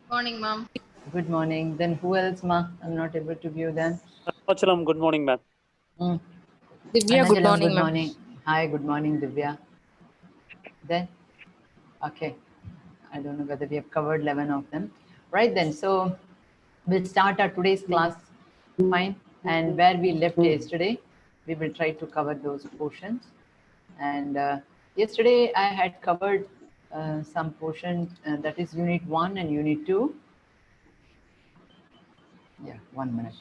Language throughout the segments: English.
Morning, ma'am. Good morning. Then who else, ma? I'm not able to view them. Achalam, good morning, ma'am. Mm. Divya, good Anachalam, morning, good ma'am. morning. Hi, good morning, Divya. Then, okay. I don't know whether we have covered 11 of them. Right then, so we'll start our today's class. Fine. And where we left yesterday, we will try to cover those portions. And yesterday I had covered some portion that is unit 1 and unit 2. Yeah, 1 minute.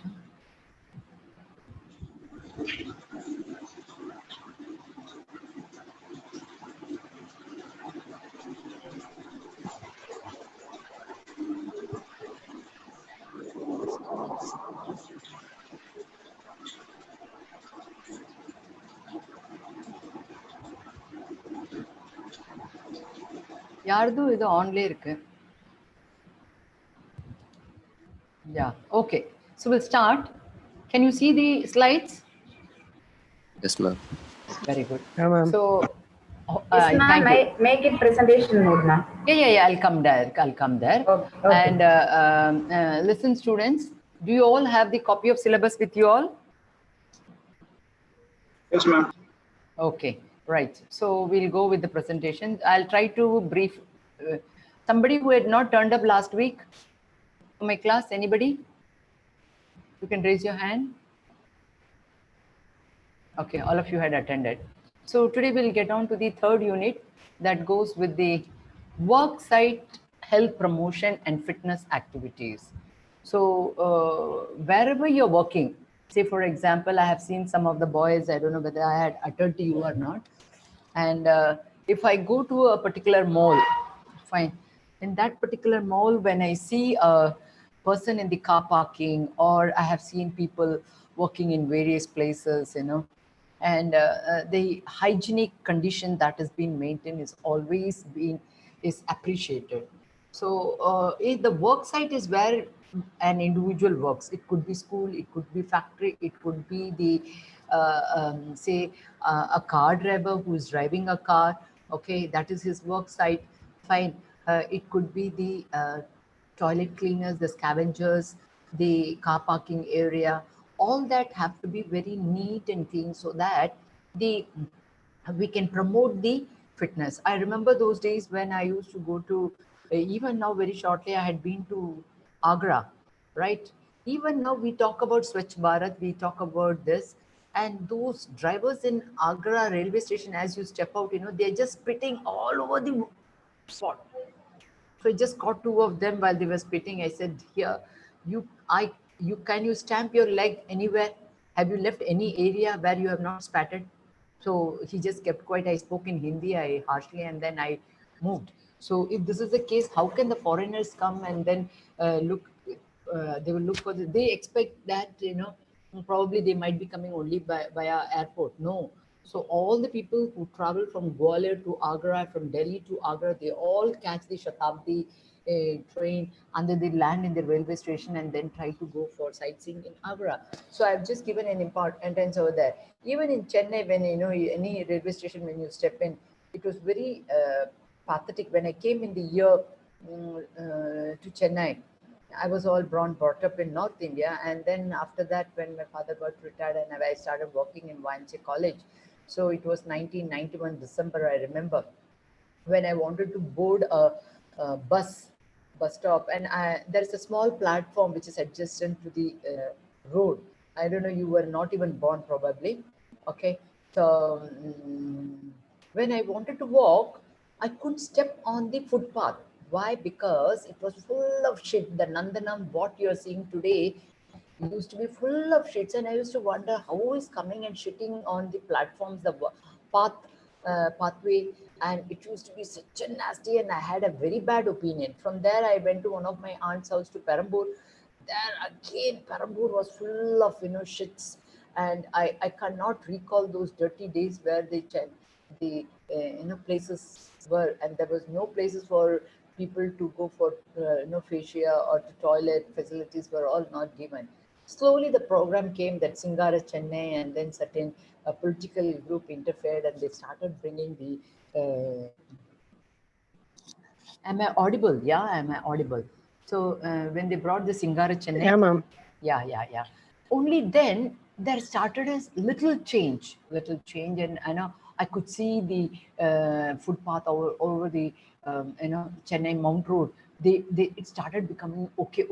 யாரது இது ஆன்லே இருக்கு. Yeah, okay. So we'll start. Can you see the slides? Yes, ma'am. Very good. Yeah, ma'am. So, Yes, ma'am. thank you. Make it presentation mode, ma'am. Yeah. I'll come there. Okay. And listen, students, do you all have the copy of syllabus with you all? Yes, ma'am. Okay, right. So we'll go with the presentation. I'll try to brief somebody who had not turned up last week for my class. Anybody? You can raise your hand. Okay, all of you had attended. So today we'll get on to the third unit that goes with the work site health promotion and fitness activities. So wherever you're working, say for example, I have seen some of the boys, I don't know whether I had uttered to you or not. And if I go to a particular mall, fine, in that particular mall, when I see a person in the car parking, or I have seen people working in various places, and the hygienic condition that has been maintained is always been is appreciated. So if the work site is where an individual works, it could be school, it could be factory, it could be the say a car driver who is driving a car. Okay, that is his work site. Fine. It could be the toilet cleaners, the scavengers, the car parking area. All that have to be very neat and clean so that we can promote the fitness. I remember those days when I used to go to, even now very shortly, I had been to Agra, right? Even now we talk about Swachh Bharat, we talk about this, and those drivers in Agra railway station, as you step out, they're just spitting all over the spot. So I just caught two of them while they were spitting. I said, "Here, can you stamp your leg anywhere? Have you left any area where you have not spatted?" So he just kept quiet. I spoke in Hindi, I harshly, and then I moved. So if this is the case, how can the foreigners come and then look? They will look for they expect that probably they might be coming only via airport. No. So all the people who travel from Gwalior to Agra, from Delhi to Agra, they all catch the Shatabdi train, and then they land in the railway station and then try to go for sightseeing in Agra. So I've just given an importance over there. Even in Chennai, when any railway station, when you step in, it was very pathetic. When I came in the year to Chennai, I was all brought up in North India, and then after that, when my father got retired and I started working in YMCA College, so it was 1991 December, I remember, when I wanted to board a bus stop, and there's a small platform which is adjacent to the road. I don't know, you were not even born probably. Okay, so when I wanted to walk, I couldn't step on the footpath. Why? Because it was full of shit. The Nandanam, what you're seeing today, used to be full of shits, and I used to wonder how is coming and shitting on the platforms, the pathway, and it used to be such a nasty, and I had a very bad opinion. From there, I went to one of my aunt's house to Perambur. There again, Perambur was full of shits, and I cannot recall those dirty days where the places were, and there was no places for people to go for fascia or to toilet facilities were all not given. Slowly the program came that Singara Chennai, and then certain political group interfered and they started bringing the am I audible? Yeah, am I audible? So when they brought the Singara Chennai, Yeah, ma'am. yeah. Only then there started a little change, and I could see the footpath over the Chennai Mount Road. It started becoming okay.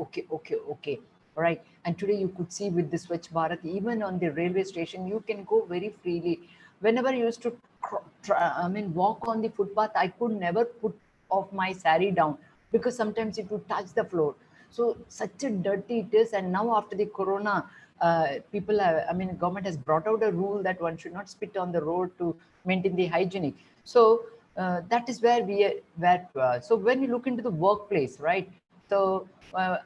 All right, and today you could see with the Swachh Bharat, even on the railway station, you can go very freely. Whenever I used to walk on the footpath, I could never put off my sari down because sometimes it would touch the floor. So such a dirty it is. And now after the corona, people have, government has brought out a rule that one should not spit on the road to maintain the hygienic. So that is where so when you look into the workplace, right? So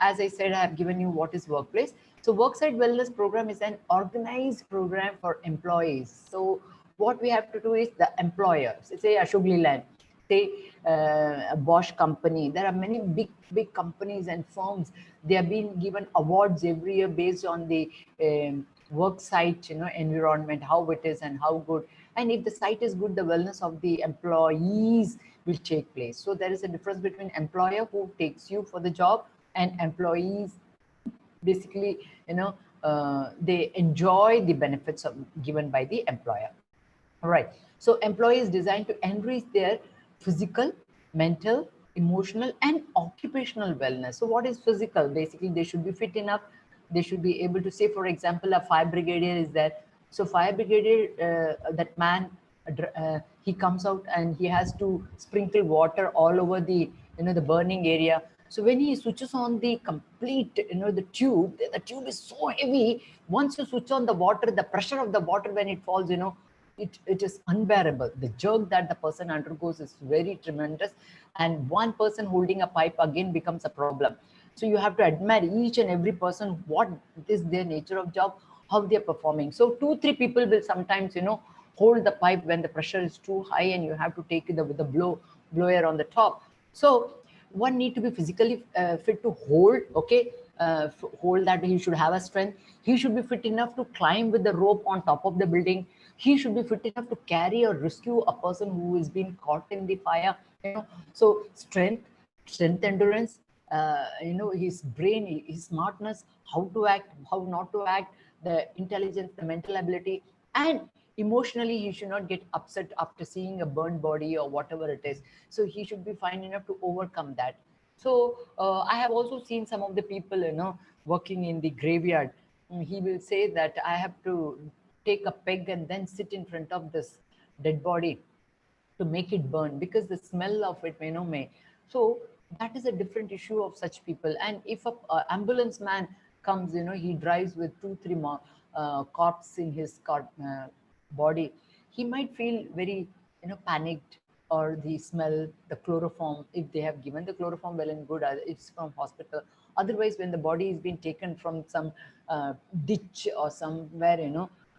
as I said, I have given you what is workplace. So worksite wellness program is an organized program for employees. So what we have to do is the employer, say Ashok Leyland, say a Bosch company. There are many big companies and firms. They are being given awards every year based on the work site, environment, how it is and how good. And if the site is good, the wellness of the employees will take place. So there is a difference between employer who takes you for the job and employees. Basically, they enjoy the benefits given by the employer. All right. So employee is designed to enrich their physical, mental, emotional, and occupational wellness. So what is physical? Basically, they should be fit enough. They should be able to say, for example, a fire brigadier is there. So fire brigadier, that man, he comes out and he has to sprinkle water all over the, the burning area. So when he switches on the complete, the tube is so heavy. Once you switch on the water, the pressure of the water when it falls, it is unbearable. The jerk that the person undergoes is very tremendous, and one person holding a pipe again becomes a problem. So you have to admire each and every person, what is their nature of job, how they are performing. So 2-3 people will sometimes hold the pipe when the pressure is too high, and you have to take it with the blower on the top. So one need to be physically fit to hold, okay, hold that. He should have a strength. He should be fit enough to climb with the rope on top of the building. He should be fit enough to carry or rescue a person who is being caught in the fire. So strength, endurance, his brain, his smartness, how to act, how not to act, the intelligence, the mental ability, and emotionally he should not get upset after seeing a burned body or whatever it is. So he should be fine enough to overcome that. So I have also seen some of the people, working in the graveyard. He will say that I have to take a peg and then sit in front of this dead body to make it burn, because the smell of it may. So that is a different issue of such people. And if a ambulance man comes, he drives with 2-3 more corpse in his body, he might feel very panicked. Or the smell, the chloroform, if they have given the chloroform, well and good, it's from hospital. Otherwise, when the body is being taken from some ditch or somewhere,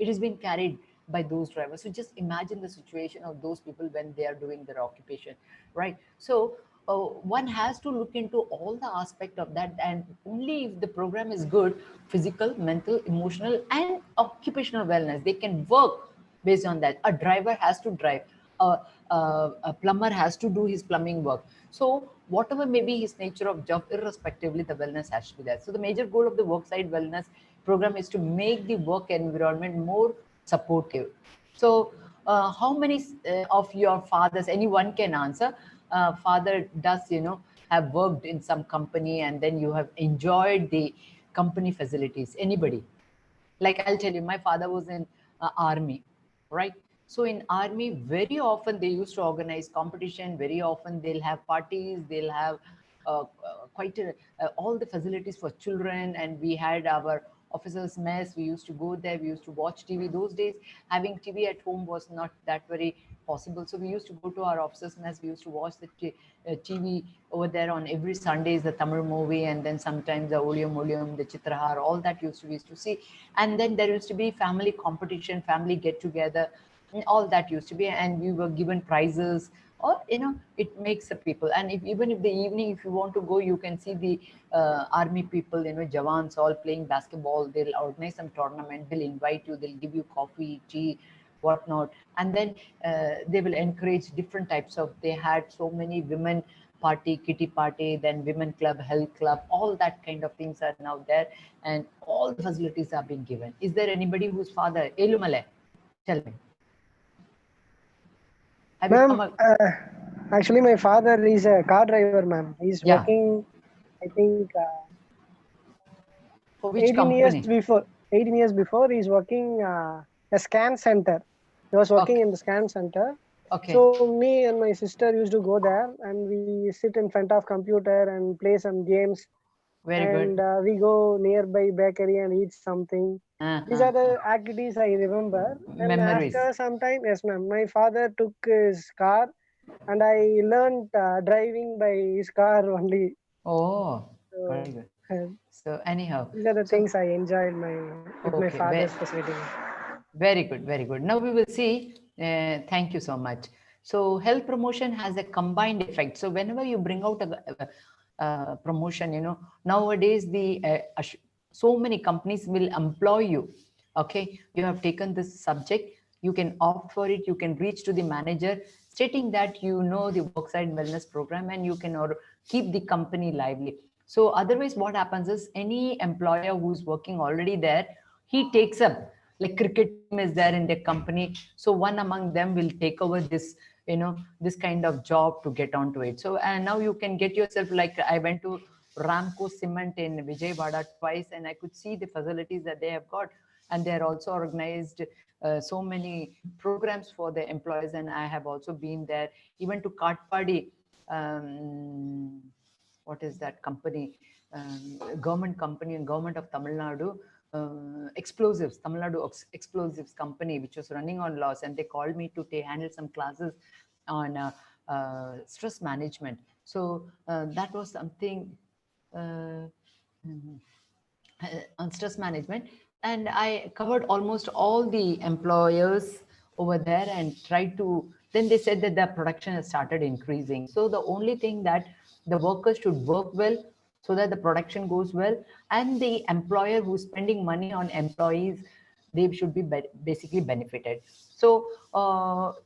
it has been carried by those drivers. So just imagine the situation of those people when they are doing their occupation, right? So one has to look into all the aspect of that, and only if the program is good, physical, mental, emotional, and occupational wellness, they can work based on that. A driver has to drive, a plumber has to do his plumbing work. So whatever may be his nature of job, irrespectively, the wellness has to be there. So the major goal of the worksite wellness program is to make the work environment more supportive. So how many of your fathers, anyone can answer, father does have worked in some company and then you have enjoyed the company facilities? Anybody? Like I'll tell you, my father was in army, right? So in army, very often they used to organize competition. Very often they'll have parties, they'll have all the facilities for children. And we had our officers mess. We used to go there, we used to watch TV. Those days having TV at home was not that very possible, so we used to go to our officers mess. We used to watch the TV over there on every Sundays, the Tamil movie, and then sometimes the Olium Olium, the Chitrahar, all that we used to see. And then there used to be family competition, family get together, all that used to be, and we were given prizes. Or it makes the people. And even if the evening, if you want to go, you can see the army people, Jawans all playing basketball. They'll organize some tournament, they'll invite you, they'll give you coffee, tea, whatnot. And then they will encourage different types of, they had so many women party, kitty party, then women club, health club, all that kind of things are now there, and all the facilities are being given. Is there anybody whose father, Elumale, tell me. Have you Ma'am, come actually my father is a car driver, ma'am. He's Yeah. working, I think, for which 18 years company? before. 18 years before, he's working a scan center. He was working Okay. in the scan center. Okay. So me and my sister used to go there, and we sit in front of computer and play some games. Very And good. we go nearby bakery and eat something. These are the activities I remember. And Memories. after some time, yes, ma'am, my father took his car, and I learned driving by his car only. Oh, So, very good. So anyhow, these are the things I enjoyed with my okay, father's facility. very good, very good. Now we will see. Thank you so much. So health promotion has a combined effect. So whenever you bring out a promotion, you know, nowadays so many companies will employ you. Okay, you have taken this subject, you can opt for it, you can reach to the manager stating that you know the worksite wellness program, and you can or keep the company lively. So otherwise what happens is, any employer who's working already there, he takes up, like cricket team is there in their company, so one among them will take over this, you know, this kind of job to get onto it. So and now you can get yourself, like I went to Ramco Cement in Vijayawada twice, and I could see the facilities that they have got, and they are also organized so many programs for the employees. And I have also been there, even to Katpadi, what is that company, government company and government of Tamil Nadu, explosives, Tamil Nadu explosives company, which was running on loss, and they called me to handle some classes on stress management. So that was something on stress management, and I covered almost all the employers over there and tried to, then they said that the production has started increasing. So the only thing that the workers should work well so that the production goes well, and the employer who's spending money on employees, they should be basically benefited. So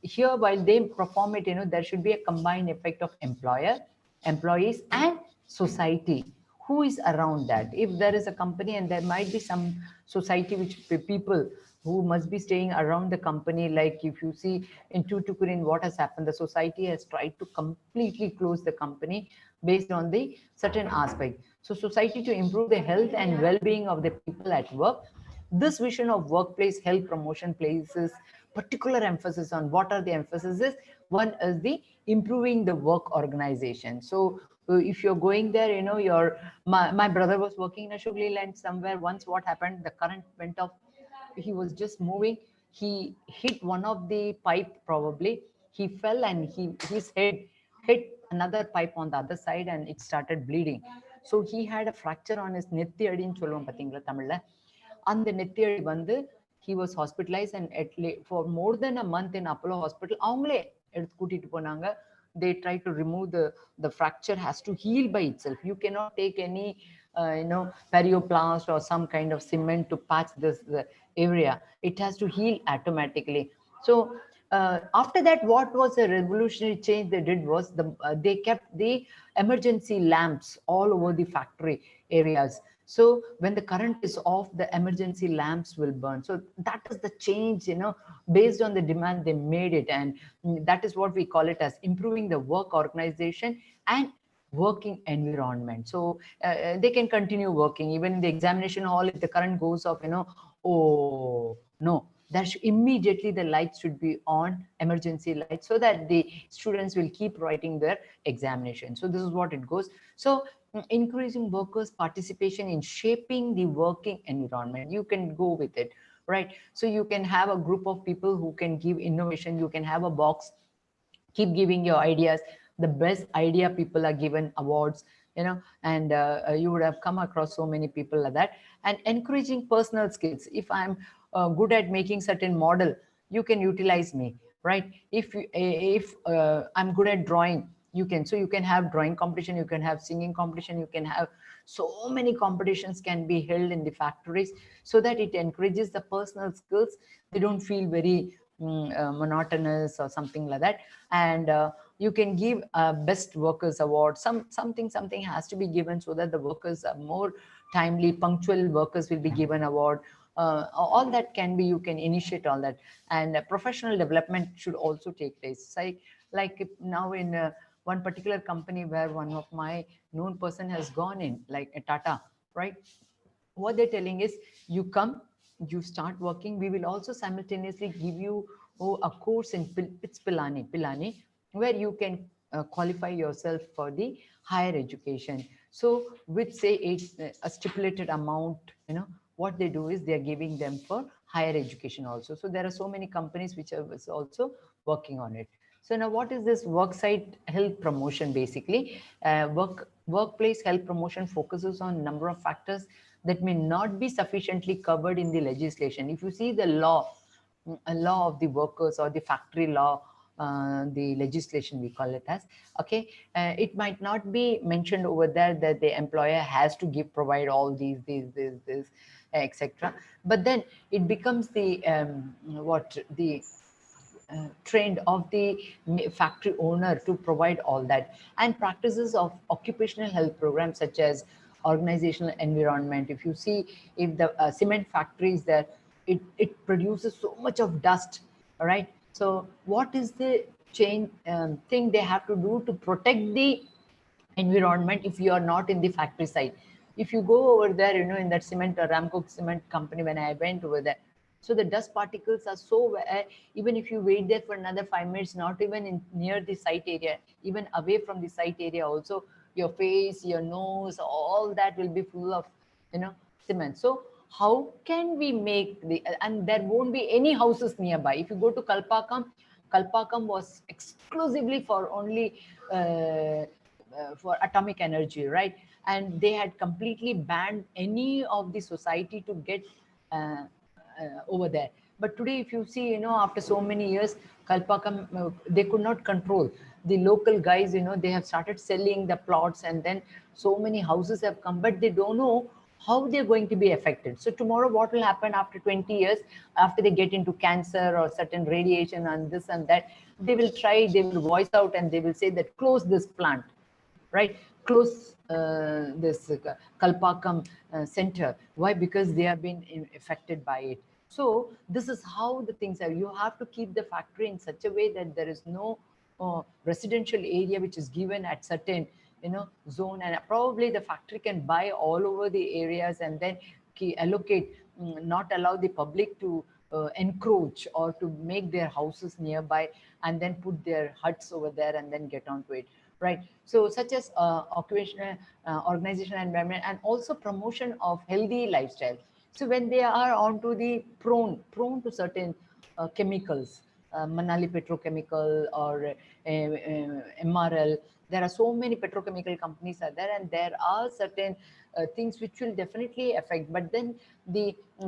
here, while they perform it, you know, there should be a combined effect of employer, employees, and society who is around that. If there is a company, and there might be some society which people who must be staying around the company, like if you see in Tuticorin what has happened, the society has tried to completely close the company based on the certain aspect. So society, to improve the health and well-being of the people at work, this vision of workplace health promotion places particular emphasis on, what are the emphases? One is the improving the work organization. So if you're going there, you know, my brother was working in a sugar land somewhere once. What happened? The current went off. He was just moving. He hit one of the pipe, probably. He fell, and his head hit another pipe on the other side, and it started bleeding. So he had a fracture on his நெத்தி அடின்னு சொல்லுவோம் பாத்தீங்களா தமிழ்ல, அந்த நெத்தி அடி வந்து he was hospitalized, and for more than a month in Apollo hospital. அவங்களே எடுத்து கூட்டிட்டு போனாங்க. They try to remove the fracture has to heal by itself. You cannot take any you know, perioplast or some kind of cement to patch this area. It has to heal automatically. So after that, what was the revolutionary change they did was they kept the emergency lamps all over the factory areas. So when the current is off, the emergency lamps will burn. So that is the change, you know, based on the demand, they made it. And that is what we call it as improving the work organization and working environment. So they can continue working even in the examination hall. If the current goes off, you know, oh no, that immediately the lights should be on, emergency lights, so that the students will keep writing their examination. So this is what it goes. So increasing workers' participation in shaping the working environment, you can go with it, right? So you can have a group of people who can give innovation. You can have a box, keep giving your ideas. The best idea people are given awards, you know, and you would have come across so many people like that. And encouraging personal skills. If I'm good at making certain model, you can utilize me, right? If I'm good at drawing, you can, so you can have drawing competition, you can have singing competition, you can have so many competitions can be held in the factories, so that it encourages the personal skills. They don't feel very monotonous or something like that. And you can give a best workers award, something has to be given so that the workers are more timely, punctual workers will be given award. All that can be, you can initiate all that. And professional development should also take place. Like now in one particular company where one of my known person has gone in, like a Tata, right? What they're telling is, you come, you start working, we will also simultaneously give you a course in Pilani, where you can qualify yourself for the higher education. So with say a stipulated amount, what they do is they are giving them for higher education also. So there are so many companies which are also working on it. So now what is this worksite health promotion? Basically, workplace health promotion focuses on number of factors that may not be sufficiently covered in the legislation. If you see the law, a law of the workers or the factory law, the legislation we call it as, okay, it might not be mentioned over there that the employer has to provide all these, etc. But then it becomes the trend of the factory owner to provide all that. And practices of occupational health programs such as organizational environment. If you see, if the cement factory is there, it produces so much of dust, all right? So what is the thing they have to do to protect the environment if you are not in the factory side? If you go over there, in that cement, Ramco cement company, when I went over there, so the dust particles are so, even if you wait there for another 5 minutes, not even near the site area, even away from the site area also, your face, your nose, all that will be full of, cement. So how can we make and there won't be any houses nearby. If you go to Kalpakam was exclusively for only for atomic energy, right? And they had completely banned any of the society to get over there. But today, if you see, after so many years, Kalpakam, they could not control. The local guys, they have started selling the plots, and then so many houses have come, but they don't know how they're going to be affected. So tomorrow, what will happen after 20 years, after they get into cancer or certain radiation and this and that, they will voice out and they will say that close this plant, right? Close this Kalpakam center. Why? Because they have been affected by it. So this is how the things are. You have to keep the factory in such a way that there is no residential area which is given at certain zone, and probably the factory can buy all over the areas and then allocate, not allow the public to encroach or to make their houses nearby and then put their huts over there and then get onto it, right? So such as occupational organization environment, and also promotion of healthy lifestyle. So when they are onto the prone to certain chemicals, Manali Petrochemical or MRL, there are so many petrochemical companies are there, and there are certain things which will definitely affect. But then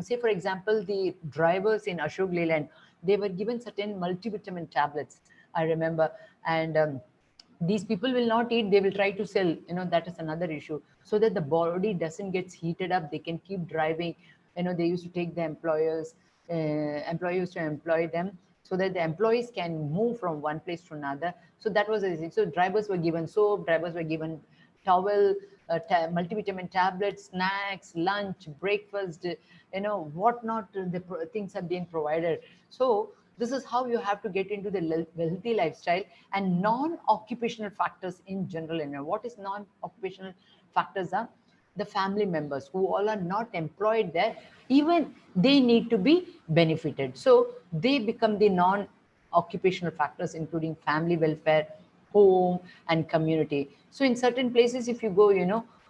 say for example, the drivers in Ashok Leyland, they were given certain multivitamin tablets, I remember, and these people will not eat, they will try to sell, that is another issue, so that the body doesn't get heated up, they can keep driving. They used to take the employers to employ them so that the employees can move from one place to another. So that was a, so drivers were given soap, drivers were given towel, multivitamin tablets, snacks, lunch, breakfast, what not, things are being provided. So this is how you have to get into the healthy lifestyle. And non-occupational factors in general. What is non-occupational factors are the family members who all are not employed there, even they need to be benefited. So they become the non-occupational factors, including family welfare, home, and community. So in certain places, if you go,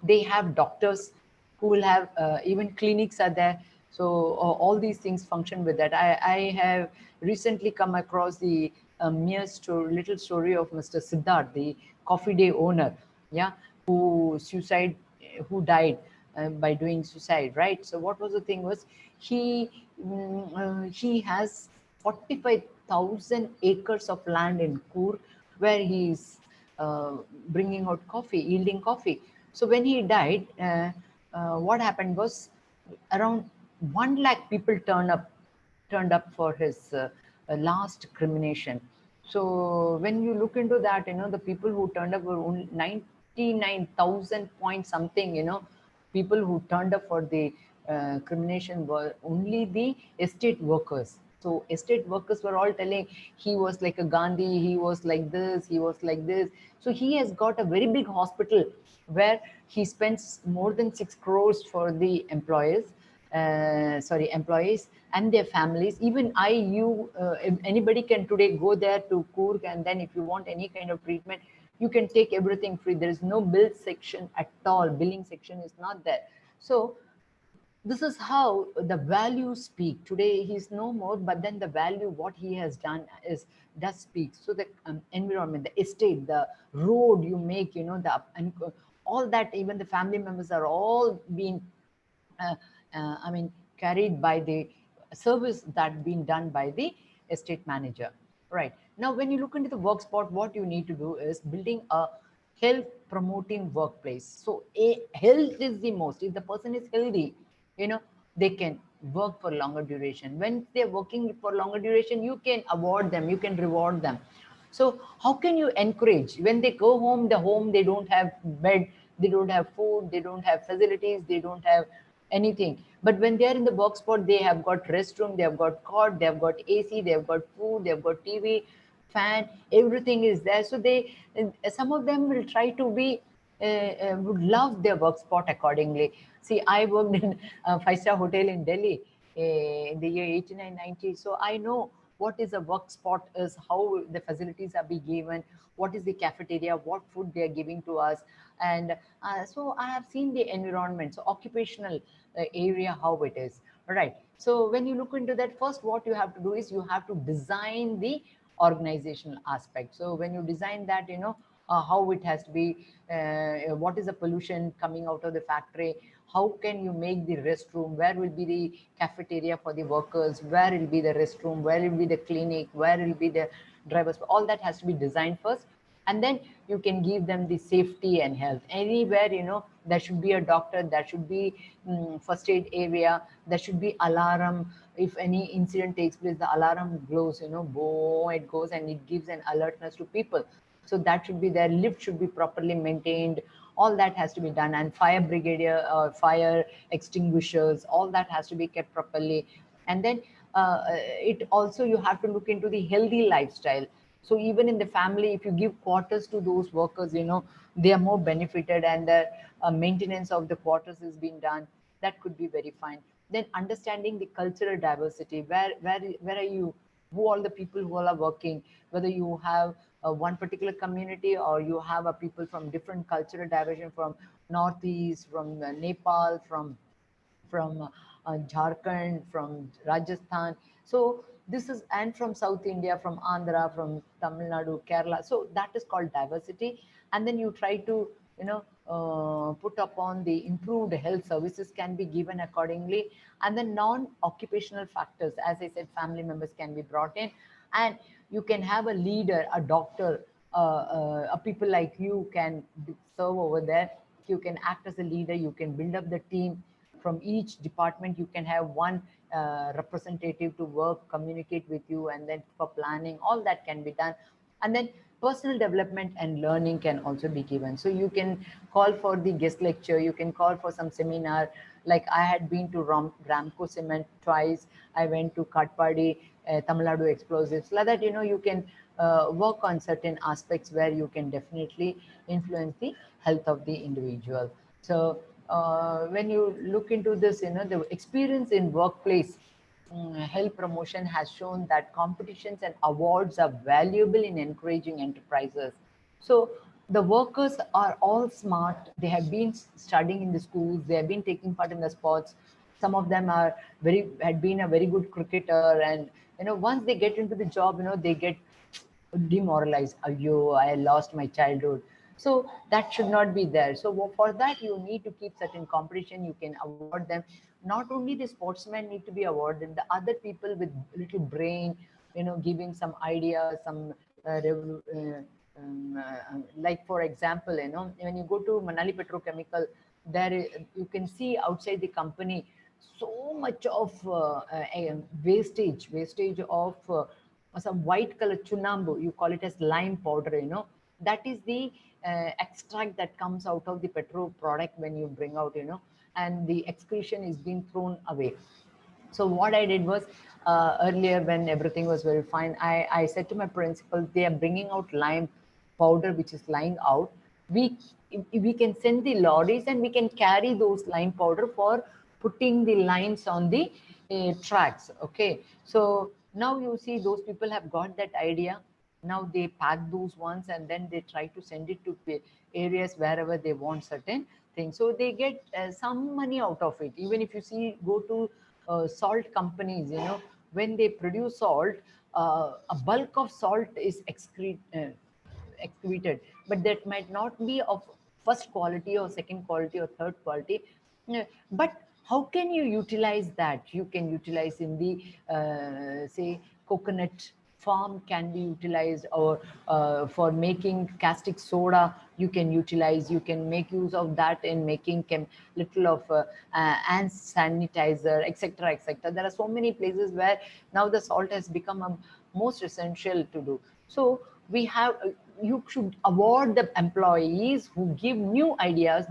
they have doctors who will have, even clinics are there. So all these things function with that. I have recently come across the little story of Mr. Siddharth, the Coffee Day owner, yeah, who died by doing suicide, right? So what was the thing was, he has 45,000 acres of land in Coorg, where he's bringing out coffee, yielding coffee. So when he died, what happened was around 1 lakh people turned up for his last cremation. So when you look into that, the people who turned up were only 99,000 point something, people who turned up for the crimination were only the estate workers. So estate workers were all telling he was like a Gandhi, he was like this, he was like this. So he has got a very big hospital where he spends more than 6 crores for the employees and their families. Even if anybody can today go there to Coorg, and then if you want any kind of treatment, you can take everything free. There is no bill section at all. Billing section is not there. So this is how the values speak. Today he's no more, but then the value, what he has done does speak. So the environment, the estate, the road you make, and all that, even the family members are all being uh, carried by the service that been done by the estate manager. Right. Now, when you look into the work spot, what you need to do is building a health promoting workplace. So health is the most. If the person is healthy, they can work for longer duration. When they're working for longer duration, you can award them, you can reward them. So how can you encourage when they go home, they don't have bed, they don't have food, they don't have facilities, they don't have anything. But when they are in the work spot, they have got restroom, they have got cot, they have got AC, they have got food, they have got TV, fan, everything is there. So some of them will try to be would love their work spot accordingly. See, I worked in a five-star hotel in Delhi in the year 89-90. So I know what is a work spot is, how the facilities are being given, what is the cafeteria, what food they are giving to us. And so I have seen the environment, so occupational area, how it is. All right. So when you look into that, first what you have to do is you have to design the organizational aspect. So when you design that, how it has to be, what is the pollution coming out of the factory, how can you make the restroom, where will be the cafeteria for the workers, where will be the restroom, where will be the clinic, where will be the drivers, all that has to be designed first. And then you can give them the safety and health. Anywhere, there should be a doctor, there should be first aid area, there should be alarm. If any incident takes place, the alarm glows, boom, it goes and it gives an alertness to people. So that should be there. Lift should be properly maintained. All that has to be done. And fire brigadier or fire extinguishers, all that has to be kept properly. And then it also, you have to look into the healthy lifestyle. So even in the family, if you give quarters to those workers, they are more benefited, and the maintenance of the quarters is being done. That could be very fine. Then understanding the cultural diversity, where are you, who all the people who all are working, whether you have one particular community or you have a people from different cultural division, from northeast, from Nepal, from Jharkhand, from Rajasthan. So this is, and from South India, from Andhra, from Tamil Nadu, Kerala. So that is called diversity. And then you try to, put upon the improved health services can be given accordingly. And the non-occupational factors, as I said, family members can be brought in, and you can have a leader, a doctor, a people like you can serve over there. You can act as a leader, you can build up the team. From each department, you can have one representative to work, communicate with you, and then for planning, all that can be done. And then personal development and learning can also be given. So you can call for the guest lecture, you can call for some seminar. Like I had been to Ramco Cement twice, I went to Katpadi, Tamil Nadu Explosives, like that, you can work on certain aspects where you can definitely influence the health of the individual. So when you look into this, the experience in workplace health promotion has shown that competitions and awards are valuable in encouraging enterprises. So the workers are all smart. They have been studying in the schools. They have been taking part in the sports. Some of them had been a very good cricketer, and once they get into the job, they get demoralized. Yo, I lost my childhood. So that should not be there. So for that, you need to keep certain competition. You can award them. Not only the sportsmen need to be awarded, the other people with little brain, giving some ideas, some like for example, when you go to Manali Petrochemical, you can see outside the company so much of wastage of some white color chunambu, you call it as lime powder, you know, that is the extract that comes out of the petrol product when you bring out, you know, and the excretion is being thrown away. So what I did was, earlier when everything was very fine, I said to my principal, they are bringing out lime powder which is lying out. We can send the lorries and we can carry those lime powder for putting the limes on the tracks. Okay, so now you see those people have got that idea. Now they pack those ones and then they try to send it to areas wherever they want certain things. So they get some money out of it. Even if you see, go to salt companies, you know, when they produce salt, a bulk of salt is excreted, but that might not be of first quality or second quality or third quality. But how can you utilize that? You can utilize in the say coconut farm can be utilized, or for making caustic soda you can utilize. You can make use of that in making little of hand sanitizer, etc., etc. There are so many places where now the salt has become a most essential to do. So we have you should award the employees who give new ideas,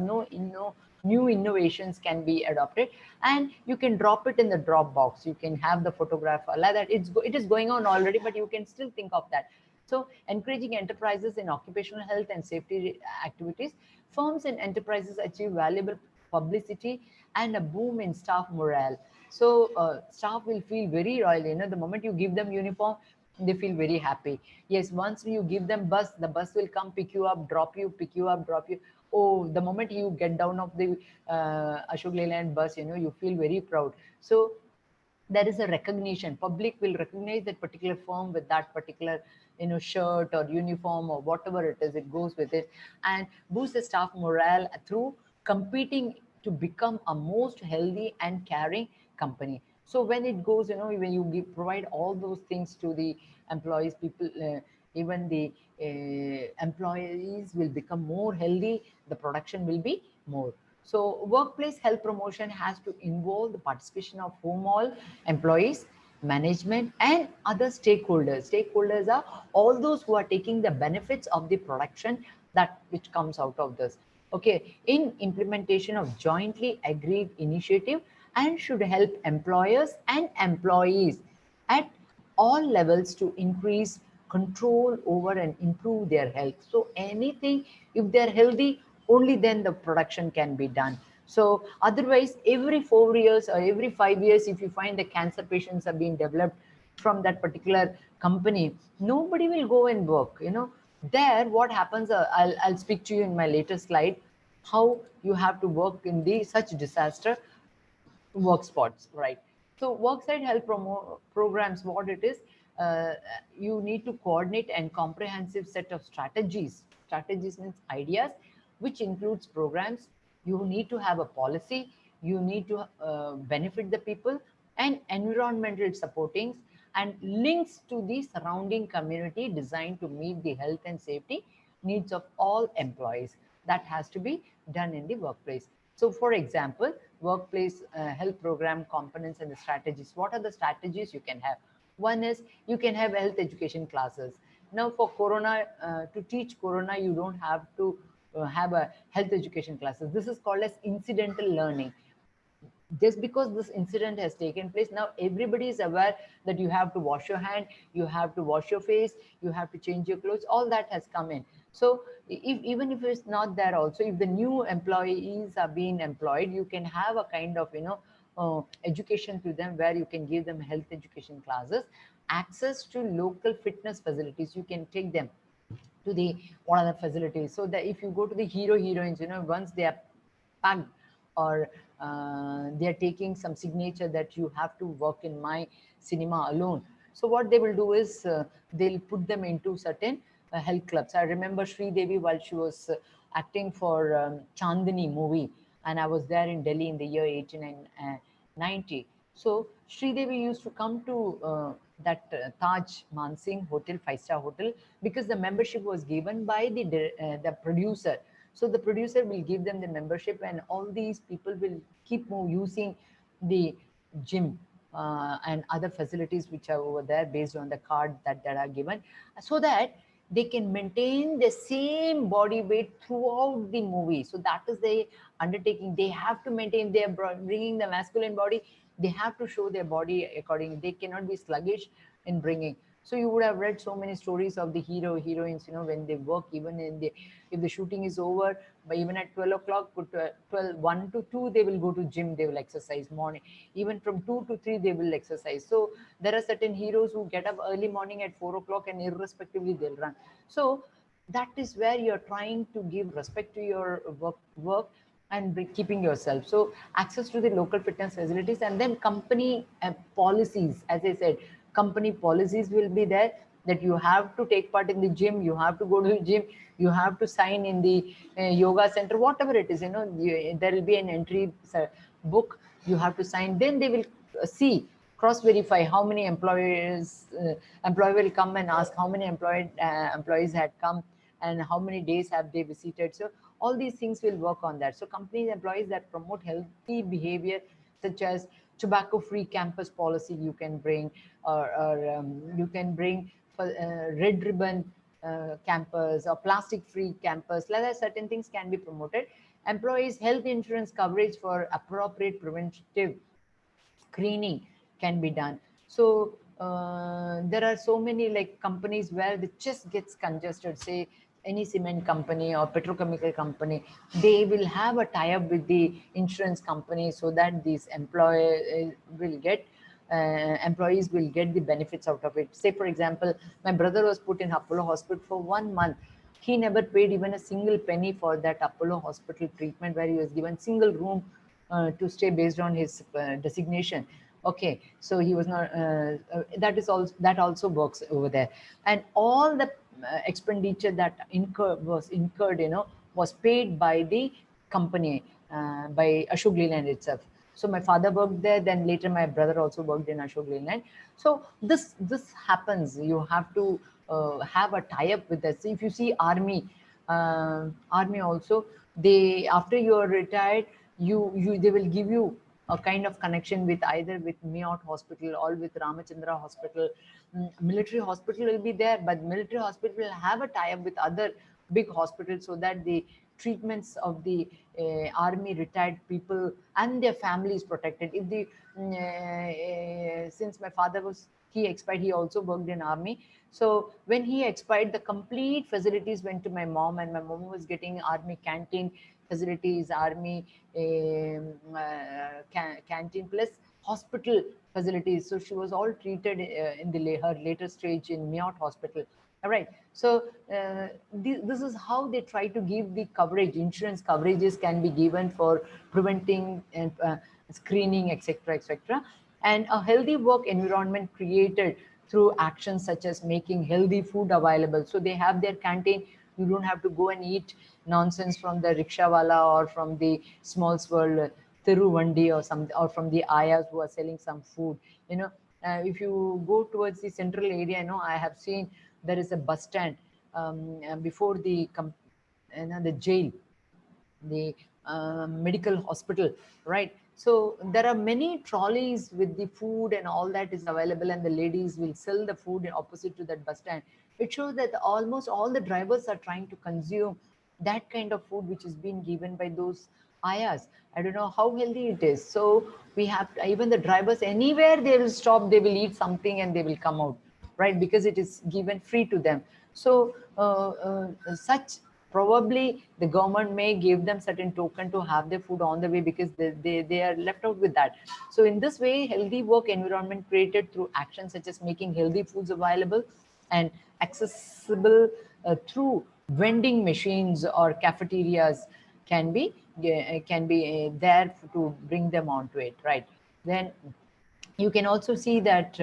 new innovations can be adopted, and you can drop it in the drop box. You can have the photographer like that. It is going on already, but you can still think of that. So encouraging enterprises in occupational health and safety activities, firms and enterprises achieve valuable publicity and a boom in staff morale. So staff will feel very royal, you know, the moment you give them uniform, they feel very happy. Yes, once you give them bus, the bus will come, pick you up, drop you, pick you up, drop you. Oh, the moment you get down of the Ashok Leyland bus, you know, you feel very proud. So there is a recognition. Public will recognize that particular firm with that particular, you know, shirt or uniform or whatever it is, it goes with it, and boost the staff morale through competing to become a most healthy and caring company. So when it goes, you know, when you provide all those things to the employees, people, even the employees will become more healthy, the production will be more. So workplace health promotion has to involve the participation of whom all employees, management, and other stakeholders. Stakeholders are all those who are taking the benefits of the production that which comes out of this. Okay, in implementation of jointly agreed initiative, and should help employers and employees at all levels to increase control over and improve their health. So anything, if they're healthy, only then the production can be done. So otherwise, every 4 years or every 5 years, if you find the cancer patients are being developed from that particular company, nobody will go and work, you know. There what happens, I'll speak to you in my later slide how you have to work in the such disaster work spots, right? So worksite health programs, what it is, uh, you need to coordinate and comprehensive set of strategies. Strategies means ideas, which includes programs. You need to have a policy. You need to benefit the people, and environmental supportings and links to the surrounding community designed to meet the health and safety needs of all employees. That has to be done in the workplace. So for example, workplace health program components and the strategies. What are the strategies you can have? One is you can have health education classes. Now for Corona, to teach Corona, you don't have to have a health education classes. This is called as incidental learning. Just because this incident has taken place, now everybody is aware that you have to wash your hand, you have to wash your face, you have to change your clothes, all that has come in. So if even if it's not there also, if the new employees are being employed, you can have a kind of, you know, education to them, where you can give them health education classes, access to local fitness facilities. You can take them to the what are the facilities, so that if you go to the hero heroines, you know, once they are packed, or they are taking some signature that you have to work in my cinema alone. So what they will do is they'll put them into certain health clubs. I remember Sri Devi, while she was acting for Chandani movie, and I was there in Delhi in the year 1890. So Sri Devi used to come to that Taj Mansingh Hotel, 5-star hotel, because the membership was given by the producer. So the producer will give them the membership, and all these people will keep using the gym and other facilities which are over there based on the card that are given, so that they can maintain the same body weight throughout the movie. So that is the undertaking. They have to maintain, they are bringing the masculine body, they have to show their body accordingly. They cannot be sluggish in bringing. So you would have read so many stories of the heroines, when they work, even if the shooting is over, but even at 12 o'clock, 1 to 2, they will go to gym, they will exercise morning. Even from 2 to 3, they will exercise. So there are certain heroes who get up early morning at 4 o'clock and irrespectively they'll run. So that is where you're trying to give respect to your work and keeping yourself. So access to the local fitness facilities, and then company policies. As I said, company policies will be there, that you have to take part in the gym, you have to go to the gym, you have to sign in the yoga center, whatever it is, there will be an entry book, you have to sign. Then they will see, cross verify how many employee will come and ask how many employees had come and how many days have they visited. So all these things will work on that. So companies, employees that promote healthy behavior, such as tobacco-free campus policy, you can bring, or you can bring for red ribbon campus or plastic-free campus. Like that, certain things can be promoted. Employees' health insurance coverage for appropriate preventive screening can be done. So there are so many like companies where the chest gets congested, say any cement company or petrochemical company, they will have a tie-up with the insurance company, so that these employees will get the benefits out of it. Say for example, my brother was put in Apollo Hospital for 1 month. He never paid even a single penny for that Apollo Hospital treatment, where he was given single room to stay based on his designation. Okay, so he was not, that also works over there. And all the expenditure that was incurred, was paid by the company, by Ashok Leyland itself. So my father worked there, then later my brother also worked in Ashok Leyland. So this happens. You have to have a tie-up with that. So if you see army also, they, after you are retired, they will give you a kind of connection with either with Miyot Hospital or with Ramachandra Hospital. Military hospital will be there, but military hospital will have a tie-up with other big hospitals, so that the treatments of the army retired people and their families protected. If the since my father he expired, he also worked in army. So when he expired, the complete facilities went to my mom, and my mom was getting army canteen facilities, army canteen plus hospital facilities. So she was all treated in her later stage in Miyot Hospital. All right. So this is how they try to give the coverage. Insurance coverages can be given for preventing and screening, etc., etc. And a healthy work environment created through actions such as making healthy food available. So they have their canteen. You don't have to go and eat nonsense from the rickshawala or from the small swirl Tiruvandi or some, or from the ayahs who are selling some food. If you go towards the central area, I have seen there is a bus stand before the jail, the medical hospital, right? So there are many trolleys with the food and all that is available, and the ladies will sell the food opposite to that bus stand. It shows that almost all the drivers are trying to consume that kind of food which is being given by those ayahs. I don't know how healthy it is. So we have even the drivers, anywhere they will stop, they will eat something and they will come out, right? Because it is given free to them. So such, probably the government may give them certain token to have their food on the way, because they are left out with that. So in this way, healthy work environment created through actions such as making healthy foods available and accessible through vending machines or cafeterias can be there to bring them onto it, right? Then you can also see that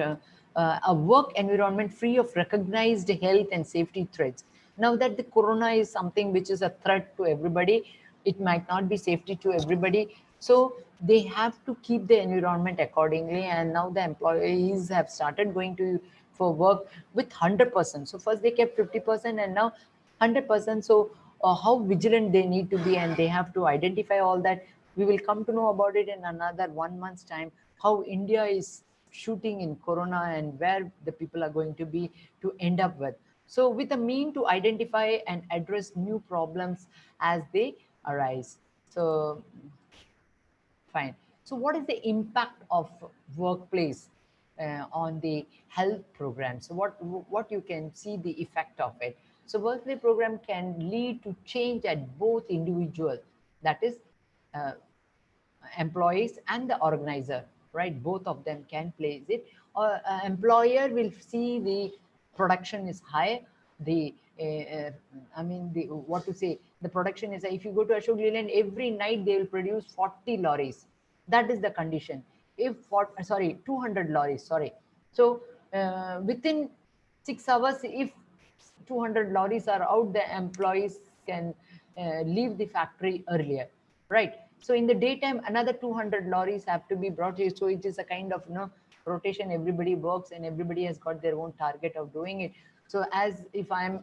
a work environment free of recognized health and safety threats. Now that the corona is something which is a threat to everybody, it might not be safety to everybody. So they have to keep the environment accordingly. And now the employees have started going to for work with 100%. So first they kept 50% and now 100%. So how vigilant they need to be, and they have to identify all that. We will come to know about it in another 1 month's time, how India is shooting in corona and where the people are going to be to end up with. So with a mean to identify and address new problems as they arise. So fine. So what is the impact of workplace on the health program? So what you can see the effect of it. So workplace program can lead to change at both individual, that is uh, employees and the organizer, right? Both of them can place it. Or employer will see the production is high, the I mean the what to say, the production is, if you go to Ashok Leyland, every night they will produce 40 lorries. That is the condition. If for, sorry, 200 lorries, sorry. So within 6 hours, if 200 lorries are out, the employees can leave the factory earlier, right? So in the daytime, another 200 lorries have to be brought here. So it is a kind of, you know, rotation. Everybody works and everybody has got their own target of doing it. So as if I'm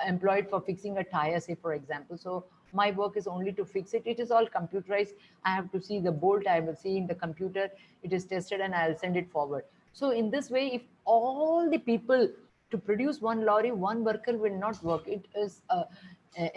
employed for fixing a tire, say for example, so my work is only to fix it. It is all computerized. I have to see the bolt, I will see in the computer, it is tested, and I'll send it forward. So in this way, if all the people to produce one lorry, one worker will not work. It is a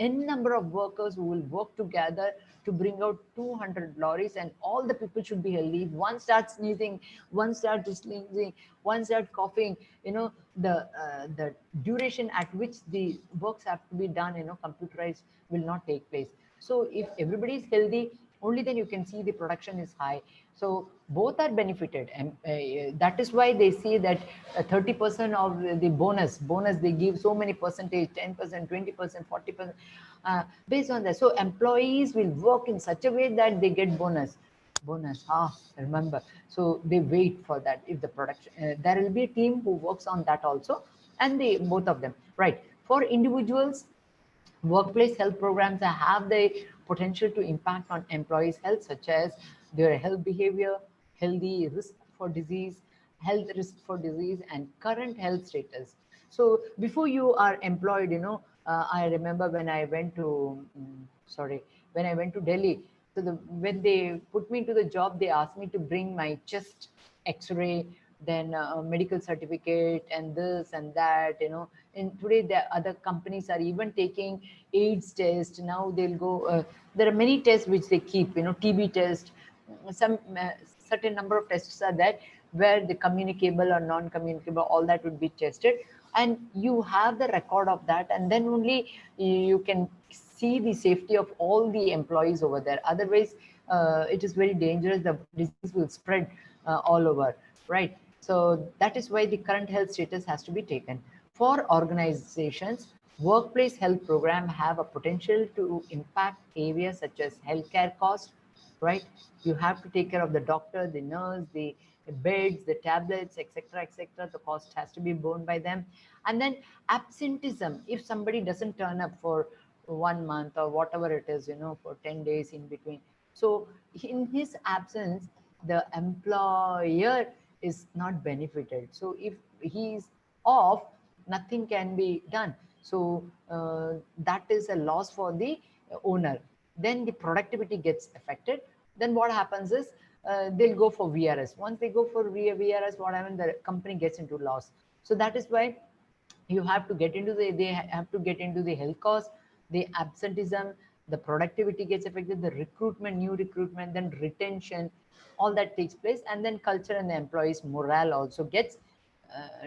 n number of workers who will work together to bring out 200 lorries, and all the people should be healthy. If one starts sneezing, one starts sneezing, one starts coughing, you know, the duration at which the works have to be done, you know, computerized, will not take place. So if everybody is healthy, only then you can see the production is high. So both are benefited, and that is why they say that 30% of the bonus they give, so many percentage, 10%, 20%, 40%, based on that. So employees will work in such a way that they get bonus. Remember, so they wait for that. If the production, there will be a team who works on that also, and they, both of them, right? For individuals, workplace health programs have the potential to impact on employees' health, such as their health behavior, healthy risk for disease, health risk for disease, and current health status. So before you are employed, you know, I remember when I went to, when I went to Delhi. So when they put me into the job, they asked me to bring my chest X-ray, then medical certificate, and this and that, you know. And today the other companies are even taking AIDS test. Now they'll go, there are many tests which they keep, you know, TB test, some certain number of tests are there where the communicable or non-communicable, all that would be tested, and you have the record of that, and then only you can see the safety of all the employees over there. Otherwise, it is very dangerous. The disease will spread all over, right? So that is why the current health status has to be taken. For organizations, workplace health program have a potential to impact areas such as healthcare costs, right? You have to take care of the doctor, the nurse, the beds, the tablets, etc., etc. The cost has to be borne by them. And then absenteeism, if somebody doesn't turn up for 1 month or whatever it is, you know, for 10 days in between. So in his absence, the employer is not benefited. So if he is off, nothing can be done. So that is a loss for the owner. Then the productivity gets affected. Then what happens is they'll go for VRS. Once they go for VRS, what happens? The company gets into loss. So that is why you have to get into the, they have to get into the health cost, the absenteeism, the productivity gets affected, the recruitment, new recruitment, then retention, all that takes place, and then culture and the employees' morale also gets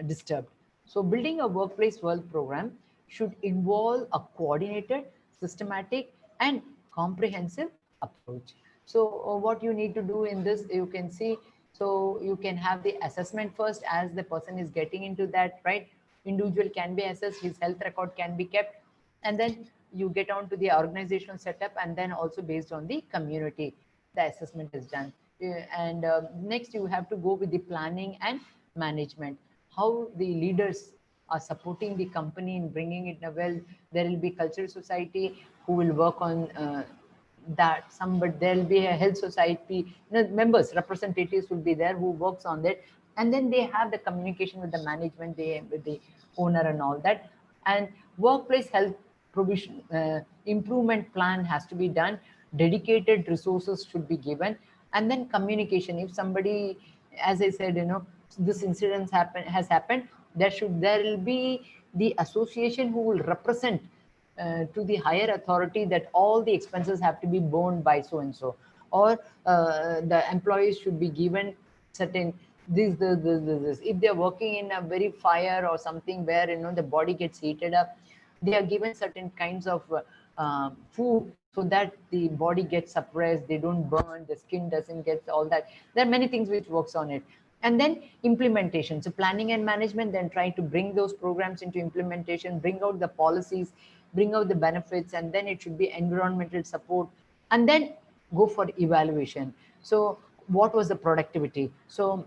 disturbed. So building a workplace health program should involve a coordinated, systematic, and comprehensive approach. So what you need to do in this, you can see, so you can have the assessment first as the person is getting into that, right? Individual can be assessed, his health record can be kept, and then you get on to the organizational setup, and then also based on the community, the assessment is done. And next you have to go with the planning and management, how the leaders are supporting the company in bringing it in a well. There will be cultural society who will work on that, but there'll be a health society, you know, members, representatives will be there who works on that, and then they have the communication with the management, with the owner and all that. And workplace health provision improvement plan has to be done, dedicated resources should be given, and then communication. If somebody, as I said, you know, this incident has happened, there will be the association who will represent to the higher authority that all the expenses have to be borne by so and so, or the employees should be given certain this. If they're working in a very fire or something where the body gets heated up, they are given certain kinds of food so that the body gets suppressed, they don't burn, the skin doesn't get all that. There are many things which works on it. And then implementation, so planning and management, then try to bring those programs into implementation, bring out the policies, bring out the benefits, and then it should be environmental support, and then go for evaluation. So what was the productivity? So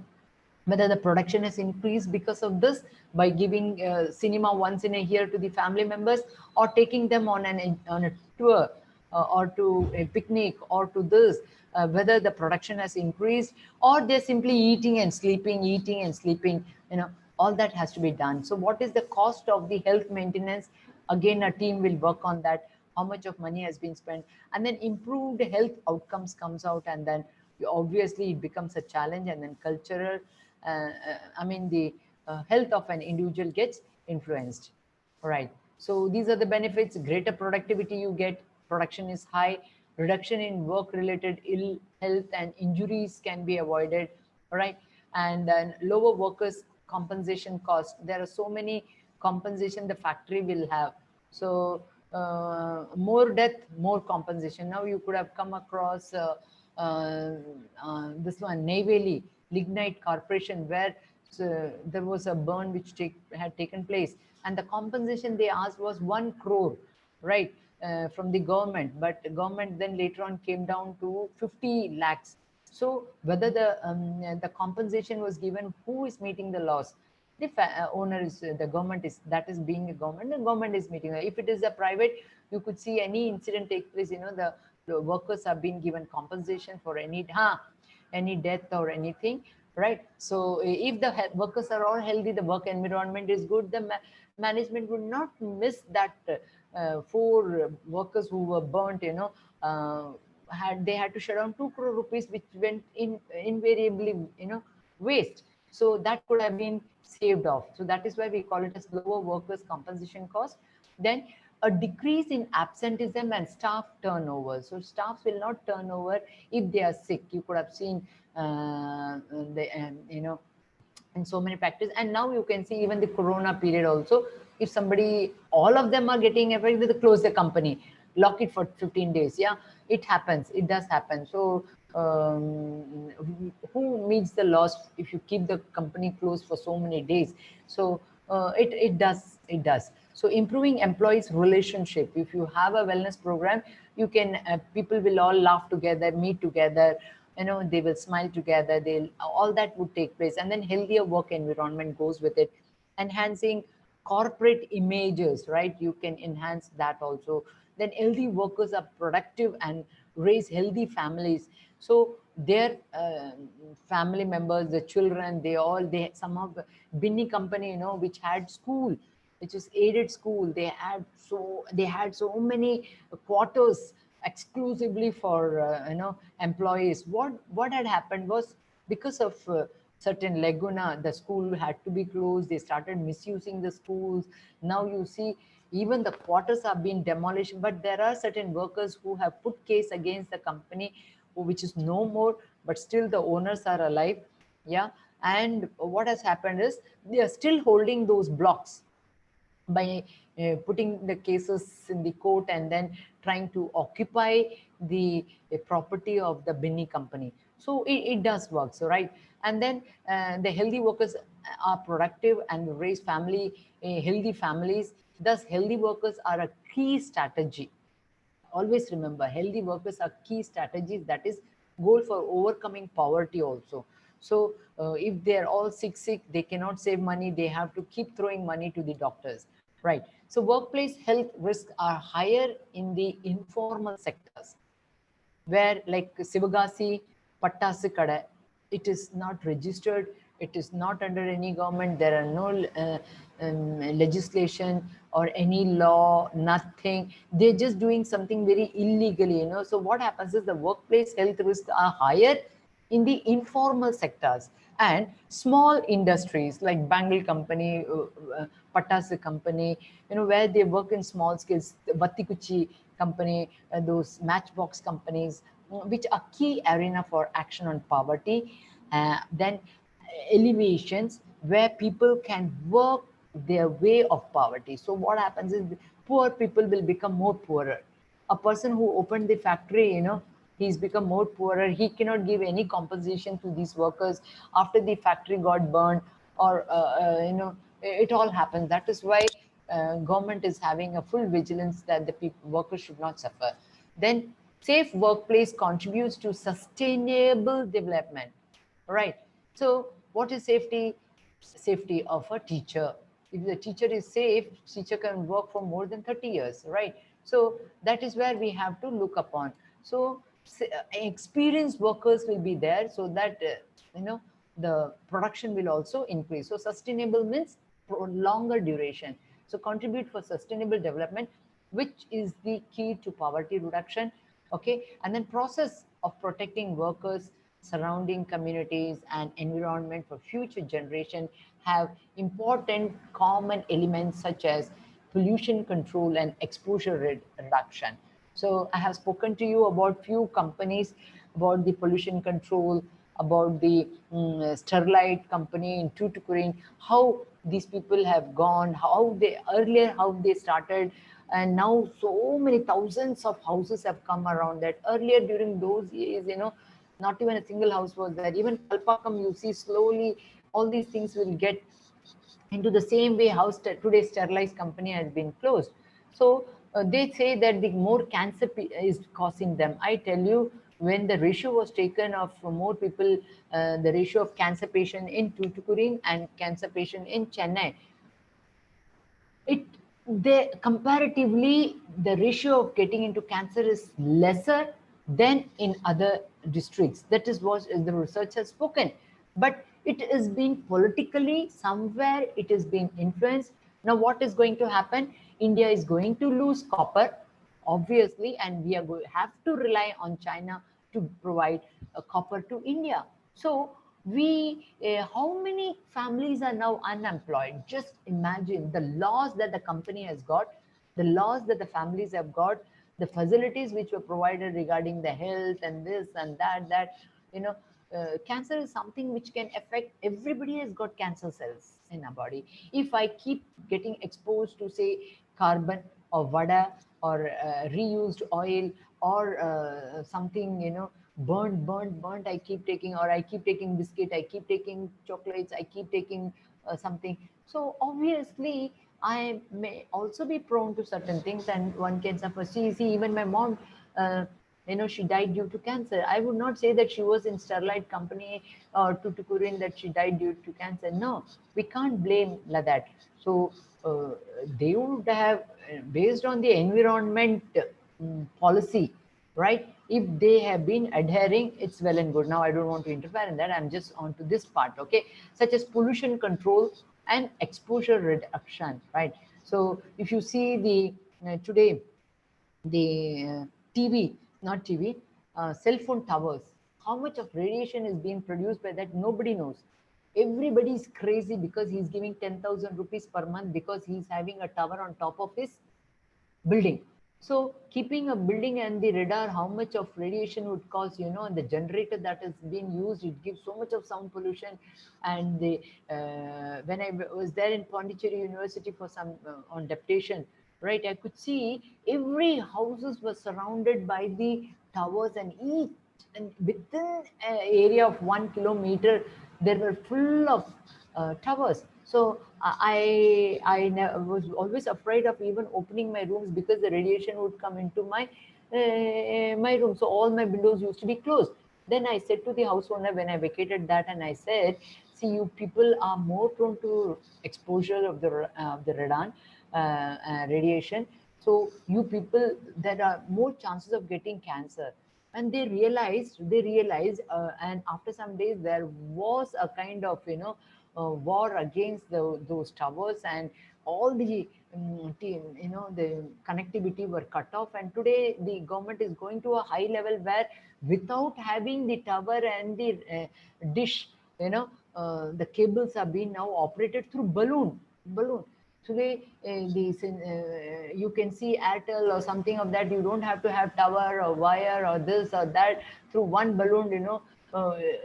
whether the production has increased because of this, by giving cinema once in a year to the family members, or taking them on a tour, or to a picnic, or to this, whether the production has increased, or they're simply eating and sleeping, all that has to be done. So what is the cost of the health maintenance? Again, a team will work on that, how much of money has been spent, and then improved health outcomes comes out, and then obviously it becomes a challenge, and then cultural, the health of an individual gets influenced. All right. So these are the benefits. Greater productivity you get, production is high, reduction in work-related ill health and injuries can be avoided. All right. And then lower workers' compensation cost. There are so many compensation the factory will have. So more death, more compensation. Now you could have come across this one, Neyveli Lignite Corporation, where there was a burn which had taken place, and the compensation they asked was 1 crore, right, from the government, but the government then later on came down to 50 lakhs. So whether the compensation was given, who is meeting the loss? The owner is, the government is, that is being a government, the government is meeting. If it is a private, you could see any incident take place, the workers have been given compensation for any death or anything, right? So if the workers are all healthy, the work environment is good, the management would not miss that 4 workers who were burnt, they had to shut down 2 crore rupees, which went invariably, waste. So that could have been saved off. So that is why we call it as lower workers compensation cost. Then a decrease in absenteeism and staff turnover. So staffs will not turn over if they are sick. You could have seen in so many factors. And now you can see even the corona period also, if somebody, all of them are getting affected, they close the company, lock it for 15 days. Yeah, it happens, it does happen. So who meets the loss if you keep the company closed for so many days? So it does. So improving employees relationship, if you have a wellness program, you can people will all laugh together, meet together, they will smile together, all that would take place. And then healthier work environment goes with it. Enhancing corporate images, right? You can enhance that also. Then healthy workers are productive and raise healthy families. So their family members, the children, some of the Binny company, which had school, which is aided school, they had so many quarters exclusively for employees. What had happened was, because of certain laguna, the school had to be closed, they started misusing the schools. Now you see even the quarters are being demolished, but there are certain workers who have put case against the company, which is no more, but still the owners are alive. Yeah. And what has happened is they are still holding those blocks by putting the cases in the court and then trying to occupy the property of the Binny company. So it does work. So right. And then the healthy workers are productive and raise healthy families. Thus healthy workers are a key strategy. Always remember, healthy workers are key strategies. That is goal for overcoming poverty also. So if they're all sick, they cannot save money. They have to keep throwing money to the doctors, right? So workplace health risks are higher in the informal sectors, where like Sivagasi, Pattasi Kada, it is not registered. It is not under any government. There are no legislation or any law, nothing. They're just doing something very illegally, So what happens is the workplace health risks are higher in the informal sectors and small industries like bangle company, patas company, where they work in small scales, the Vatikuchi company, those matchbox companies, which are key arena for action on poverty. Then elevations where people can work their way of poverty. So what happens is poor people will become more poorer. A person who opened the factory, he's become more poorer. He cannot give any compensation to these workers after the factory got burned, or it all happens. That is why government is having a full vigilance that the workers should not suffer. Then safe workplace contributes to sustainable development, right? So what is safety? Safety of a teacher. If the teacher is safe, teacher can work for more than 30 years, right? So that is where we have to look upon. So experienced workers will be there, so that the production will also increase. So sustainable means longer duration. So contribute for sustainable development, which is the key to poverty reduction. Okay, and then process of protecting workers, surrounding communities and environment for future generation have important common elements such as pollution control and exposure reduction. So I have spoken to you about few companies, about the pollution control, about the Sterlite company in Tuticorin, how these people have gone, how they earlier, how they started, and now so many thousands of houses have come around that. Earlier during those years, not even a single house was there. Even Kalpakam, you see slowly all these things will get into the same way how today's sterilized company has been closed. So they say that the more cancer is causing them. I tell you, when the ratio was taken of more people, the ratio of cancer patient in Tuticorin and cancer patient in Chennai, it they comparatively the ratio of getting into cancer is lesser than in other districts. That is what the research has spoken. But it is being politically somewhere, it is being influenced. Now what is going to happen? India is going to lose copper, obviously, and we are going have to rely on China to provide copper to India. So how many families are now unemployed? Just imagine the loss that the company has got, the loss that the families have got, the facilities which were provided regarding the health and this and that, cancer is something which can affect everybody. Has got cancer cells in our body. If I keep getting exposed to, say, carbon or vada or reused oil or something, burnt, I keep taking, or I keep taking biscuit, I keep taking chocolates, I keep taking something. So obviously I may also be prone to certain things, and one can suffer. See, even my mom, she died due to cancer. I would not say that she was in Sterlite company or Tuticorin that she died due to cancer. No, we can't blame like that. So they would have, based on the environment policy, right? If they have been adhering, it's well and good. Now I don't want to interfere in that. I'm just on to this part, okay? Such as pollution control and exposure reduction, right? So if you see the today, the TV, not TV, cell phone towers, how much of radiation is being produced by that? Nobody knows. Everybody is crazy because he's giving 10,000 rupees per month because he's having a tower on top of his building. So keeping a building and the radar, how much of radiation would cause, and the generator that is being used, it gives so much of sound pollution. And when I was there in Pondicherry University for some on deputation, right, I could see every houses were surrounded by the towers, and each and within an area of 1 kilometer, there were full of towers. So I was always afraid of even opening my rooms because the radiation would come into my room. So all my windows used to be closed. Then I said to the house owner when I vacated that, and I said, see, you people are more prone to exposure of the radon radiation. So you people, there are more chances of getting cancer. And they realized, and after some days there was a kind of war against those towers, and all the the connectivity were cut off, and today the government is going to a high level where without having the tower and the dish, the cables are being now operated through balloon. Today you can see Airtel or something of that, you don't have to have tower or wire or this or that. Through one balloon,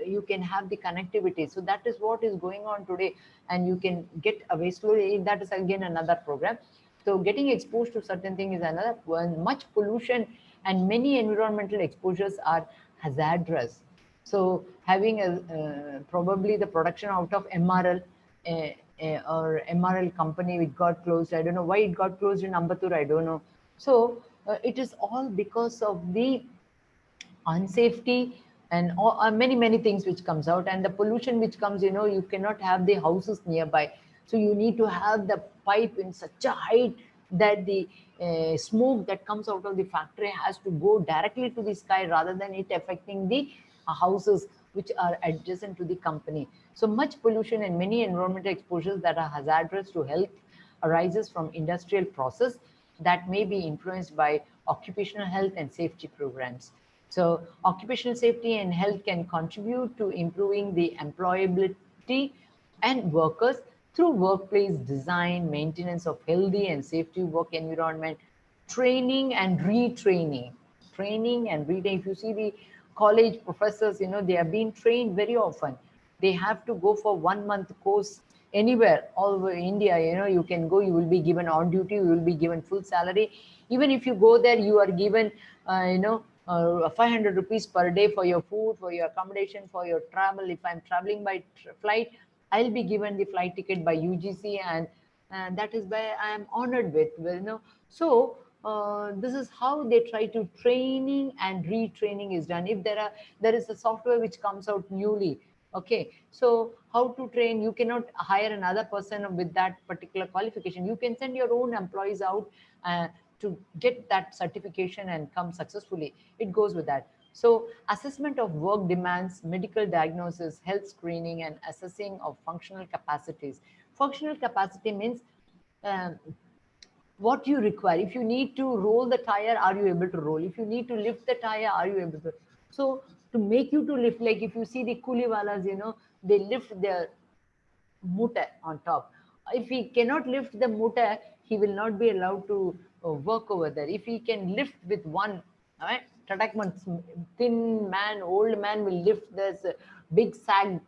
you can have the connectivity. So that is what is going on today, and you can get away slowly. That is again another program. So getting exposed to certain thing is another one. Much pollution and many environmental exposures are hazardous. So having probably the production out of MRL or MRL company which got closed. I don't know why it got closed in Ambattur. I don't know. So it is all because of the unsafety and many things which comes out, and the pollution which comes, you cannot have the houses nearby, so you need to have the pipe in such a height that the smoke that comes out of the factory has to go directly to the sky rather than it affecting the houses which are adjacent to the company. So much pollution and many environmental exposures that are hazardous to health arises from industrial process that may be influenced by occupational health and safety programs. So occupational safety and health can contribute to improving the employability and workers through workplace design, maintenance of healthy and safety work environment, training and retraining. Training and retraining. If you see the college professors, they are being trained very often. They have to go for 1 month course anywhere, all over India. You can go, you will be given on duty, you will be given full salary. Even if you go there, you are given, 500 rupees per day for your food, for your accommodation, for your travel. If I'm traveling by flight, I'll be given the flight ticket by UGC, and that is why I am honored with. So this is how they try to training and retraining is done. If there is a software which comes out newly, okay, so how to train? You cannot hire another person with that particular qualification. You can send your own employees out to get that certification and come successfully. It goes with that. So assessment of work demands, medical diagnosis, health screening, and assessing of functional capacities. Functional capacity means what you require. If you need to roll the tire, are you able to roll? If you need to lift the tire, are you able to? So to make you to lift, like if you see the kuliwalas, they lift their mutter on top. If he cannot lift the mutter, he will not be allowed to work over there. If he can lift with one, right? Thin man, old man will lift this big sack,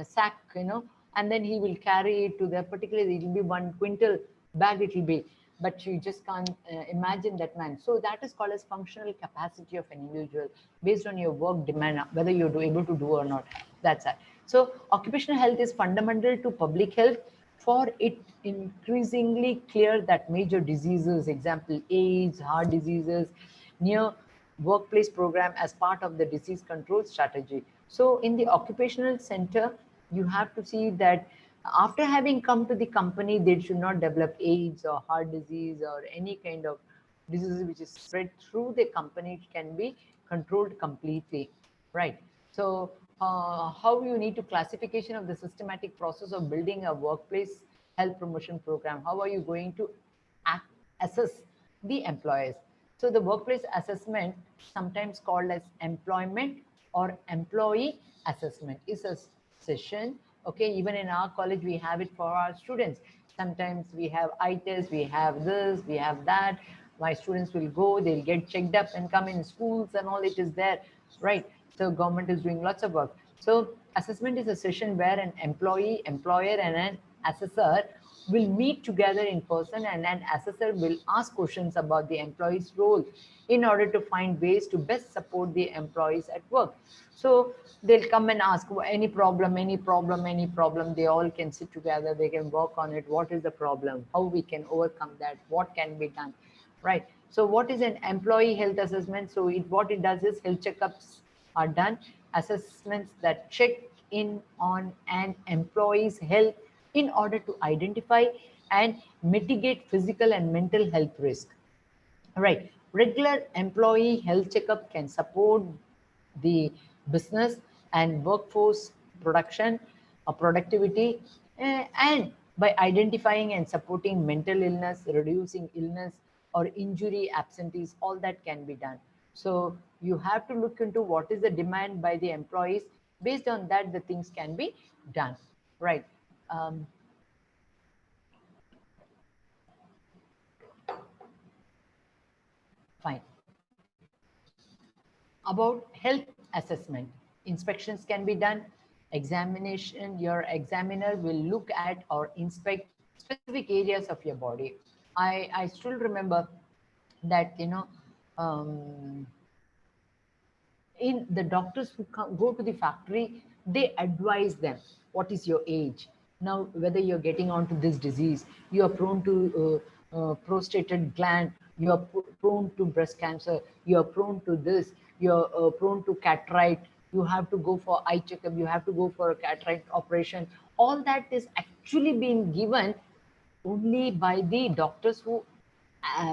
sack, and then he will carry it to the particular, it will be 1 quintal bag it will be, but you just can't imagine that man. So that is called as functional capacity of an individual based on your work demand, whether you're able to do or not. That's it. So occupational health is fundamental to public health, for it increasingly clear that major diseases, example AIDS, heart diseases, near workplace program as part of the disease control strategy. So in the occupational center, you have to see that after having come to the company, they should not develop AIDS or heart disease or any kind of disease which is spread through the company. It can be controlled completely, right? So how you need to classification of the systematic process of building a workplace health promotion program. How are you going to assess the employees? So the workplace assessment, sometimes called as employment or employee assessment, is a session. Okay, even in our college, we have it for our students. Sometimes we have eye tests, we have this, we have that. My students will go, they'll get checked up and come in schools and all, it is there, right? So government is doing lots of work. So assessment is a session where an employee, employer, and an assessor will meet together in person, and an assessor will ask questions about the employee's role in order to find ways to best support the employees at work. So they'll come and ask any problem. They all can sit together, they can work on it. What is the problem? How we can overcome that? What can be done? Right. So what is an employee health assessment? So what it does is health checkups are done, assessments that check in on an employee's health in order to identify and mitigate physical and mental health risk. Right. Regular employee health checkup can support the business and workforce production or productivity and by identifying and supporting mental illness, reducing illness or injury, absentees, all that can be done. So you have to look into what is the demand by the employees. Based on that, the things can be done, right? Fine. About health assessment, inspections can be done. Examination, your examiner will look at or inspect specific areas of your body. I still remember that, you know, in the doctors who go to the factory, they advise them what is your age now, whether you're getting onto this disease, you are prone to prostated gland, you are prone to breast cancer, you are prone to this, you're prone to cataract, you have to go for eye checkup, you have to go for a cataract operation. All that is actually being given only by the doctors who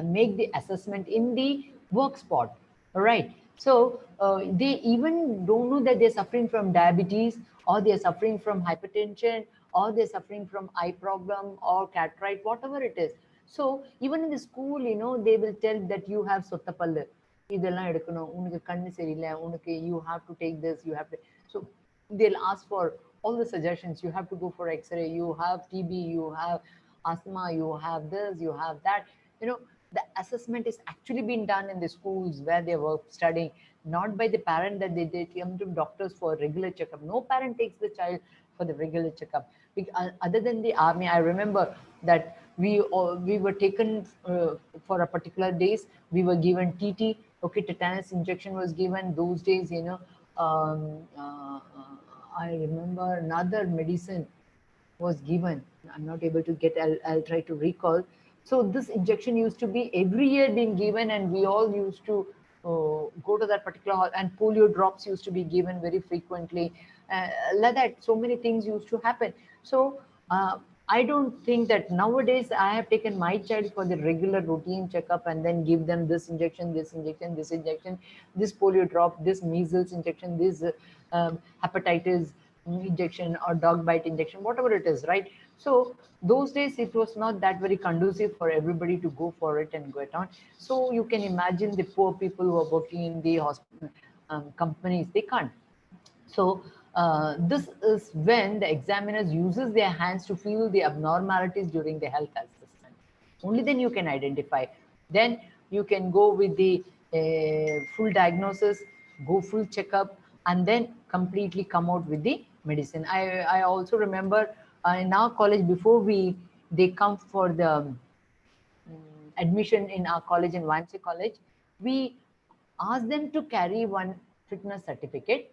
make the assessment in the work spot. All right. So they even don't know that they're suffering from diabetes, or they're suffering from hypertension, or they're suffering from eye problem or cataract, whatever it is. So even in the school, you know, they will tell that you have sottapallu. இதெல்லாம் எடுக்கணும், உனக்கு கண்ணு சரியில்லை, உனக்கு you have to take this, you have to. So they'll ask for all the suggestions. You have to go for X-ray. You have TB. You have asthma. You have this. You have that. You know, the assessment is actually being done in the schools where they were studying, not by the parent that they come to doctors for regular checkup. No parent takes the child for the regular checkup. Other than the army, I remember that we were taken for a particular days. We were given TT. Okay, tetanus injection was given those days. You know, I remember another medicine was given. I'm not able to get. I'll try to recall. So this injection used to be every year being given, and we all used to go to that particular hall. And polio drops used to be given very frequently. Like that, so many things used to happen. So I don't think that nowadays I have taken my child for the regular routine checkup and then give them this injection, this injection, this injection, this polio drop, this measles injection, this hepatitis injection or dog bite injection, whatever it is, right? So those days it was not that very conducive for everybody to go for it and go on. So you can imagine the poor people who are working in the hospital companies, they can't. So this is when the examiners uses their hands to feel the abnormalities during the health assessment. Only then you can identify. Then you can go with the full diagnosis, go full checkup, and then completely come out with the medicine. I also remember in our college, before they come for the admission in our college, in YMCA college, we ask them to carry one fitness certificate.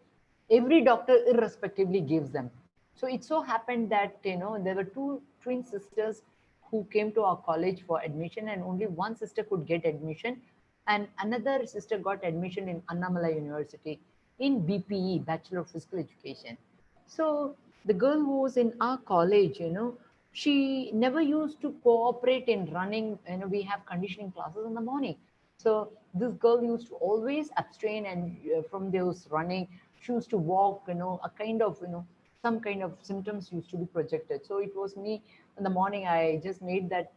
Every doctor irrespectively gives them. So it so happened that, you know, there were two twin sisters who came to our college for admission, and only one sister could get admission, and another sister got admission in Annamalai University in BPE, Bachelor of Physical Education. So the girl who was in our college, you know, she never used to cooperate in running. You know, we have conditioning classes in the morning. So this girl used to always abstain and from those running. She used to walk, you know, a kind of, you know, some kind of symptoms used to be projected. So it was me in the morning, I just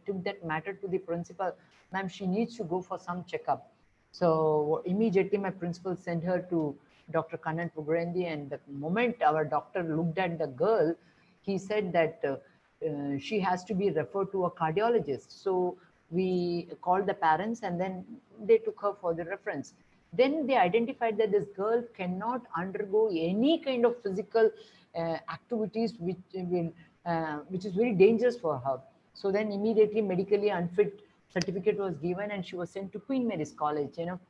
took that matter to the principal. Ma'am, she needs to go for some checkup. So immediately my principal sent her to Dr. Kannan Pugarendi, and the moment our doctor looked at the girl, he said that she has to be referred to a cardiologist. So we called the parents, and then they took her for the reference. Then they identified that this girl cannot undergo any kind of physical activities which is very dangerous for her. So then immediately medically unfit certificate was given, and she was sent to Queen Mary's College. You know,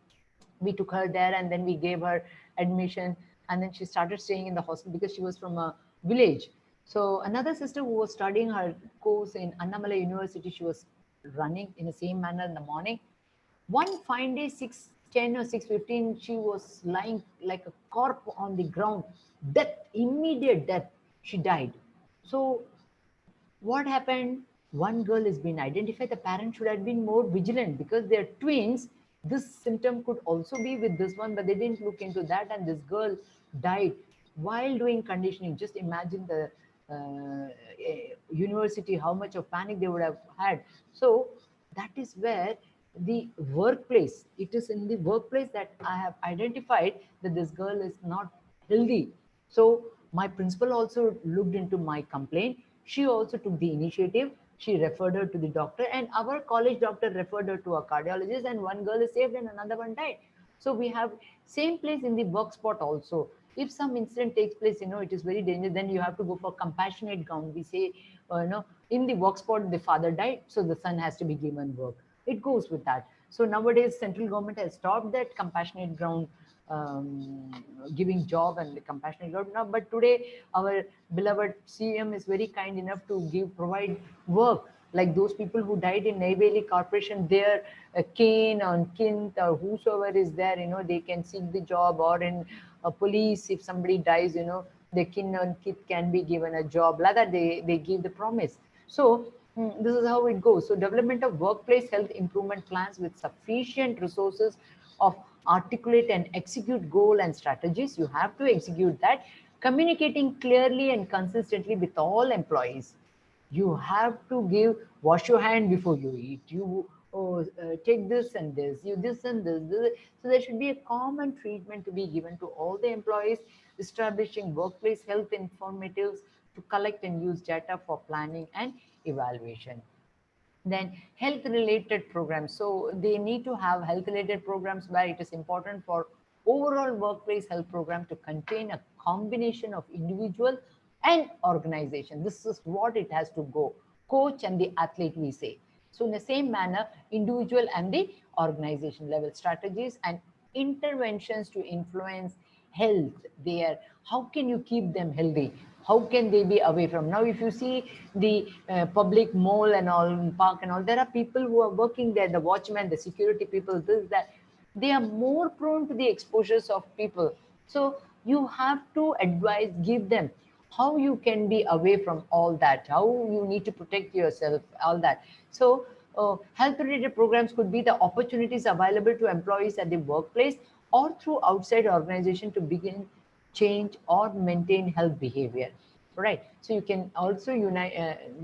we took her there, and then we gave her admission, and then she started staying in the hospital because she was from a village. So another sister who was studying her course in Annamalai University, she was running in the same manner in the morning. One fine day, 6:10 or 6:15, she was lying like a corpse on the ground. Death, immediate death. She died. So what happened? One girl has been identified. The parents should have been more vigilant because they're twins. This symptom could also be with this one, but they didn't look into that, and this girl died while doing conditioning. Just imagine the university, how much of panic they would have had. So that is where the workplace, it is in the workplace that I have identified that this girl is not healthy. So my principal also looked into my complaint. She also took the initiative. She referred her to the doctor, and our college doctor referred her to a cardiologist, and one girl is saved and another one died. So we have same place in the work spot also. If some incident takes place, it is very dangerous, then you have to go for compassionate ground. We say, in the work spot, the father died, so the son has to be given work. It goes with that. So nowadays, central government has stopped that compassionate ground, giving job and the compassionate ground. Now, but today, our beloved CM is very kind enough to provide work. Like those people who died in Neyveli Corporation, their kin or kin or whosoever is there, they can seek the job, or in police, if somebody dies, the kin and kith can be given a job. Like that, they give the promise. So this is how it goes. So development of workplace health improvement plans with sufficient resources of articulate and execute goal and strategies. You have to execute that, communicating clearly and consistently with all employees. You have to wash your hand before you eat. You take this and this, you this and this. So there should be a common treatment to be given to all the employees, establishing workplace health informatives to collect and use data for planning and evaluation. Then health related programs. So they need to have health related programs where it is important for overall workplace health program to contain a combination of individual and organization. This is what it has to go. Coach and the athlete, we say. So in the same manner, individual and the organization level strategies and interventions to influence health there. How can you keep them healthy? How can they be away from? Now, if you see the public mall and all, park and all, there are people who are working there, the watchmen, the security people, this, that. They are more prone to the exposures of people. So you have to advise, give them how you can be away from all that, how you need to protect yourself, all that. So health related programs could be the opportunities available to employees at the workplace or through outside organization to begin change or maintain health behavior, right? So you can also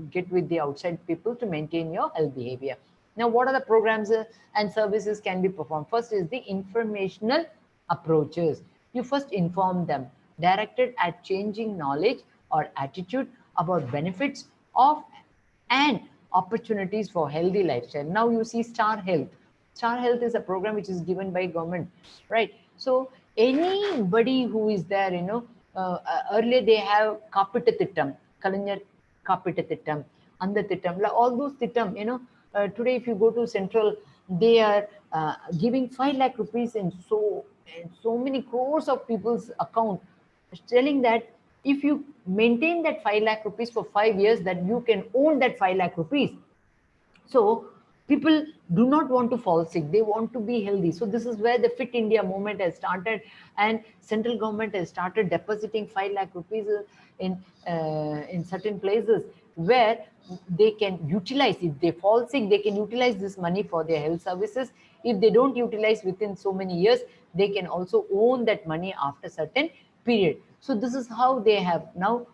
get with the outside people to maintain your health behavior. Now, what are the programs and services can be performed? First is the informational approaches. You first inform them, directed at changing knowledge or attitude about benefits of and opportunities for healthy lifestyle. Now you see Star Health. Star Health is a program which is given by government, right? So anybody who is there, earlier they have Kapita Tittam, Kalaignar Kapita Tittam, Andha Tittam, all those Tittam, today if you go to Central, they are giving 5 lakh rupees in so many crores of people's account, telling that if you maintain that 5 lakh rupees for 5 years, that you can own that 5 lakh rupees. So people do not want to fall sick. They want to be healthy. So this is where the Fit India movement has started, and central government has started depositing 5 lakh rupees in certain places where they can utilize. If they fall sick, they can utilize this money for their health services. If they don't utilize within so many years, they can also own that money after certain period. So this is how they have now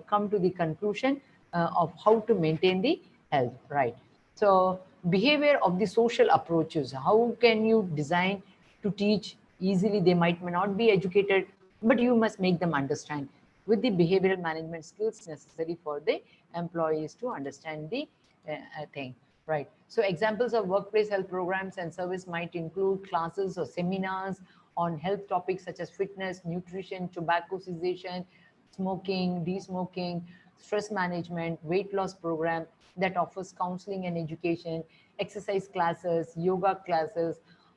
come to the conclusion of how to maintain the health, right? So behavior of the social approaches, how can you design to teach easily? They might not be educated, but you must make them understand with the behavioral management skills necessary for the employees to understand the thing, right? So examples of workplace health programs and service might include classes or seminars on health topics such as fitness, nutrition, tobacco cessation, smoking, de-smoking, stress management, weight loss program that offers counseling and education, exercise classes, yoga classes,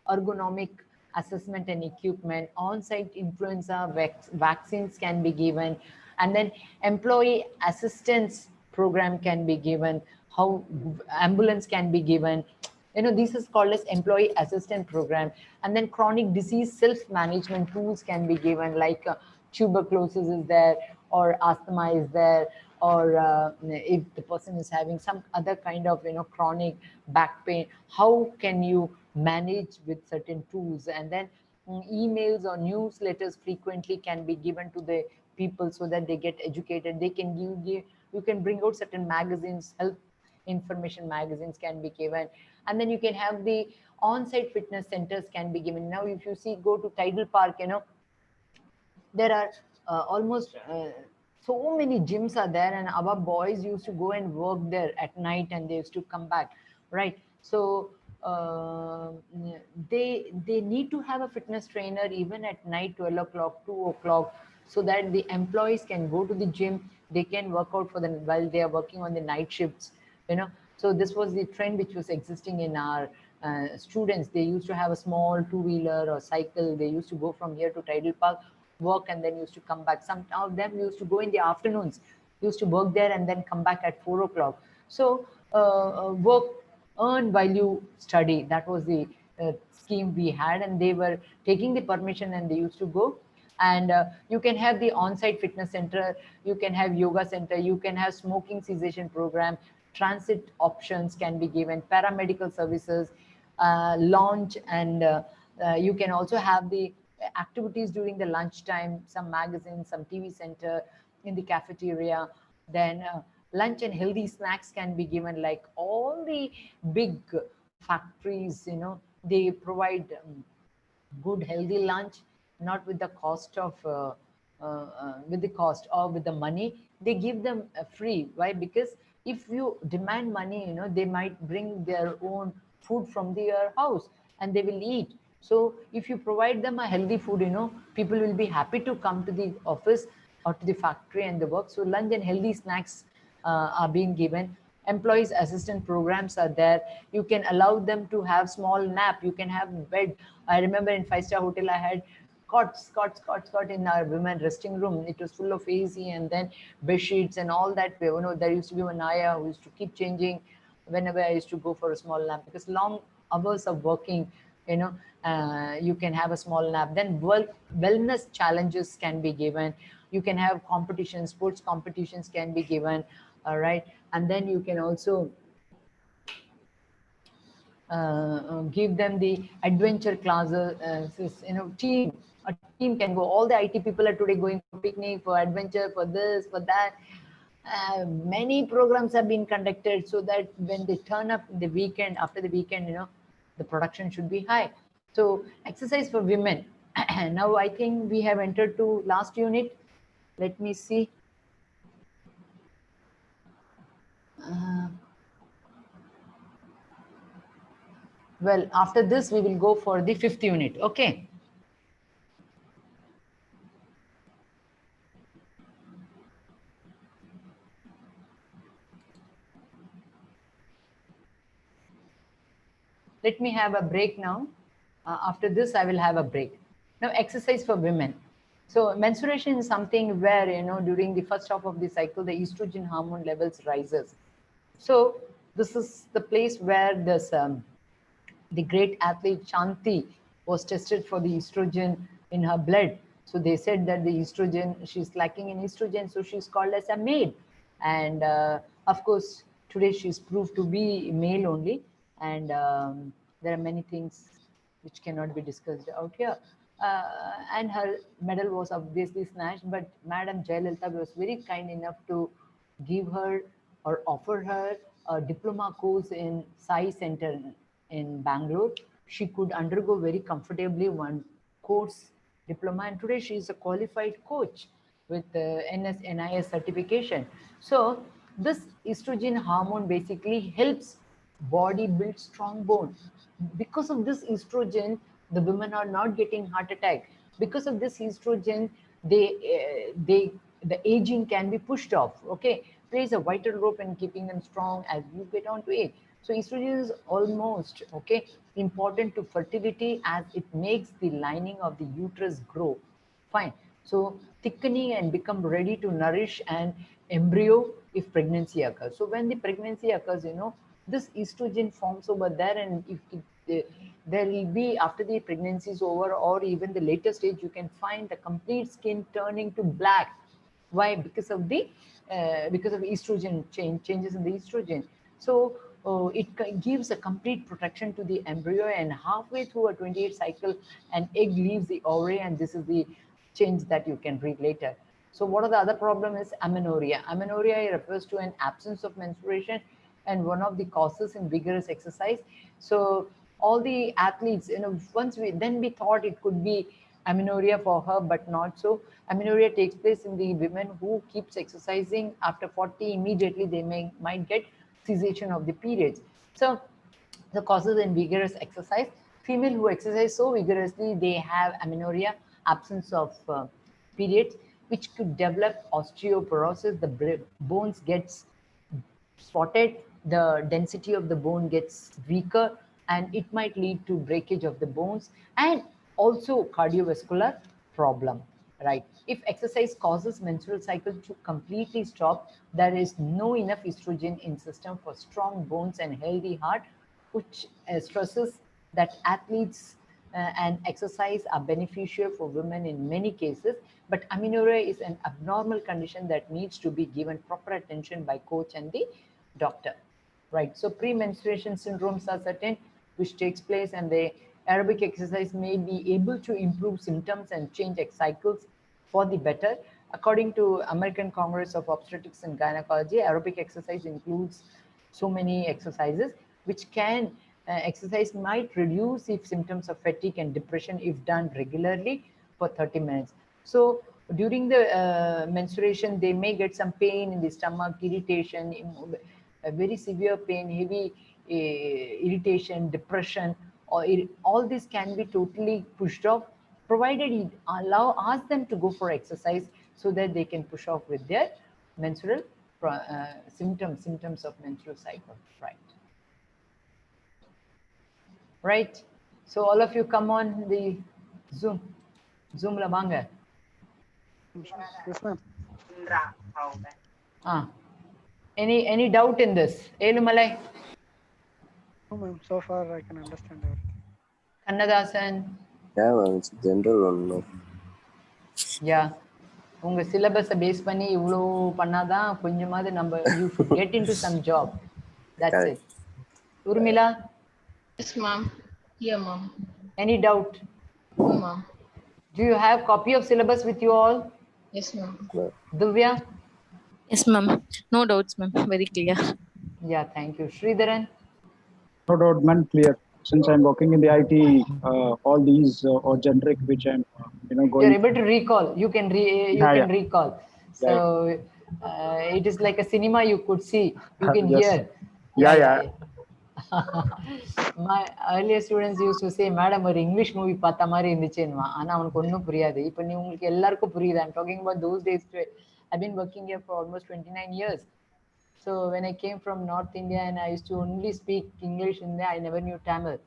ergonomic assessment and equipment, on-site influenza vaccines can be given, and then employee assistance program can be given, how ambulance can be given. This is called as employee assistance program. And then chronic disease self-management tools can be given, like tuberculosis is there, or asthma is there, or if the person is having some other kind of chronic back pain, how can you manage with certain tools? And then emails or newsletters frequently can be given to the people so that they get educated. They can you can bring out certain magazines, health information magazines can be given, and then you can have the on-site fitness centers can be given. Now if you see, go to Tidal Park, there are almost so many gyms are there, and our boys used to go and work there at night and they used to come back, right? So uh, they need to have a fitness trainer even at night, 12 o'clock, 2 o'clock, so that the employees can go to the gym, they can work out for them while they are working on the night shifts, so this was the trend which was existing in our students. They used to have a small two-wheeler or cycle, they used to go from here to Tidal Park, work, and then used to come back. Some of them used to go in the afternoons, used to work there and then come back at 4 o'clock. So work, earn while you study, that was the scheme we had, and they were taking the permission and they used to go. And you can have the on-site fitness center, you can have yoga center, you can have smoking cessation program, transit options can be given, paramedical services, launch, and you can also have the activities during the lunchtime, some magazines, some TV center in the cafeteria. Then lunch and healthy snacks can be given, like all the big factories, they provide good healthy lunch, not with the cost of with the cost or with the money, they give them free. Why? Because if you demand money, they might bring their own food from their house and they will eat. So if you provide them a healthy food, people will be happy to come to the office or to the factory and the work. So lunch and healthy snacks are being given. Employees assistant programs are there. You can allow them to have small nap, you can have bed. I remember in 5-star hotel I had cot in our women resting room. It was full of AC and then bed sheets and all that. There used to be one ayah who used to keep changing whenever I used to go for a small nap, because long hours of working, you can have a small nap. Then wellness challenges can be given. You can have competitions, sports competitions can be given. All right. And then you can also give them the adventure classes, team. A team can go. All the IT people are today going for picnic, for adventure, for this, for that. Many programs have been conducted so that when they turn up the weekend, after the weekend, the production should be high. So exercise for women. Now I think we have entered to last unit. Let me see. Well, after this, we will go for the 5th unit. Okay. Let me have a break now. After this, I will have a break. Now, exercise for women. So menstruation is something where, during the first half of the cycle, the estrogen hormone levels rises. So this is the place where this the great athlete Shanti was tested for the estrogen in her blood. So they said that the estrogen, she's lacking in estrogen, so she's called as a maid. And of course, today she's proved to be male only. And there are many things which cannot be discussed out here. And her medal was obviously snatched, but Madam Jayalalitha was very kind enough to give her or offer her a diploma course in Sai Center in Bangalore. She could undergo very comfortably one course diploma, and today she is a qualified coach with NS certification. So this estrogen hormone basically helps body build strong bones. Because of this estrogen, the women are not getting heart attack. Because of this estrogen, the aging can be pushed off. Okay, plays a vital role in keeping them strong as you get on to age. So estrogen is almost important to fertility, as it makes the lining of the uterus grow. Fine. So thickening and become ready to nourish an embryo if pregnancy occurs. So when the pregnancy occurs, this estrogen forms over there, and if there will be, after the pregnancy is over or even the later stage, you can find the complete skin turning to black. Why? Because of estrogen changes in the estrogen. So it gives a complete protection to the embryo, and halfway through a 28 cycle, an egg leaves the ovary, and this is the change that you can read later. So what are the other problem is amenorrhea. Amenorrhea refers to an absence of menstruation and one of the causes in vigorous exercise. So all the athletes, once we thought it could be amenorrhea for her, but not so. Amenorrhea takes place in the women who keeps exercising after 40, immediately they might get cessation of the periods. So the causes in vigorous exercise, female who exercise so vigorously, they have amenorrhea, absence of periods, which could develop osteoporosis. The bones gets spotted, the density of the bone gets weaker, and it might lead to breakage of the bones and also cardiovascular problem, right? If exercise causes menstrual cycle to completely stop, there is no enough estrogen in system for strong bones and healthy heart, which stresses that athletes and exercise are beneficial for women in many cases, but amenorrhea is an abnormal condition that needs to be given proper attention by coach and the doctor, right? So pre-menstruation syndromes are certain which takes place, and the aerobic exercise may be able to improve symptoms and change cycles for the better. According to American Congress of Obstetrics and Gynecology, aerobic exercise includes so many exercises which can exercise might reduce if symptoms of fatigue and depression if done regularly for 30 minutes. So during the menstruation, they may get some pain in the stomach, irritation, a very severe pain, heavy irritation, depression, or all this can be totally pushed off, provided you ask them to go for exercise so that they can push off with their menstrual symptoms of menstrual cycle, right? Right. So all of you come on the Zoom la vaanga. Yes, ma'am. Any doubt in this? Elumalai, No, ma'am. So far, I can understand everything. Kannadasan, Yeah, ma'am, it's general one. No? yeah. உங்க syllabus base பண்ணி இவ்வளோ பண்ணாதான் கொஞ்சமாவது நம்ம you should get into some job. That's Correct. it. Urmila, Yes, ma'am. Yeah, ma'am. any doubt? No, ma'am. Do you have copy of syllabus with you all? Yes, ma'am. No. Divya? Yes, ma'am. No doubts, ma'am. Very clear. Yeah, thank you. Sridharan? No doubt, man, clear. Since I'm working in the IT, all these are generic, which I'm, You're going. able to recall. You can recall. So it is like a cinema you could see. You can Yes. hear. Yeah. My earlier students used to say, "Madam, ஒரு English movie பார்த்த மாதிரி இருந்துச்சுன்னுவா. ஆனா அவனுக்கு ஒன்றும் புரியாது. இப்போ நீ உங்களுக்கு எல்லாருக்கும் புரியுது. I'm talking about those days. I've been working here for almost 29 years. So when I came from North India and I used to only speak English in there, I never knew Tamil,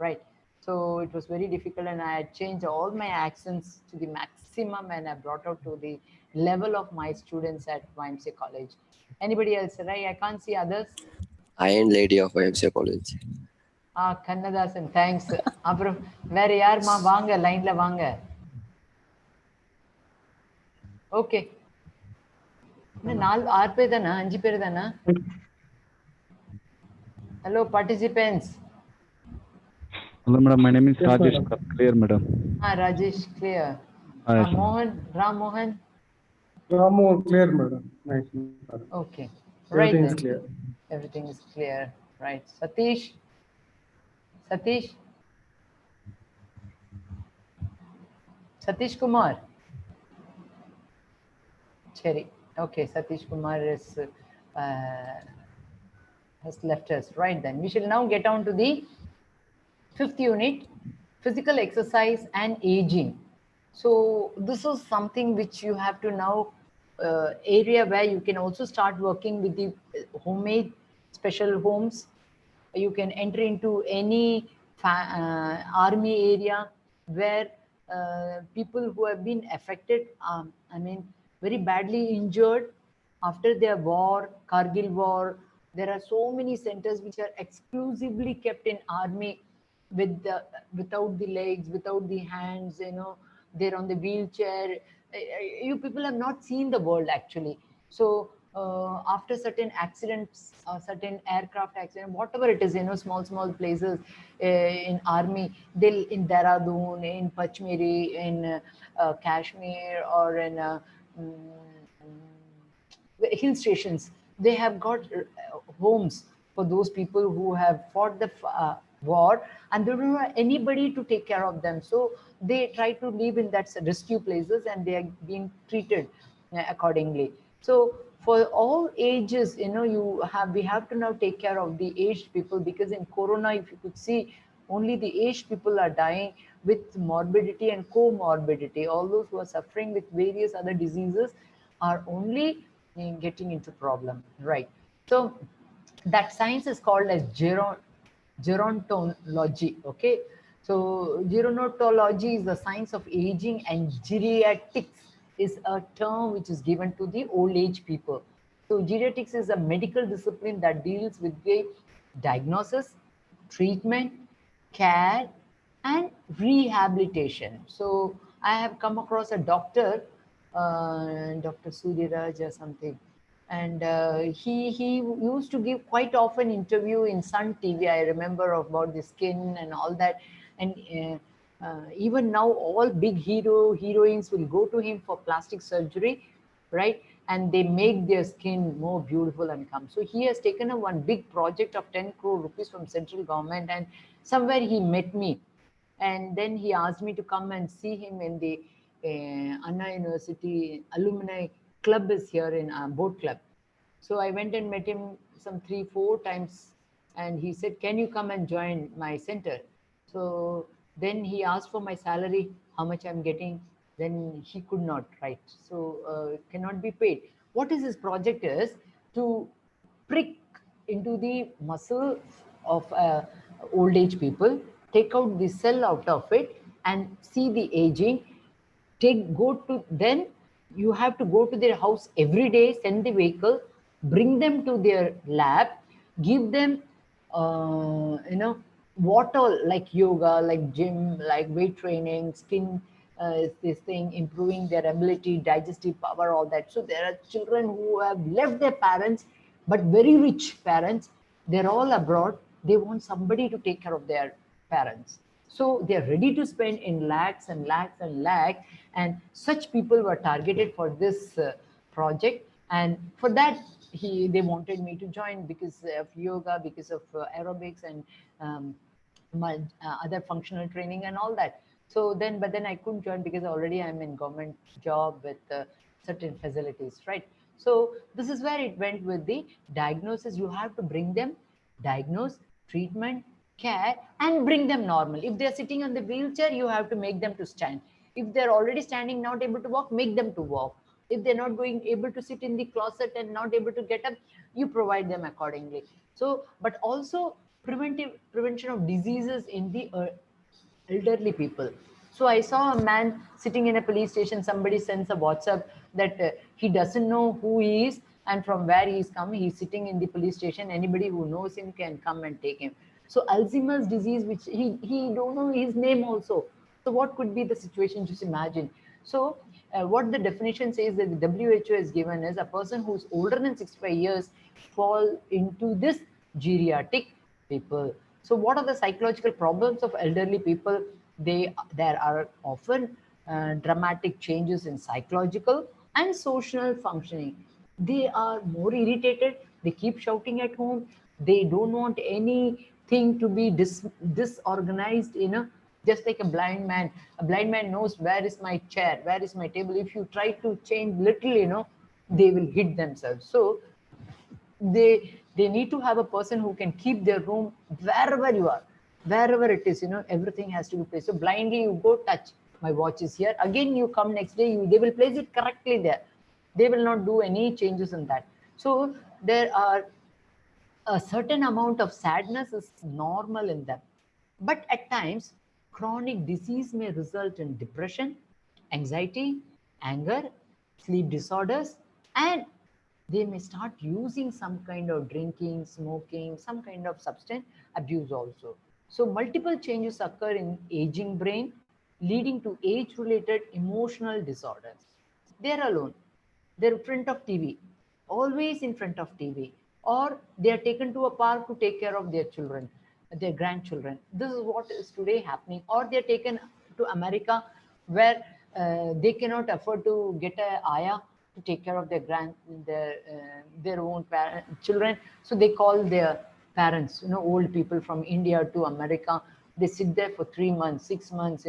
right? So it was very difficult, and I had changed all my accents to the maximum, and I brought out to the level of my students at YMCA College. Anybody else, right? I can't see others. Iron Lady of YMCA College. Kannadasan, thanks. அப்புறம் வேற யாருமா வாங்க லைன்ல வாங்க. Okay. இன்னும் 6 பேர் தானா 5 பேர் தானா? Hello participants. Hello, madam. My name is Rajesh. Clear, madam. Rajesh, clear. Yes, Ram Mohan. Ramu, clear, madam. Nice. Okay. Everything Right. is clear. Everything is clear. Right. Satish. Satish Kumar. Cherry. Okay. Satish Kumar is has left us. Right then. We shall now get on to the 5th unit, physical exercise and aging. So this is something which you have to now area where you can also start working with the homemade special homes. You can enter into any army area where people who have been affected, very badly injured after their war, Kargil war. There are so many centers which are exclusively kept in army without the legs, without the hands, they're on the wheelchair. You people have not seen the world actually. So after certain accidents, certain aircraft accident, whatever it is, small places in army, they'll in Dehradun, in Pachmiri, in Kashmir, or in hill stations, they have got homes for those people who have fought the war, and they don't have anybody to take care of them. So they try to live in that rescue places, and they are being treated accordingly. So for all ages, we have to now take care of the aged people, because in Corona, if you could see, only the aged people are dying with morbidity and comorbidity. All those who are suffering with various other diseases are only getting into problem, right? So that science is called as gerontology. Okay, so gerontology is the science of aging, and geriatrics is a term which is given to the old age people. So geriatrics is a medical discipline that deals with the diagnosis, treatment, care, and rehabilitation. So I have come across a doctor, Dr. Sudiraj or something, and he used to give quite often interview in Sun TV. I remember about the skin and all that, and even now all big heroines will go to him for plastic surgery, right? And they make their skin more beautiful and come. So he has taken a one big project of 10 crore rupees from central government, and somewhere he met me, and then he asked me to come and see him in the Anna University alumni club is here in boat club. So I went and met him some 3-4 times, and he said, can you come and join my center? So then he asked for my salary, how much I'm getting. Then he could not, right? So cannot be paid. What is his project is to prick into the muscle of old age people, take out the cell out of it and see the aging. Then you have to go to their house every day, send the vehicle, bring them to their lab, give them what all, like yoga, like gym, like weight training, skin this thing, improving their ability, digestive power, all that. So there are children who have left their parents, but very rich parents, they're all abroad, they want somebody to take care of their parents. So they're ready to spend in lakhs and lakhs and lakhs, and such people were targeted for this project. And for that, they wanted me to join because of yoga, because of aerobics, and my other functional training and all that. So then, but then I couldn't join because already I'm in government job with certain facilities, right? So this is where it went with the diagnosis. You have to bring them, diagnose, treatment, care, and bring them normal. If they're sitting on the wheelchair, you have to make them to stand. If they're already standing, not able to walk, make them to walk. If they're not able to sit in the closet and not able to get up, you provide them accordingly. So, but also prevention of diseases in the elderly people. So I saw a man sitting in a police station. Somebody sends a WhatsApp that he doesn't know who he is and from where he is coming. He's sitting in the police station. Anybody who knows him can come and take him. So Alzheimer's disease, which he don't know his name also. So what could be the situation? Just imagine. So what the definition says that the WHO has given is a person who's older than 65 years fall into this geriatric people. So what are the psychological problems of elderly people? There are often dramatic changes in psychological and social functioning. They are more irritated. They keep shouting at home. They don't want anything to be disorganized, just like a blind man. A blind man knows where is my chair, where is my table. If you try to change little, they will hit themselves. So they need to have a person who can keep their room wherever you are, wherever it is, everything has to be placed. So blindly you go touch, my watch is here. Again, you come next day, they will place it correctly there. They will not do any changes in that. So there are a certain amount of sadness is normal in them. But at times, chronic disease may result in depression, anxiety, anger, sleep disorders, and they may start using some kind of drinking, smoking, some kind of substance abuse also. So multiple changes occur in aging brain, leading to age-related emotional disorders. They're alone. They're in front of TV, always in front of TV, or they are taken to a park to take care of their children, their grandchildren. This is what is today happening. Or they're taken to America, where they cannot afford to get a ayah to take care of their own children, so they call their parents, old people from India to America. They sit there for 3 months, 6 months,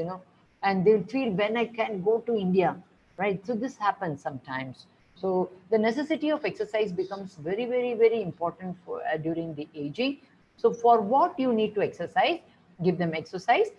and they'll feel, when I can go to India, right? So this happens sometimes. So the necessity of exercise becomes very, very, very important for during the aging. So for what you need to exercise, give them exercise,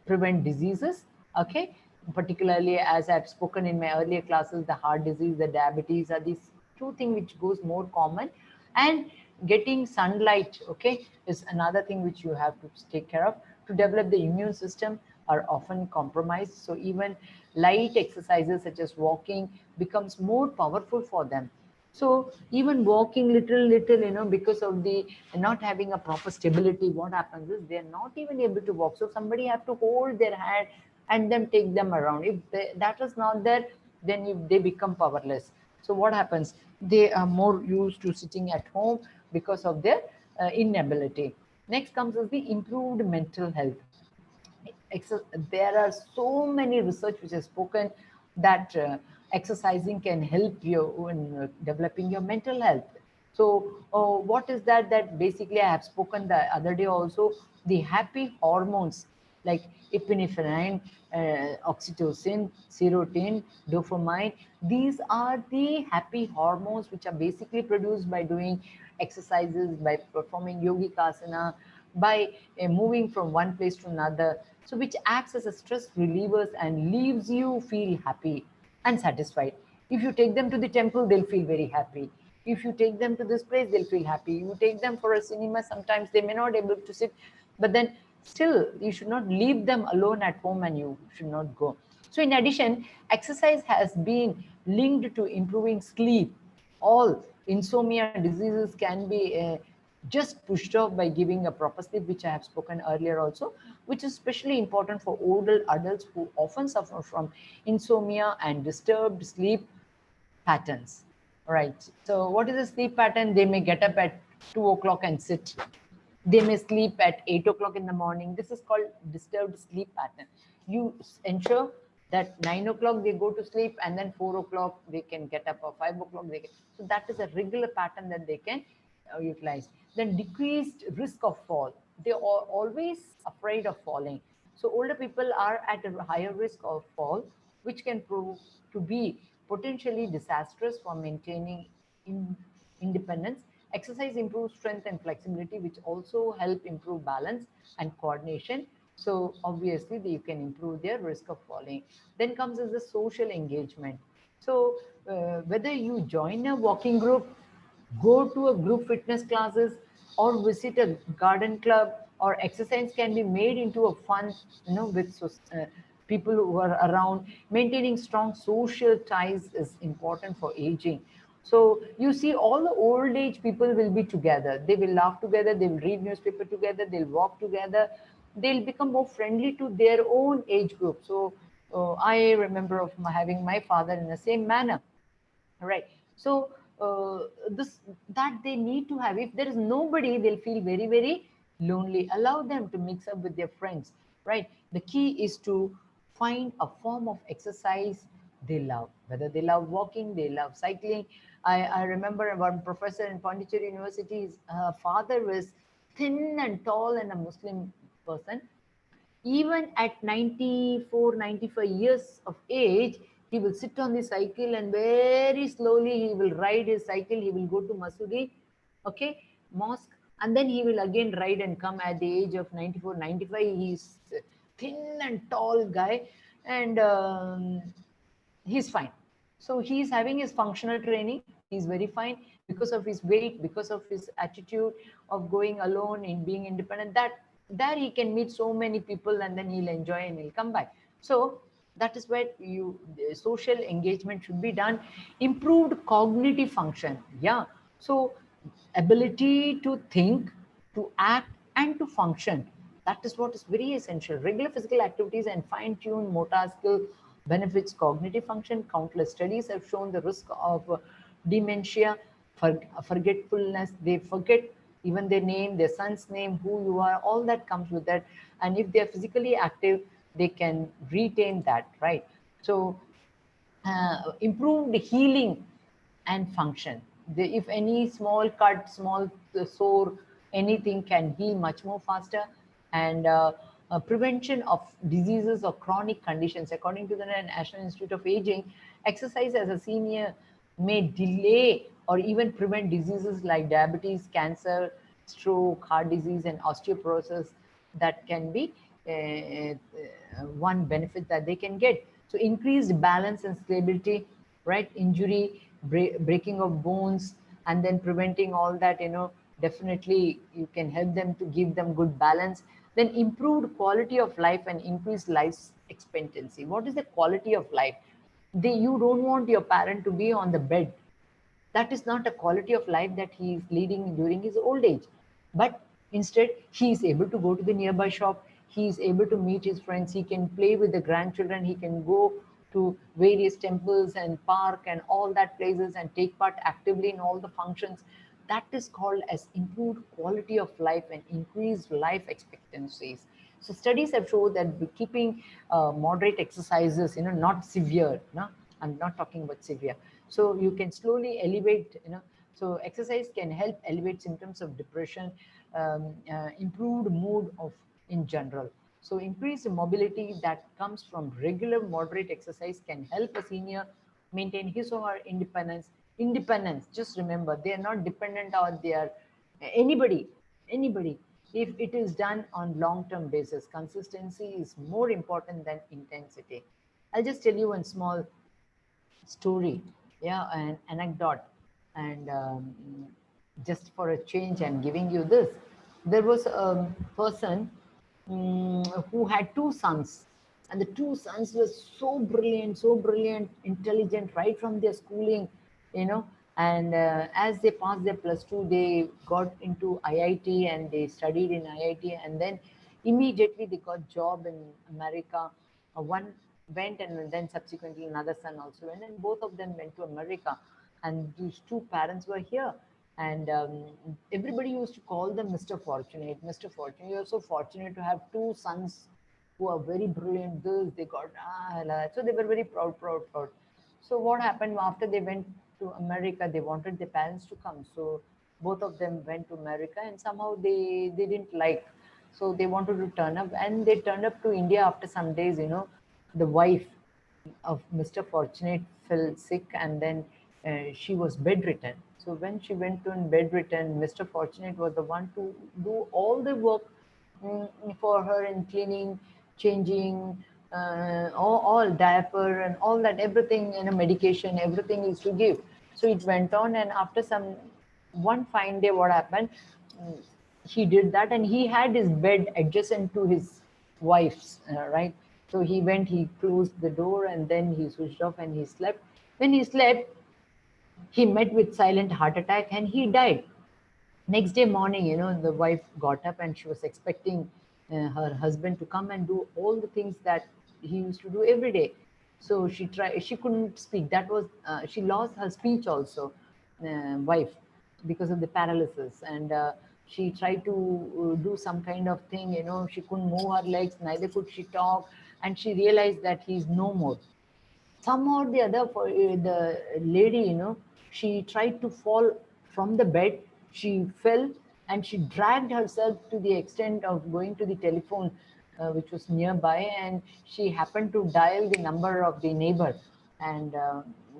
prevent diseases, okay? Particularly, as I've spoken in my earlier classes, the heart disease, the diabetes are these two things which goes more common. And getting sunlight, okay, is another thing which you have to take care of. To develop the immune system are often compromised. So even light exercises such as walking becomes more powerful for them. So even walking little, because of the not having a proper stability, what happens is they're not even able to walk. So somebody have to hold their hand and then take them around. If that is not there, then they become powerless. So what happens? They are more used to sitting at home because of their inability. Next comes as the improved mental health. There are so many research which has spoken that exercising can help you in developing your mental health. So what is that? That basically I have spoken the other day also, the happy hormones like epinephrine, oxytocin, serotonin, dopamine. These are the happy hormones which are basically produced by doing exercises, by performing yogic asana, by moving from one place to another. So which acts as a stress relievers and leaves you feel happy and satisfied. If you take them to the temple, they'll feel very happy. If you take them to this place, they'll feel happy. You take them for a cinema, sometimes they may not able to sit, but then still you should not leave them alone at home and you should not go. So in addition, exercise has been linked to improving sleep. All insomnia diseases can be just pushed off by giving a proper sleep, which I have spoken earlier also, which is especially important for older adults who often suffer from insomnia and disturbed sleep patterns. Right. So what is a sleep pattern? They may get up at 2 o'clock and sit. They may sleep at 8 o'clock in the morning. This is called disturbed sleep pattern. You ensure that 9 o'clock they go to sleep, and then 4 o'clock they can get up, or 5 o'clock they can. So that is a regular pattern that they can utilize. Then decreased risk of fall. They are always afraid of falling. So older people are at a higher risk of fall, which can prove to be potentially disastrous for maintaining independence. Exercise improves strength and flexibility, which also help improve balance and coordination. So obviously you can improve their risk of falling. Then comes as the social engagement. So whether you join a walking group, go to a group fitness classes, or visit a garden club, or exercise can be made into a fun, with people who are around. Maintaining strong social ties is important for aging. So you see, all the old age people will be together. They will laugh together. They will read newspaper together. They'll walk together. They'll become more friendly to their own age group. So I remember of having my father in the same manner. Right. So this that they need to have. If there is nobody, they'll feel very, very lonely. Allow them to mix up with their friends. Right. The key is to find a form of exercise they love. Whether they love walking, they love cycling. I remember one professor in Pondicherry University. His father was thin and tall and a Muslim person. Even at 94, 95 years of age, he will sit on the cycle and very slowly he will ride his cycle. He will go to Masudi, okay, mosque, and then he will again ride and come at the age of 94, 95. He's thin and tall guy, and he's fine. So he's having his functional training. He's very fine because of his weight, because of his attitude of going alone in being independent. That there he can meet so many people, and then he'll enjoy and he'll come back. So that is where social engagement should be done. Improved cognitive function. Yeah. So ability to think, to act, and to function. That is what is very essential. Regular physical activities and fine-tuned motor skill benefits cognitive function. Countless studies have shown the risk of dementia, forgetfulness. They forget even their name, their son's name, who you are, all that comes with that. And if they're physically active, they can retain that, right? So improved healing and function. If any small cut, small sore, anything can heal much more faster. And prevention of diseases or chronic conditions. According to the National Institute of Aging, exercise as a senior may delay or even prevent diseases like diabetes, cancer, stroke, heart disease, and osteoporosis. That can be one benefit that they can get. So increased balance and stability, right? Injury, breaking of bones, and then preventing all that, definitely you can help them to give them good balance. Then improved quality of life and increased life expectancy. What is the quality of life? You don't want your parent to be on the bed. That is not a quality of life that he is leading during his old age. But instead, he is able to go to the nearby shop. He is able to meet his friends. He can play with the grandchildren. He can go to various temples and park and all that places and take part actively in all the functions. That is called as improved quality of life and increased life expectancies. So studies have shown that keeping moderate exercises, not severe, no? I'm not talking about severe. So you can slowly elevate, so exercise can help elevate symptoms of depression, improved mood in general. So increased mobility that comes from regular moderate exercise can help a senior maintain his or her independence. Independence, just remember, they are not dependent on their anybody. If it is done on long-term basis, consistency is more important than intensity. I'll just tell you one small story, yeah, an anecdote. And just for a change, I'm giving you this. There was a person who had two sons, and the two sons were so brilliant, intelligent right from their schooling, and as they passed their +2, they got into IIT and they studied in IIT, and then immediately they got job in America. One went, and then subsequently another son also went, and both of them went to America, and these two parents were here. And everybody used to call them Mr. Fortunate. Mr. Fortunate, you're so fortunate to have two sons who are very brilliant. They got so they were very proud. So what happened after they went to America? They wanted their parents to come, so both of them went to America, and somehow they didn't like, so they wanted to turn up, and they turned up to India after some days. The wife of Mr. Fortunate fell sick, and then she was bedridden. So when she went to bedridden, Mr. Fortunate was the one to do all the work for her in cleaning, changing, all diaper and all that, everything, medication, everything is to give. So it went on, and after one fine day, what happened? He did that, and he had his bed adjacent to his wife's, right? So he went, he closed the door, and then he switched off and he slept. When he slept, he met with silent heart attack and he died. Next day morning, the wife got up and she was expecting her husband to come and do all the things that he used to do every day. So she couldn't speak. That was, she lost her speech also, wife, because of the paralysis. And she tried to do some kind of thing, she couldn't move her legs, neither could she talk. And she realized that he's no more. Somehow or the other, for the lady, she tried to fall from the bed. She fell and she dragged herself to the extent of going to the telephone, which was nearby, and she happened to dial the number of the neighbor. And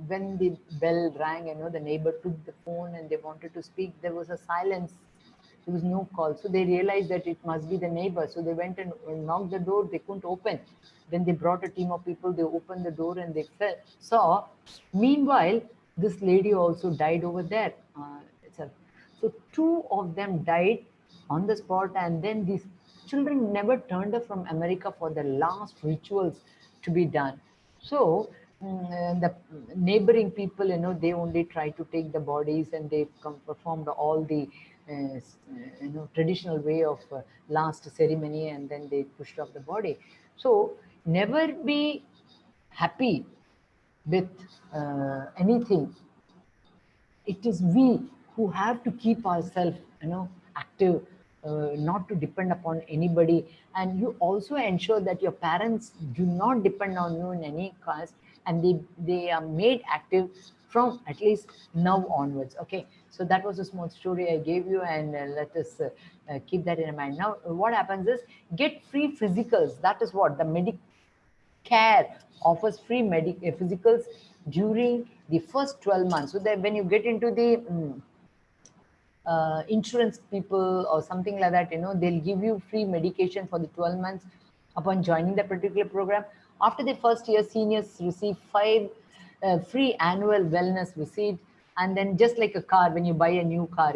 when the bell rang, the neighbor took the phone and they wanted to speak. There was a silence. There was no call. So they realized that it must be the neighbor. So they went and knocked the door. They couldn't open. Then they brought a team of people. They opened the door and they saw. Meanwhile, this lady also died over there. So two of them died on the spot. And then these children never turned up from America for the last rituals to be done. So the neighboring people, they only tried to take the bodies, and they performed all the traditional way of last ceremony, and then they pushed off the body. So never be happy with anything. It is we who have to keep ourselves active not to depend upon anybody, and you also ensure that your parents do not depend on you in any case, and they are made active from at least now onwards. Okay, so that was a small story I gave you, and let us keep that in mind. Now what happens is, get free physicals. That is what the Medicare offers, free physicals during the first 12 months. So that when you get into the insurance people or something like that, they'll give you free medication for the 12 months upon joining the particular program. After the first year, seniors receive 5 free annual wellness visit. And then just like a car, when you buy a new car,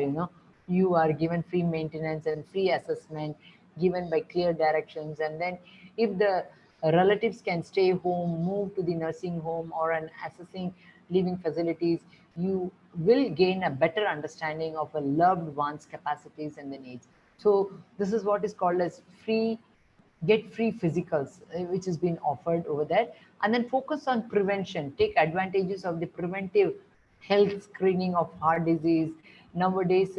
you are given free maintenance and free assessment given by clear directions. And then if the relatives can stay home, move to the nursing home or an assessing living facilities, you will gain a better understanding of a loved one's capacities and the needs. So this is what is called as get free physicals, which has been offered over there. And then focus on prevention, take advantages of the preventive health screening of heart disease. Nowadays,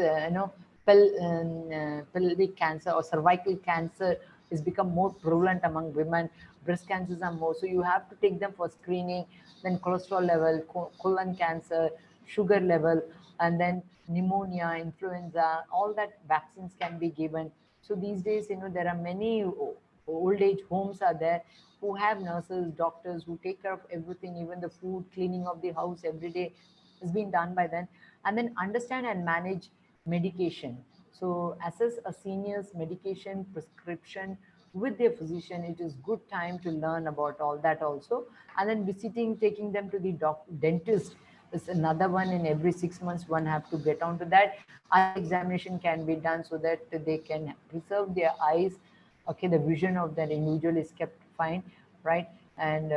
pelvic cancer or cervical cancer has become more prevalent among women. Breast cancers are more, so you have to take them for screening. Then cholesterol level, colon cancer, sugar level, and then pneumonia, influenza, all that vaccines can be given. So these days, there are many old age homes are there who have nurses, doctors who take care of everything, even the food, cleaning of the house every day is being done by them. And then understand and manage medication. So assess a senior's medication prescription with their physician. It is good time to learn about all that also. And then taking them to the dentist is another one. In every 6 months, one have to get onto that. Eye examination can be done so that they can preserve their eyes. Okay, the vision of that individual is kept fine, right? And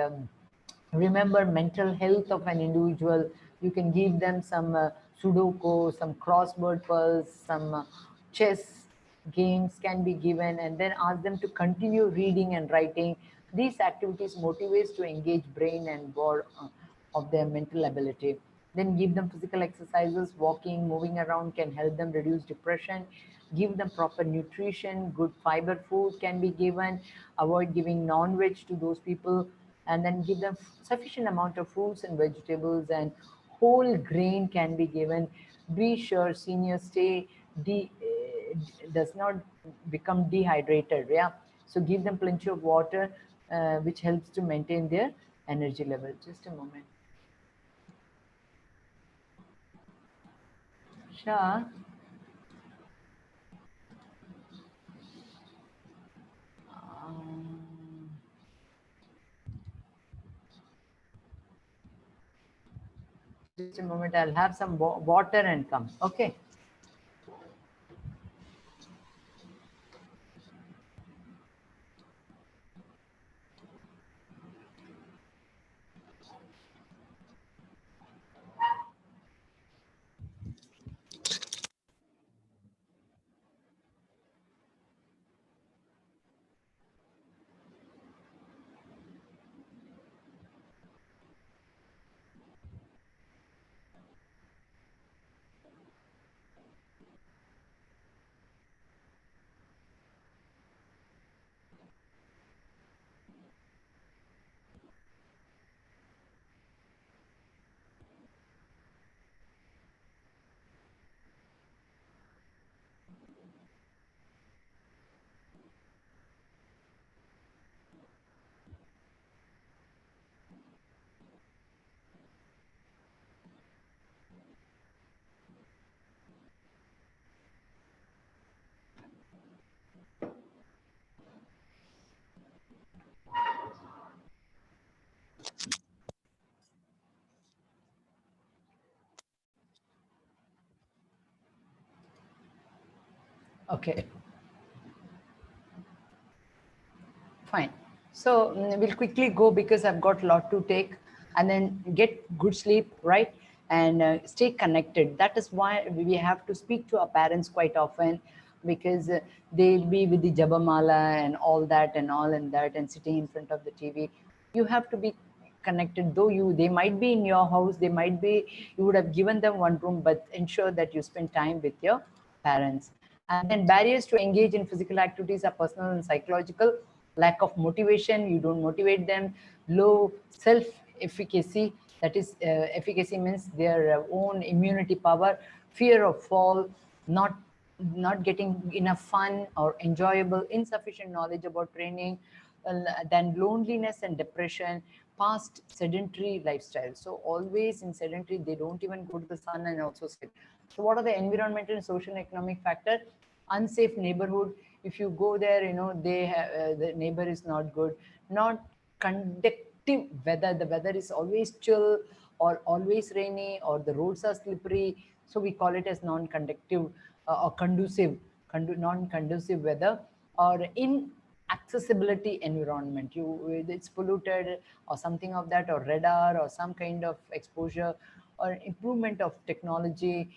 remember mental health of an individual. You can give them some Sudoku, some crossword puzzles, some chess games can be given, and then ask them to continue reading and writing. These activities motivates to engage brain and board of their mental ability. Then give them physical exercises. Walking, moving around can help them reduce depression. Give them proper nutrition, good fiber food can be given. Avoid giving non-veg to those people, and then give them sufficient amount of fruits and vegetables, and whole grain can be given. Be sure seniors does not become dehydrated. Yeah, so give them plenty of water, which helps to maintain their energy level. Just a moment. Shah. Just a moment, I'll have some water and come. Okay. Okay. Fine. So we'll quickly go because I've got a lot to take, and then get good sleep, right? And stay connected. That is why we have to speak to our parents quite often, because they'll be with the Jabamala and all that and sitting in front of the TV. You have to be connected, though they might be in your house, you would have given them one room, but ensure that you spend time with your parents. And then barriers to engage in physical activities are personal and psychological. Lack of motivation, you don't motivate them. Low self-efficacy, that is, efficacy means their own immunity power. Fear of fall, not getting enough fun or enjoyable, insufficient knowledge about training, then loneliness and depression, past sedentary lifestyle. So always in sedentary, they don't even go to the sun and also sit. So what are the environmental and social and economic factors? Unsafe neighborhood. If you go there, you know, they have, the neighbor is not good. Not conductive weather. The weather is always chill or always rainy, or the roads are slippery. So we call it as non-conductive or conducive, non-conducive weather. Or inaccessibility environment. It's polluted or something of that, or radar or some kind of exposure, or improvement of technology.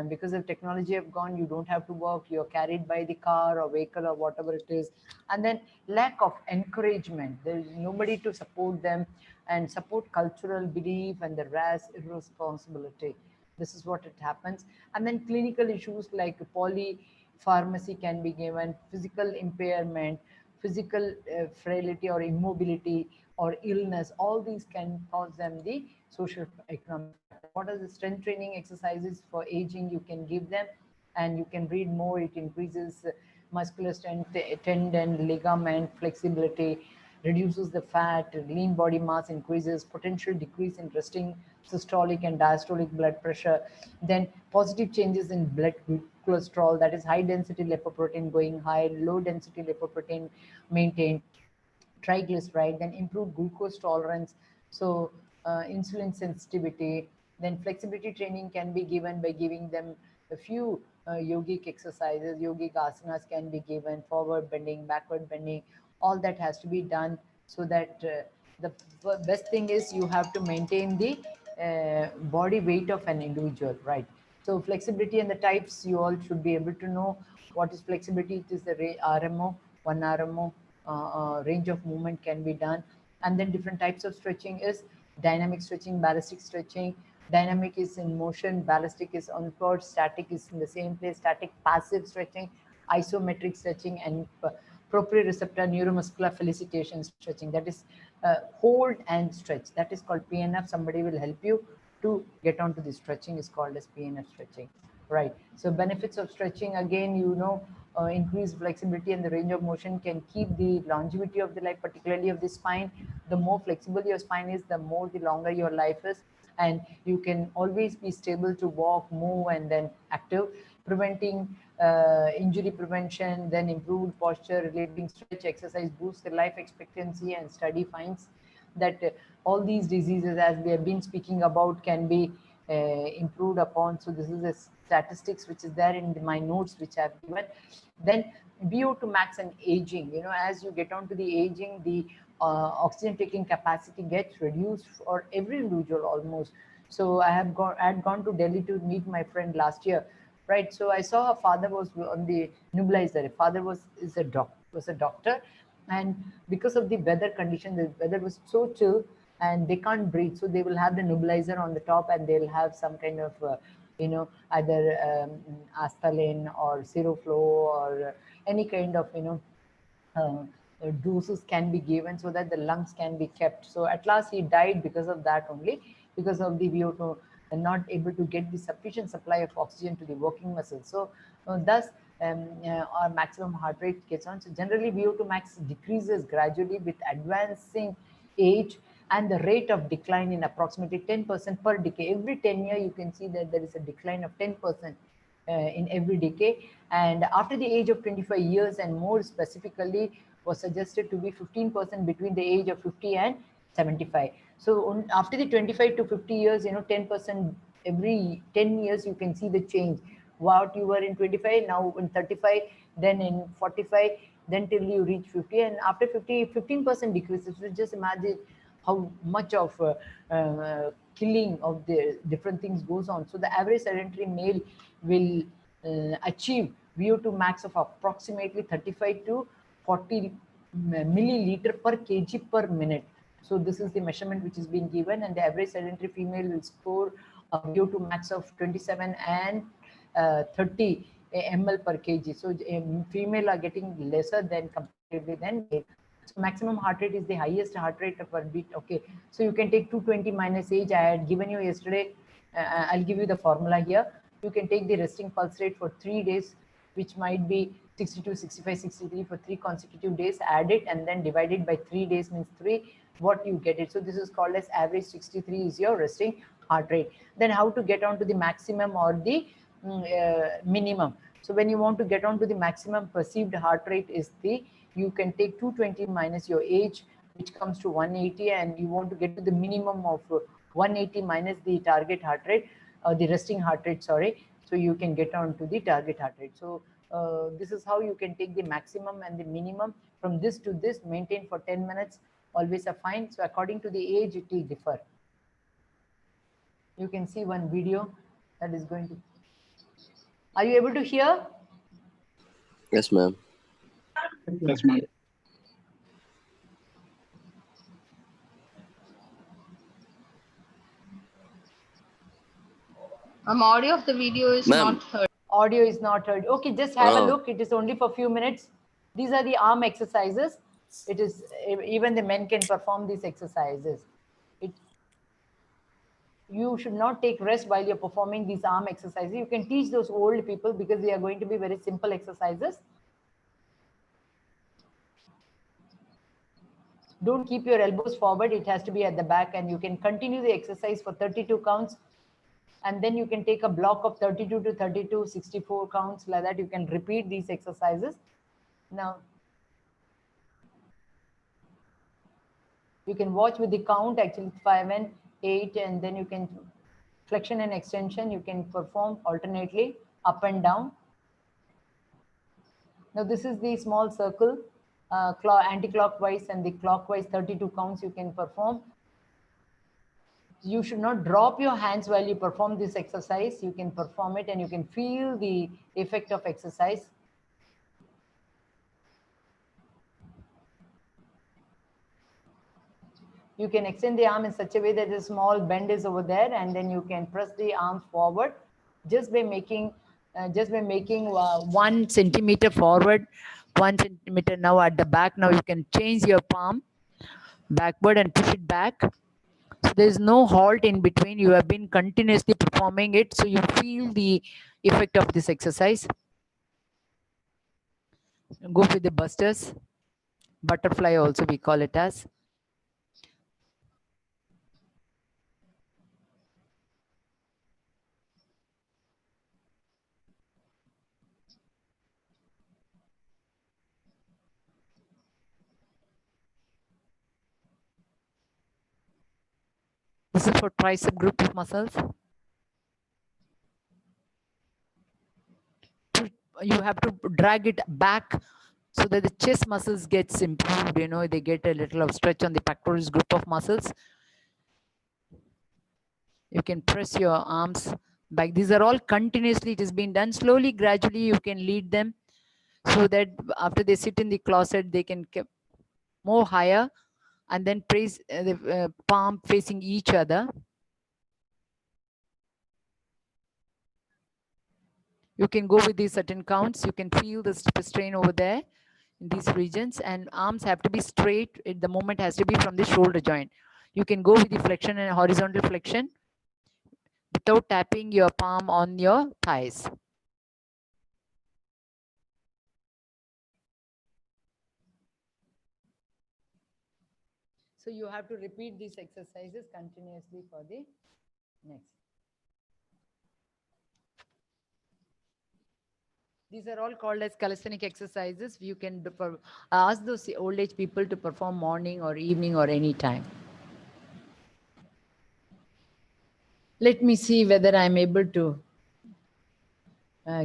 Because of technology have gone, you don't have to walk, you're carried by the car or vehicle or whatever it is. And then lack of encouragement, there's nobody to support them and support cultural belief and the rash irresponsibility. This is what it happens. And then clinical issues like polypharmacy can be given, physical impairment, physical frailty or immobility or illness. All these can cause them the social economic. What are the strength training exercises for aging you can give them? And you can read more. It increases muscular strength, tendon, ligament, flexibility, reduces the fat, lean body mass increases, potential decrease in resting systolic and diastolic blood pressure, then positive changes in blood cholesterol, that is high density lipoprotein going high, low density lipoprotein maintained, triglyceride, then improved glucose tolerance, so insulin sensitivity. Then flexibility training can be given by giving them a few yogic exercises. Yogic asanas can be given, forward bending, backward bending. All that has to be done, so that the best thing is you have to maintain the body weight of an individual, right? So flexibility and the types, you all should be able to know what is flexibility. It is the RMO, 1 RMO, range of movement can be done. And then different types of stretching is dynamic stretching, ballistic stretching. Dynamic is in motion, ballistic is onward, static is in the same place, static passive stretching, isometric stretching, and proprioceptor neuromuscular felicitation stretching, that is hold and stretch, that is called PNF. Somebody will help you to get onto the stretching, is called as PNF stretching, right? So benefits of stretching, again, you know, increased flexibility and the range of motion can keep the longevity of the life, particularly of the spine. The more flexible your spine is, the more the longer your life is, and you can always be stable to walk, move, and then active. Preventing injury prevention, then improved posture, relating stretch exercise boosts the life expectancy, and study finds that all these diseases, as we have been speaking about, can be improved upon. So this is the statistics which is there in my notes which I have given. Then VO2 max and aging, you know, as you get on to the aging, the oxygen taking capacity gets reduced for every individual almost. So I had gone to Delhi to meet my friend last year, right? So I saw her father was on the nebulizer. Father was a doctor, and because of the weather condition, the weather was so chill and they can't breathe, so they will have the nebulizer on the top, and they'll have some kind of you know, either Asthalin or Seroflow or any kind of, you know, doses can be given so that the lungs can be kept. So at last he died because of that only, because of the VO2 and not able to get the sufficient supply of oxygen to the working muscles. So thus our maximum heart rate gets on. So generally VO2 max decreases gradually with advancing age, and the rate of decline in approximately 10% per decade. Every 10 years, you can see that there is a decline of 10% in every decade. And after the age of 25 years and more specifically, was suggested to be 15% between the age of 50 and 75. So after the 25 to 50 years, you know, 10% every 10 years, you can see the change. What you were in 25, now in 35, then in 45, then till you reach 50, and after 50, 15% decreases. So just imagine how much of killing of the different things goes on. So the average sedentary male will achieve VO2 max of approximately 35 to 40 milliliter per kg per minute. So this is the measurement which is being given, and the average sedentary female will score a VO2 max of 27 and 30 ml per kg. So female are getting lesser than comparatively than male. So maximum heart rate is the highest heart rate per beat. Okay, so you can take 220 minus age. I had given you yesterday. I'll give you the formula here. You can take the resting pulse rate for 3 days, which might be 62, 65, 63 for 3 consecutive days. Add it and then divide it by 3 days means 3. What you get it. So this is called as average 63 is your resting heart rate. Then how to get on to the maximum or the minimum. So when you want to get on to the maximum perceived heart rate is the, you can take 220 minus your age, which comes to 180, and you want to get to the minimum of 180 minus the target heart rate, the resting heart rate, sorry. So you can get on to the target heart rate. So this is how you can take the maximum and the minimum from this to this, maintain for 10 minutes, always a fine. So according to the age, it will differ. You can see one video that is going to. Are you able to hear? Yes, ma'am. Yes, ma'am. Audio of the video is Ma'am. not heard. Audio is not heard. Okay, just have a Oh. look. It is only for a few minutes. These are the arm exercises. It is, even the men can perform these exercises. You should not take rest while you're performing these arm exercises. You can teach those old people because they are going to be very simple exercises. Don't keep your elbows forward. It has to be at the back, and you can continue the exercise for 32 counts. And then you can take a block of 32 to 32, 64 counts, like that. You can repeat these exercises. Now, you can watch with the count, actually 5 and 8, and then you can flexion and extension. You can perform alternately up and down. Now this is the small circle, anti-clockwise and the clockwise 32 counts you can perform. You should not drop your hands while you perform this exercise. You can perform it and you can feel the effect of exercise. You can extend the arm in such a way that a small bend is over there, and then you can press the arms forward just by making 1 centimeter forward, 1 centimeter now at the back. Now you can change your palm backward and push it back. So there is no halt in between. You have been continuously performing it, so you feel the effect of this exercise. Go with the busters, butterfly also we call it as. This is for tricep group of muscles. You have to drag it back so that the chest muscles gets improved. You know, they get a little of stretch on the pectoralis group of muscles. You can press your arms back. These are all continuously. It has been done slowly, gradually. You can lead them so that after they sit in the closet, they can get more higher, and then place the palm facing each other. You can go with these certain counts. You can feel the strain over there in these regions, and arms have to be straight. The movement has to be from the shoulder joint. You can go with the flexion and horizontal flexion without tapping your palm on your thighs. So you have to repeat these exercises continuously for the next. These are all called as calisthenic exercises. You can ask those old age people to perform morning or evening or any time. Let me see whether I'm able to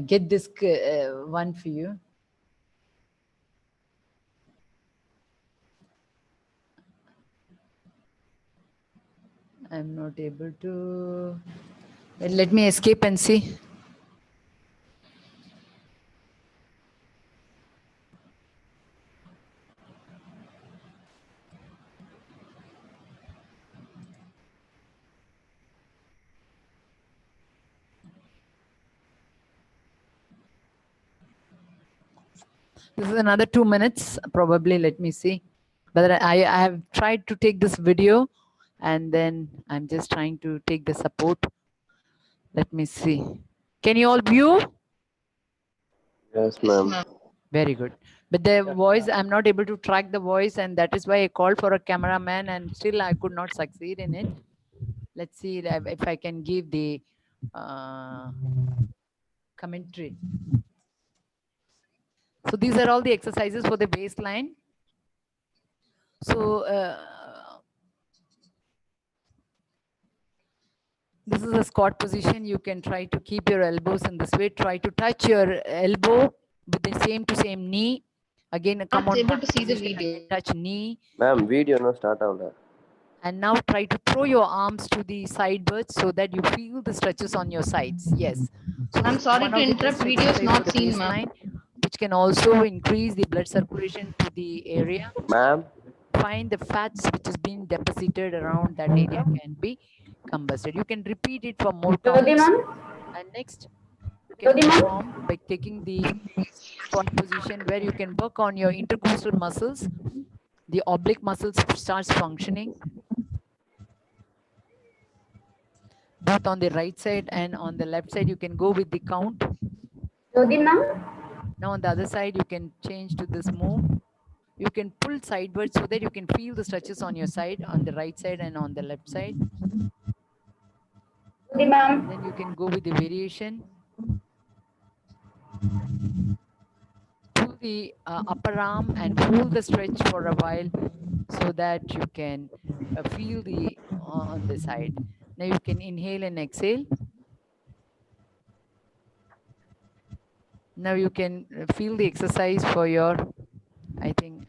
get this one for you. I'm not able to. Let me escape and see. This is another 2 minutes, probably. Let me see. But I have tried to take this video and then I'm just trying to take the support. Let me see. Can you all view? Yes, ma'am. Very good. But the voice, I'm not able to track the voice, and that is why I called for a cameraman and still I could not succeed in it. Let's see if I can give the commentary. So these are all the exercises for the baseline. So this is a squat position. You can try to keep your elbows in this way. Try to touch your elbow with the same to same knee. Again, come on. Able to see the video. Touch knee. Ma'am, video no start out. And now try to throw your arms to the sidewards so that you feel the stretches on your sides. Yes. So I'm sorry to interrupt. Video is not seen, ma'am. Which can also increase the blood circulation to the area. Ma'am. Find the fats which is being deposited around that area can be combusted. You can repeat it for more times. And next, you can perform by taking the squat position where you can work on your intercostal muscles. The oblique muscles starts functioning both on the right side and on the left side. You can go with the count. Now on the other side, you can change to this move. You can pull sideways so that you can feel the stretches on your side, on the right side and on the left side. Then you can go with the variation. Pull the upper arm and hold the stretch for a while so that you can feel the on the side. Now you can inhale and exhale. Now you can feel the exercise for your, I think,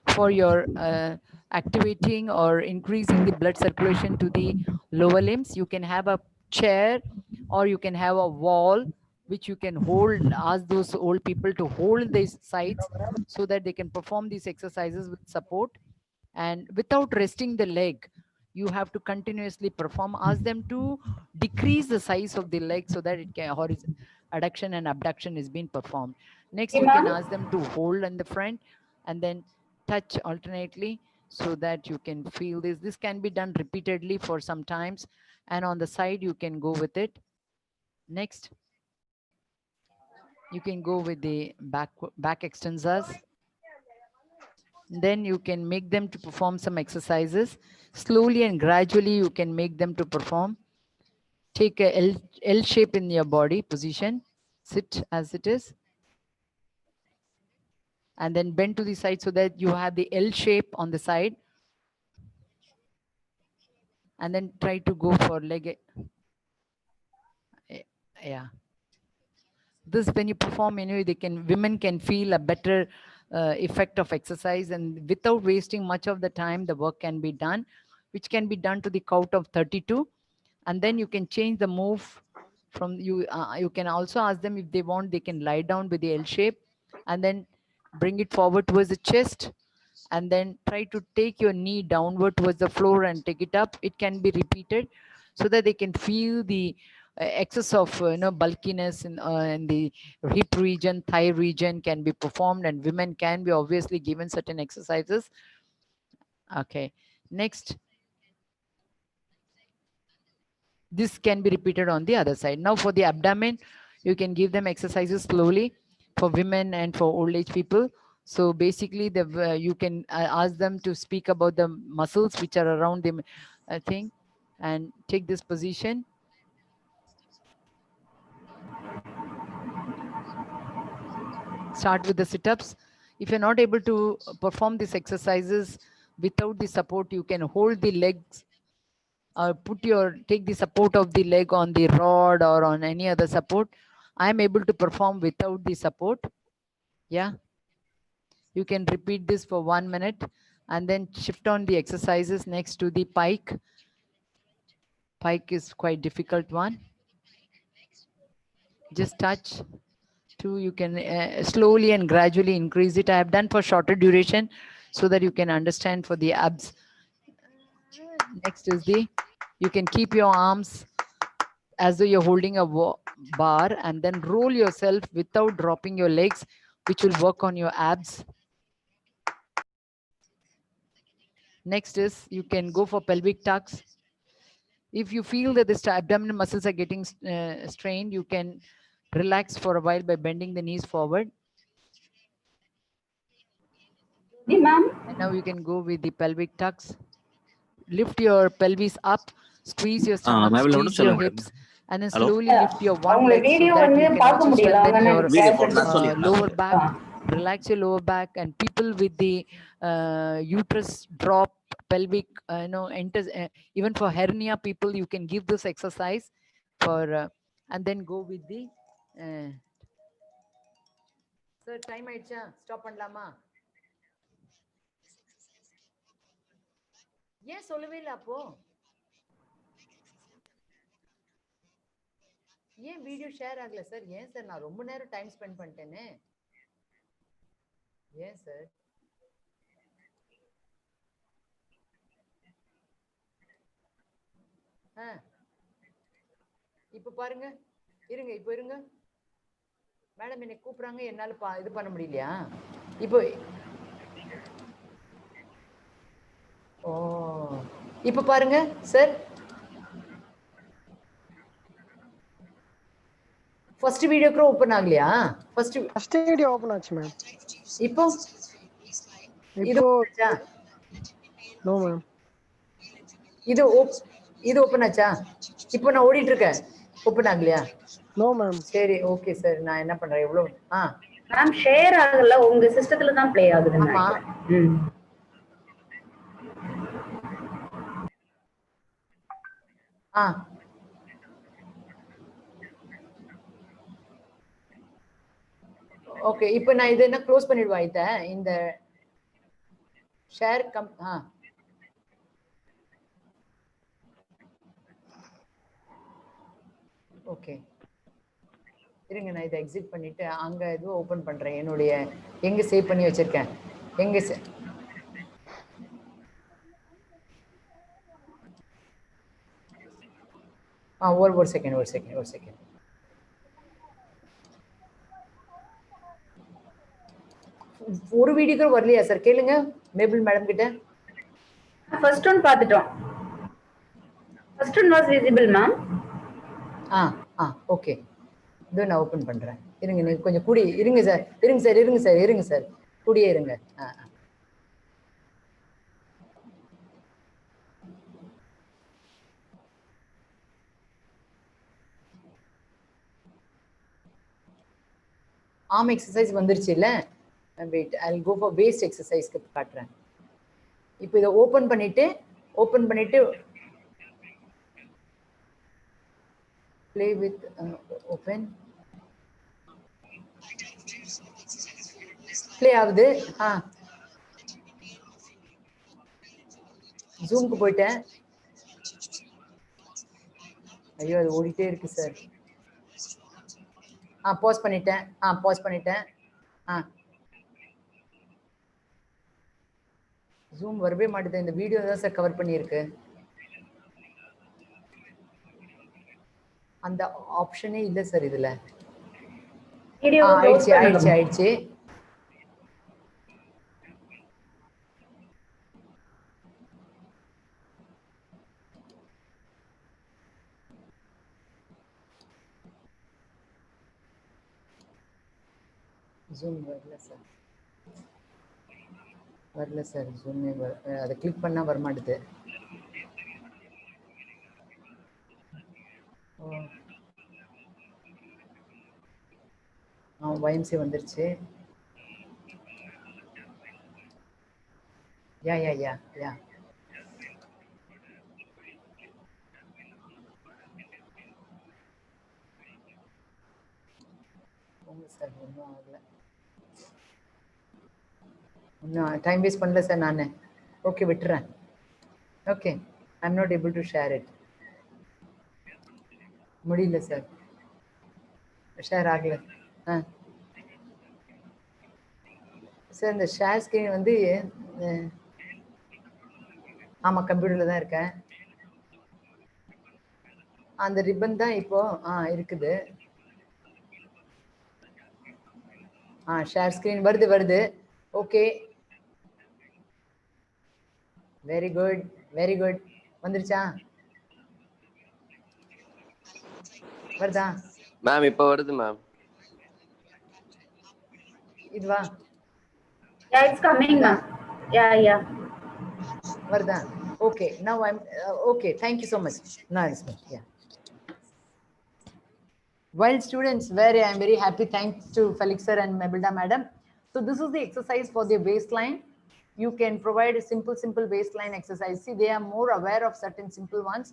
for your activating or increasing the blood circulation to the lower limbs. You can have a chair or you can have a wall which you can hold. Ask those old people to hold these sides so that they can perform these exercises with support and without resting the leg. You have to continuously perform. Ask them to decrease the size of the leg so that it can adduction and abduction is being performed. Next, you can ask them to hold in the front and then touch alternately so that you can feel this. This can be done repeatedly for some times, and on the side you can go with it. Next, you can go with the back extensors. Then you can make them to perform some exercises. Slowly and gradually you can make them to perform. Take a L shape in your body position. Sit as it is. And then bend to the side so that you have the L shape on the side. And then try to go for leg. Yeah. This, when you perform, anyway, women can feel a better effect of exercise, and without wasting much of the time, the work can be done, which can be done to the count of 32. And then you can change the move from you. You can also ask them if they want, they can lie down with the L shape and then bring it forward towards the chest and then try to take your knee downward towards the floor and take it up. It can be repeated so that they can feel the excess of bulkiness in the hip region, thigh region can be performed, and women can be obviously given certain exercises. Okay, next. This can be repeated on the other side. Now for the abdomen, you can give them exercises slowly for women and for old age people. So basically, you can ask them to speak about the muscles which are around the thing and take this position. Start with the sit-ups. If you're not able to perform these exercises without the support, you can hold the legs or take the support of the leg on the rod or on any other support. I'm able to perform without the support. Yeah. You can repeat this for 1 minute and then shift on the exercises next to the pike. Pike is quite difficult one. Just touch. You can slowly and gradually increase it. I have done for shorter duration so that you can understand for the abs. Next is you can keep your arms as though you're holding a bar and then roll yourself without dropping your legs which will work on your abs. Next is you can go for pelvic tucks. If you feel that the abdominal muscles are getting strained, you can relax for a while by bending the knees forward. Ma'am. And now you can go with the pelvic tucks. Lift your pelvis up, squeeze your stomach, squeeze your hips, and then slowly lift your one leg so that you can also strengthen your lower back. Relax your lower back, and people with the uterus drop, pelvic, enters, even for hernia people, you can give this exercise for, and then go with the. Sir, time aicha, stop பண்ணலாமா? ஏன் சொல்லவே இல்ல அப்போ? ஏன் video share ஆகல sir? ஏன் sir நான் ரொம்ப நேரம் டைம் ஸ்பெண்ட் பண்ணிட்டேனே? ஏன் சார்? இப்ப பாருங்க, இருங்க, இப்ப இருங்க மேடம், என்னை கூப்பிடுறாங்க, என்னால இது பண்ண முடியலையா இப்போ? ஓ, இப்ப பாருங்க சார், ஃபர்ஸ்ட் வீடியோ கூட ஓபன் ஆகலையா? ஃபர்ஸ்ட் வீடியோ ஓபன் ஆச்சு மேம். இப்போ நோ மேம். இது ஓபன் ஆச்சா? இப்போ நான் ஓடிட்டு இருக்கேன், ஓபன் ஆகலையா? No ma'am. சரி, ஓகே சார், நான் என்ன பண்றேன், எவ்வளவு மேம் ஷேர் ஆகல, உங்க சிஸ்டத்துல தான் ப்ளே ஆகுது. ஆமா. ஓகே, இப்போ நான் இதை என்ன க்ளோஸ் பண்ணிடுவா? இந்த ஷேர் ஓகே, இருங்க, நான் இதை எக்ஸிட் பண்ணிட்டு அங்க எதுவும் ஓபன் பண்றேன். என்னுடைய எங்க சேவ் பண்ணி வச்சிருக்கேன், எங்க ஒரு செகண்ட். ஒரு வீடியோ கூட வரலையா சார்? கேளுங்க மேபிள் மேடம் கிட்ட. ஃபர்ஸ்ட் ஒன் பார்த்துட்டோம். First one was visible ma'am. Okay, இதோ நான் ஓபன் பண்றேன். இருங்க, நீங்க கொஞ்சம் கூடி இருங்க சார். இருங்க சார், கூடியே இருங்க. ஆர்ம் எக்ஸசைஸ் வந்துருச்சு இல்ல? Wait, I will go for waist எக்ஸசைஸ்க்கு காட்டுறேன். இப்போ இதை ஓபன் பண்ணிட்டு play with open play ஆகுது. ஜூம்க்கு போயிட்டேன். ஐயோ, அது ஓடிட்டே இருக்கு சார். பாஸ் பண்ணிட்டேன். ஜூம் வரவே மாட்டேது. இந்த வீடியோ தான் சார் கவர் பண்ணியிருக்கு. அந்த ஆப்ஷனே இல்லை சார் இதுல. ஆயிடுச்சு. ஜூம் வரல சார். ஜூம் அதை கிளிக் பண்ணா வரமாட்டுது. YMC வந்துருச்சு. யா சார், ஒன்றும் ஆகல. இன்னும் டைம் வேஸ்ட் பண்ணல சார் நான். ஓகே, விட்டுறேன். Okay, I am not able to share it. முடியல சார், ஷேர் ஆகல. சார், இந்த ஷேர் ஸ்கிரீன் வந்து ஆமாம், கம்ப்யூட்டரில் தான் இருக்கேன். அந்த ரிப்பன் தான் இப்போ இருக்குது. share screen வருது okay, very good வந்துருச்சா வருதா மேம் இப்போ வருது மேம். இதுவா Yeah, it's coming, ma'am. Yeah. வருதா okay, now I'm okay, thank you so much. Nice, yeah. Well, students, I am very happy, thanks to Felix sir and Mebilda madam. So this is the exercise for the waistline. You can provide a simple waistline exercise. See, they are more aware of certain simple ones.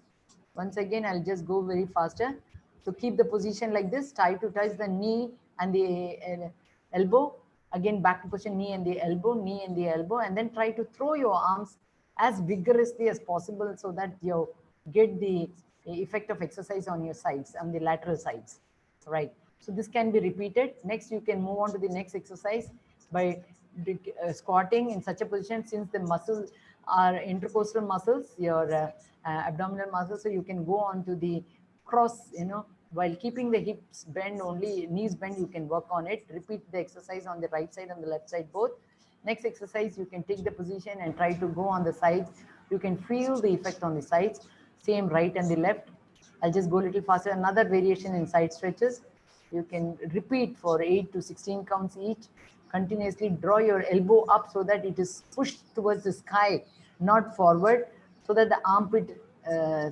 Once again, I'll just go very faster. So keep the position like this, try to touch the knee and the elbow. Again, back to position, knee and the elbow, and then try to throw your arms as vigorously as possible so that you get the effect of exercise on your sides, on the lateral sides, right? So this can be repeated. Next, you can move on to the next exercise by squatting in such a position, since the muscles are intercostal muscles, your abdominal muscles, so you can go on to the cross, while keeping the hips bend, only knees bend, you can work on it. Repeat the exercise on the right side and the left side both. Next exercise, you can take the position and try to go on the sides. You can feel the effect on the sides, same right and the left. I'll just go a little faster. Another variation in side stretches. You can repeat for 8 to 16 counts each. Continuously draw your elbow up so that it is pushed towards the sky, not forward, so that the armpit,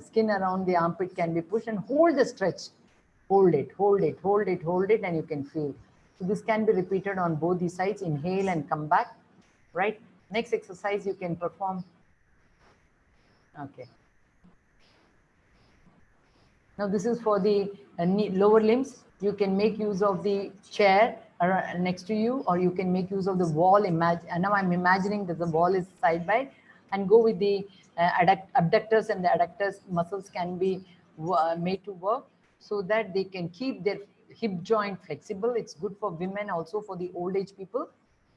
skin around the armpit can be pushed, and hold the stretch. Hold it, and you can feel. So this can be repeated on both the sides. Inhale and come back, right? Next exercise you can perform. Okay. Now this is for the lower limbs. You can make use of the chair next to you, or you can make use of the wall. Now I'm imagining that the wall is side by, and go with the abductors, and the adductors muscles can be made to work so that they can keep their hip joint flexible. It's good for women, also for the old age people.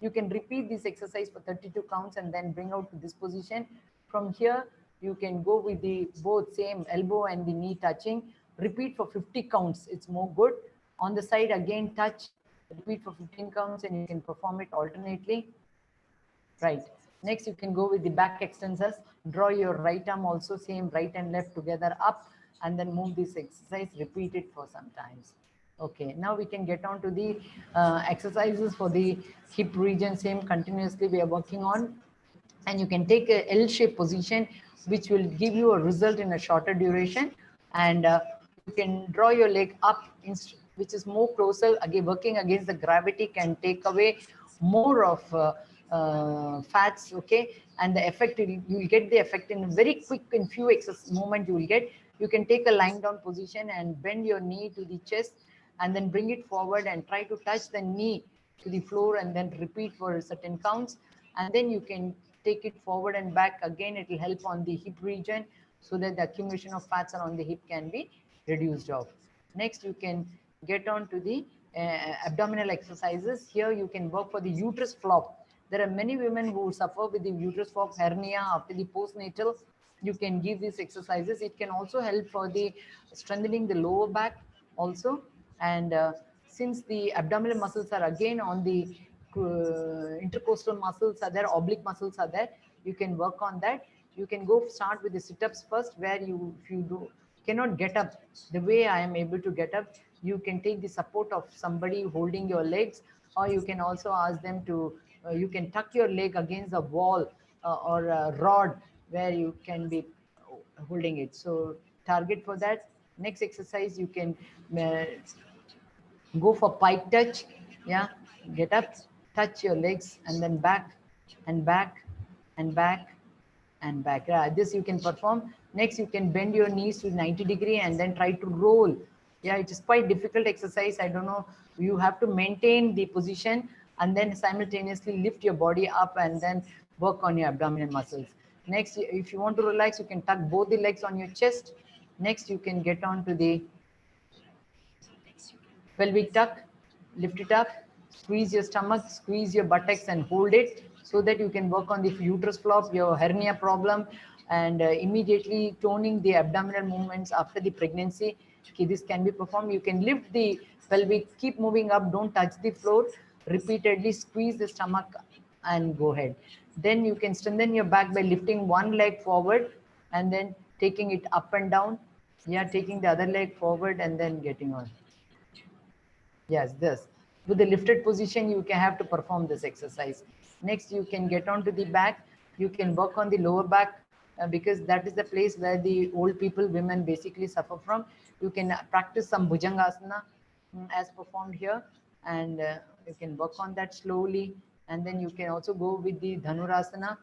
You can repeat this exercise for 32 counts and then bring out to this position. From here, you can go with the both same elbow and the knee touching. Repeat for 50 counts. It's more good. On the side, again, touch. Repeat for 15 counts, and you can perform it alternately. Right. Next, you can go with the back extensors. Draw your right arm also, same right and left together up, and then move this exercise. Repeat it for some times. Okay, now we can get on to the exercises for the hip region. Same continuously we are working on. And you can take a L-shaped position, which will give you a result in a shorter duration. And you can draw your leg up, which is more closer. Again, working against the gravity can take away more of fats, okay? And the effect, you will get the effect in very quick, in few movement you will get. You can take a lying down position and bend your knee to the chest, and then bring it forward and try to touch the knee to the floor, and then repeat for certain counts. And then you can take it forward and back. Again, it will help on the hip region, so that the accumulation of fats around the hip can be reduced off. Next, you can get on to the abdominal exercises. Here you can work for the uterus flop. There are many women who suffer with the uterus flop, hernia after the postnatal. You can give these exercises. It can also help for the strengthening the lower back also. And since the abdominal muscles are again on the intercostal muscles are there, oblique muscles are there, you can work on that. You can start with the sit-ups first, where if you cannot get up the way I am able to get up, you can take the support of somebody holding your legs, or you can also ask them to, you can tuck your leg against a wall or a rod where you can be holding it. So target for that. Next exercise, you can go for pike touch. Yeah, get up, touch your legs, and then back and back and back and back. This you can perform. Next, you can bend your knees to 90 degrees and then try to roll. Yeah, it is quite difficult exercise. I don't know, you have to maintain the position and then simultaneously lift your body up and then work on your abdominal muscles. Next, if you want to relax, you can tuck both the legs on your chest. Next, you can get on to the pelvic tuck. Lift it up, squeeze your stomach, squeeze your buttocks, and hold it, so that you can work on the uterus flop, your hernia problem, and immediately toning the abdominal movements after the pregnancy. Okay, this can be performed. You can lift the pelvic, keep moving up, don't touch the floor. repeatedly squeeze the stomach and go ahead. Then you can strengthen your back by lifting one leg forward and then taking it up and down. Yeah, taking the other leg forward and then getting on. Yes, this. With the lifted position, you can have to perform this exercise. Next, you can get onto the back. You can work on the lower back because that is the place where the old people, women basically suffer from. You can practice some Bhujangasana as performed here, and you can work on that slowly. And then you can also go with the Dhanurasana.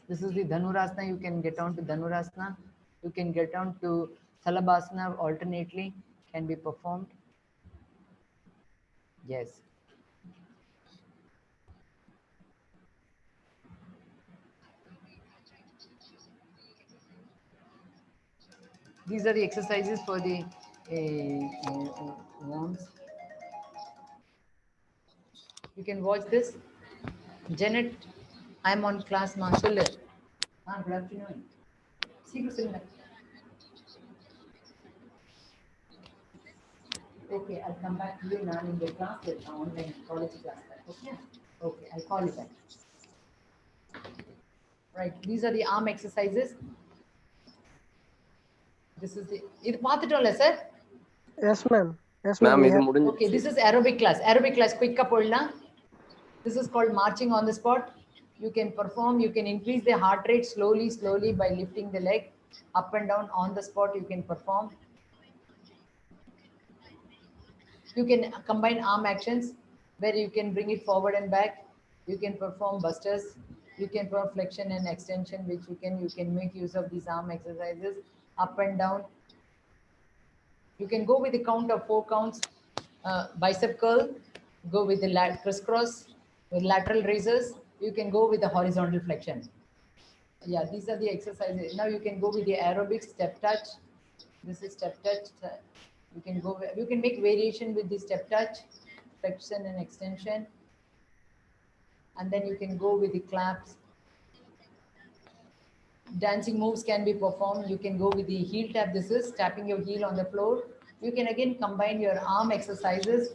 This is the Dhanurasana. You can get on to Dhanurasana. You can get on to Salabhasana alternately, can be performed. Yes. These are the exercises for the worms. You can watch this. Janet, I'm on class master. Good afternoon. Okay, I'll come back to you now in the class, with online college class. Okay? Okay, I'll call you back. Right, these are the arm exercises. This is the, it paathutolla sir. Yes, ma'am. Yes, Ma'am, ma'am. idu Yeah. mudinju. Okay, this is aerobic class. Aerobic class, quick up. This is called marching on the spot. You can perform, you can increase the heart rate slowly by lifting the leg up and down on the spot. You can perform. You can combine arm actions where you can bring it forward and back. You can perform busters. You can perform flexion and extension, which you can make use of these arm exercises up and down. You can go with the count of 4 counts. Bicep curl, go with the crisscross, with lateral raises. You can go with the horizontal flexion. Yeah, these are the exercises. Now you can go with the aerobic step touch. This is step touch. You can go. You can make variation with the step touch, flexion and extension, and then you can go with the claps. Dancing moves can be performed. You can go with the heel tap. This is tapping your heel on the floor. You can again combine your arm exercises.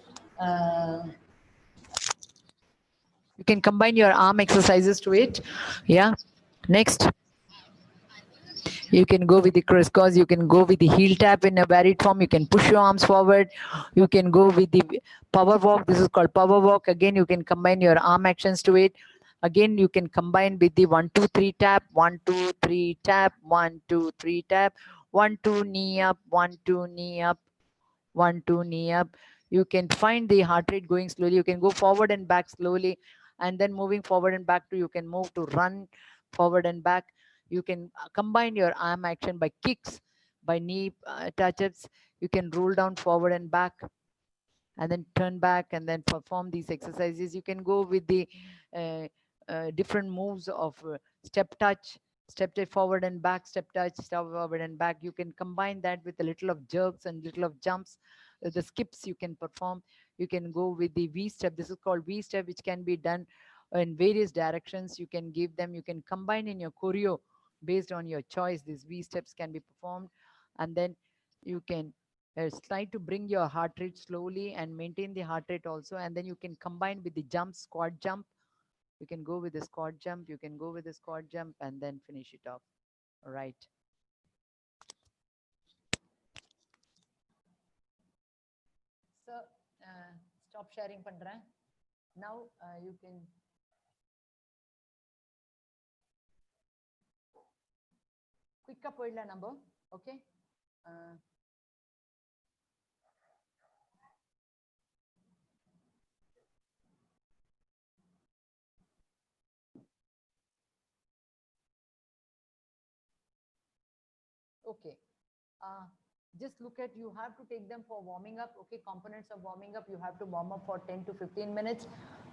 You can combine your arm exercises to it. Yeah. Next. You can go with the crisscross. You can go with the heel tap in a varied form. You can push your arms forward. You can go with the power walk. This is called power walk. Again, you can combine your arm actions to it. Again, you can combine with the 1, 2, 3 tap, 1, 2, 3 tap, 1, 2, 3 tap, 1, 2 knee up, 1, 2 knee up, 1, 2 knee up. You can find the heart rate going slowly. You can go forward and back slowly, and then moving forward and back to, you can move to run forward and back. You can combine your arm action by kicks, by knee touch-ups. You can roll down forward and back, and then turn back and then perform these exercises. You can go with the different moves of step touch forward and back, step touch, step forward and back. You can combine that with a little of jerks and little of jumps. The skips you can perform. You can go with the V step. This is called V step, which can be done in various directions. You can give them, you can combine in your choreo based on your choice. These V steps can be performed, and then you can try to bring your heart rate slowly and maintain the heart rate also. And then you can combine with the jump, squat jump. You can go with the squat jump. You can go with the squat jump and then finish it off. All right. So stop sharing pandra. Now you can quick up number. Okay. Okay. Just look at, you have to take them for warming up. Okay, components of warming up, you have to warm up for 10 to 15 minutes,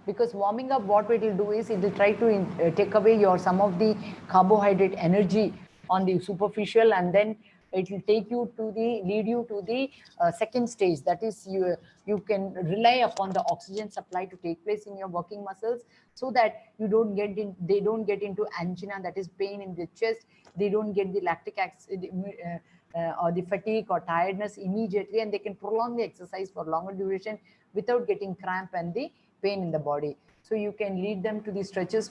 because warming up, what it will do is it will try to take away your some of the carbohydrate energy on the superficial, and then it will lead you to the second stage. That is, you can rely upon the oxygen supply to take place in your working muscles, so that they don't get into angina, that is pain in the chest. They don't get the lactic acid or the fatigue or tiredness immediately, and they can prolong the exercise for longer duration without getting cramp and the pain in the body. So you can lead them to the stretches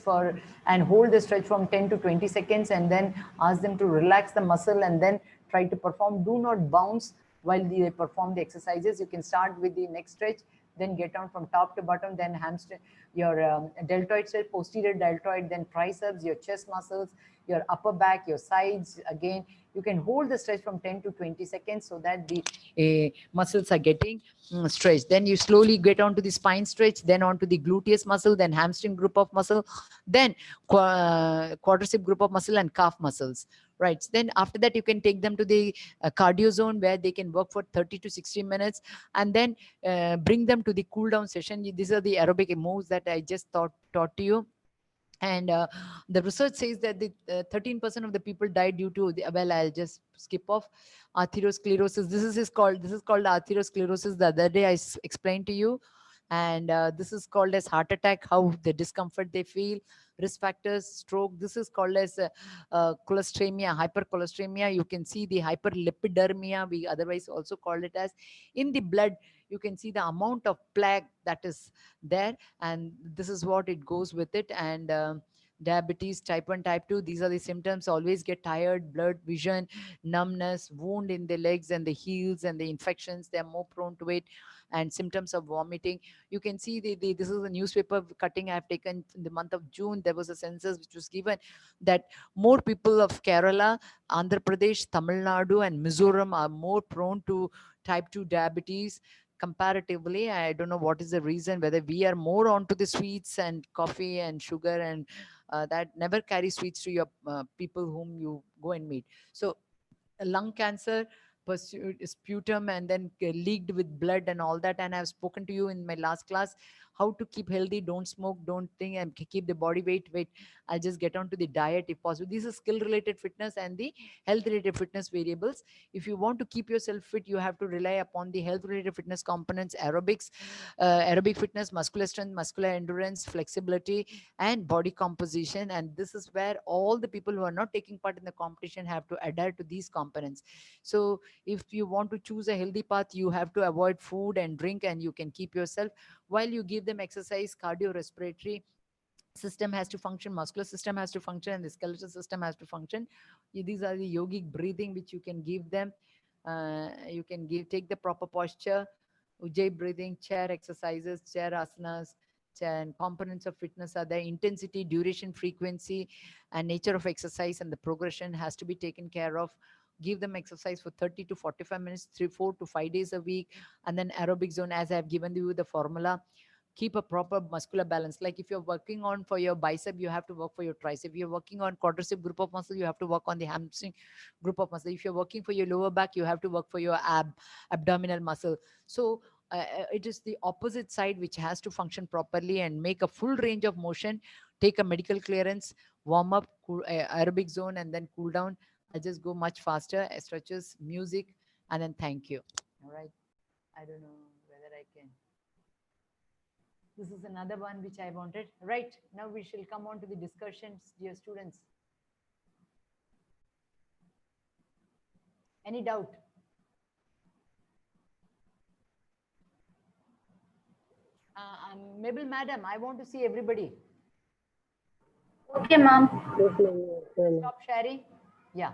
and hold the stretch from 10 to 20 seconds, and then ask them to relax the muscle and then try to perform. Do not bounce while they perform the exercises. You can start with the neck stretch, then get down from top to bottom, then hamstring, your deltoid stretch, posterior deltoid, then triceps, your chest muscles, your upper back, your sides. Again, you can hold the stretch from 10 to 20 seconds so that the muscles are getting stretched. Then you slowly get onto the spine stretch, then onto the gluteus muscle, then hamstring group of muscle, then quadricep group of muscle, and calf muscles. Right. Then after that, you can take them to the cardio zone, where they can work for 30 to 60 minutes, and then bring them to the cool down session. These are the aerobic moves that I just taught to you. And the research says that the 13% of the people died due to well, I'll just skip off atherosclerosis. This is called atherosclerosis. The other day I explained to you. And this is called as heart attack, how the discomfort they feel. Risk factors: stroke. This is called as cholesteremia, hypercholesteremia. You can see the hyperlipidermia, we otherwise also call it as. In the blood, you can see the amount of plaque that is there, and this is what it goes with it. And diabetes type 1, type 2, these are the symptoms. Always get tired, blurred vision, numbness, wound in the legs and the heels, and the infections, they are more prone to it. And symptoms of vomiting. You can see this is a newspaper cutting I have taken in the month of June. There was a census which was given that more people of Kerala, Andhra Pradesh, Tamil Nadu, and Mizoram are more prone to type 2 diabetes comparatively. I don't know what is the reason, whether we are more onto the sweets and coffee and sugar, and that never carry sweets to your people whom you go and meet. So lung cancer, sputum, and then leaked with blood and all that. And I've spoken to you in my last class how to keep healthy. Don't smoke, don't think, and keep the body weight. I'll just get on to the diet if possible. These are skill related fitness and the health related fitness variables. If you want to keep yourself fit, you have to rely upon the health related fitness components: aerobics, aerobic fitness, muscular strength, muscular endurance, flexibility, and body composition. And this is where all the people who are not taking part in the competition have to adhere to these components. So if you want to choose a healthy path, you have to avoid food and drink, and you can keep yourself while you give them exercise. Cardiorespiratory system has to function, muscular system has to function, and the skeletal system has to function. These are the yogic breathing which you can give them. You can take the proper posture, Ujjayi breathing, chair exercises, chair asanas. And components of fitness are the intensity, duration, frequency, and nature of exercise, and the progression has to be taken care of. Give them exercise for 30 to 45 minutes, 4 to 5 days a week. And then aerobic zone, as I have given you the formula. Keep a proper muscular balance. Like if you're working on for your bicep, you have to work for your tricep. If you're working on quadricep group of muscle, you have to work on the hamstring group of muscle. If you're working for your lower back, you have to work for your abdominal muscle. So it is the opposite side which has to function properly and make a full range of motion. Take a medical clearance, warm up, aerobic zone, and then cool down. I'll just go much faster. Stretches, music, and then thank you. All right. I don't know whether I can. This is another one which I wanted. Right. Now we shall come on to the discussions, dear students. Any doubt? Mabel madam, I want to see everybody. Okay, ma'am. Stop sharing. Yeah.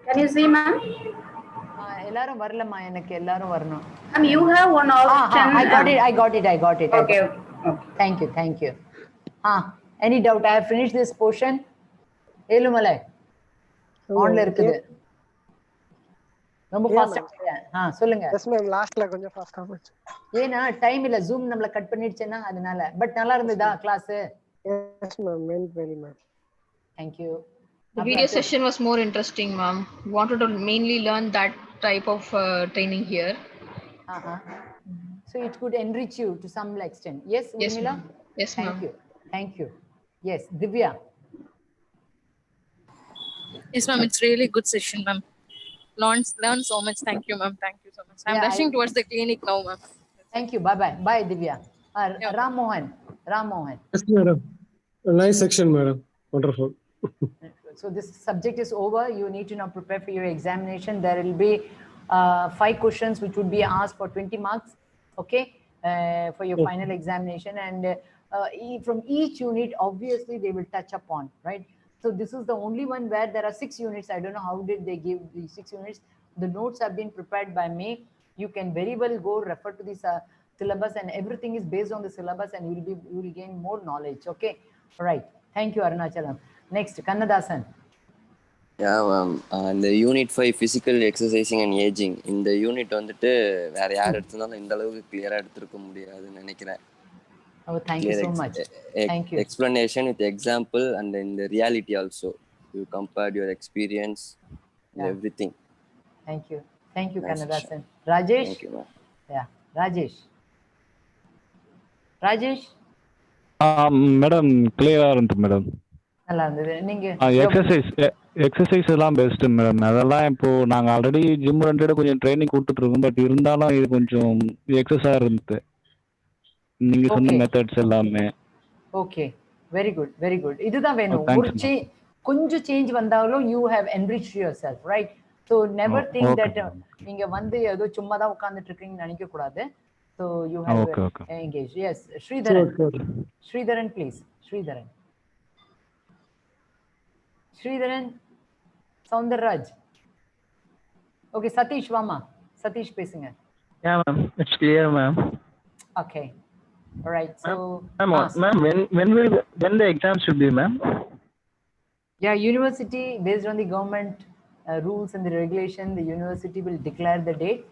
Can you see, ma'am? எல்லாரும் வரலமா எனக்கு எல்லாரும் வரணும். You have one option. I got it. Okay. Thank you. Any doubt? I have finished this portion. Ezhumalai ஆன்ல இருக்குது. ரொம்ப ஃபாஸ்டா சொல்லுங்க. Yes ma'am லாஸ்ட்ல கொஞ்சம் ஃபாஸ்டா போச்சு. ஏனா டைம் இல்ல, Zoom நம்மள கட் பண்ணிடுச்சேனா அதனால. பட் நல்லா இருந்ததா class? Yes ma'am, very ma'am. Thank you. The video session was more interesting, ma'am. Wanted to mainly learn that type of training here. So it could enrich you to some extent. Yes, Urmila? Yes, ma'am. Thank you. Yes, Divya. Yes, ma'am. It's really good session, ma'am. Learn so much. Thank you, ma'am. Thank you so much. I'm Yeah, rushing towards the clinic now, ma'am. Thank you. Bye bye. Bye, Divya. Yeah. Ram Mohan. Ram Mohan. Yes, madam. A nice section, madam. Wonderful. So this subject is over. You need to now prepare for your examination. There will be 5 questions which would be asked for 20 marks, okay, for your final examination. And from each unit, obviously, they will touch upon, right? So this is the only one where there are 6 units. I don't know how did they give the 6 units. The notes have been prepared by me. You can very well go refer to this syllabus, and everything is based on the syllabus, and you will gain more knowledge, okay? All right. Thank you, Arunachalam. Next, Kannadasan. Yeah, ma'am இந்த unit 5 physical exercising and ageing இந்த unit வந்துட்டு வேற யார் எடுத்திருந்தாலும் இந்த அளவுக்கு கிளியரா எடுத்திருக்க முடியாதுன்னு நினைக்கிறேன். Oh, thank you so much. Thank you. Explanation with example and in the reality also. You compared your experience and everything. Thank you. Thank you, Nice Kannadasan. Rajesh? Thank you, ma'am. Yeah, Rajesh. Rajesh? Madam கிளியரா இருந்துச்சு madam. நல்லா இருந்தது. நீங்க exercise எல்லாம் best madam. அதெல்லாம் இப்போ நாங்க already gym 2 கொஞ்சம் ட்ரைனிங் கொடுத்துட்டு இருக்கோம். பட் இருந்தாலும் இது கொஞ்சம் எக்ஸசைஸா இருந்துச்சு. நீங்க சொன்ன மெத்தட்ஸ் எல்லாமே. Okay, very good, very good. இதுதான் வேணும். ஒரு கொஞ்சம் சேஞ்ச் வந்தாலும் you have enriched yourself, right? So never think that நீங்க வந்து ஏதோ சும்மா தான் உட்கார்ந்துட்டு இருக்கீங்கன்னு நினைக்க கூடாது. So you have engaged. Yes, Sridharan. Sridharan, please. Sridharan. Sridharan, Soundarraj. Okay, Satish Vama. Satish பேசுங்க. Yeah, ma'am. It's clear, ma'am. Okay. All right. So, ma'am, when the exam should be, ma'am? Yeah, university, based on the government rules and the regulation, the university will declare the date.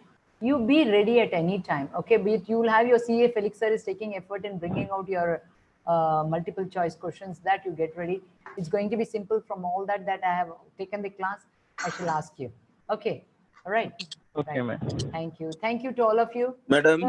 You be ready at any time. Okay, but you will have your CA Felix sir is taking effort in bringing out your multiple choice questions that you get ready. It's going to be simple from all that I have taken the class. I shall ask you. Okay. All right. Okay, ma'am. Thank you. Thank you to all of you. Madam,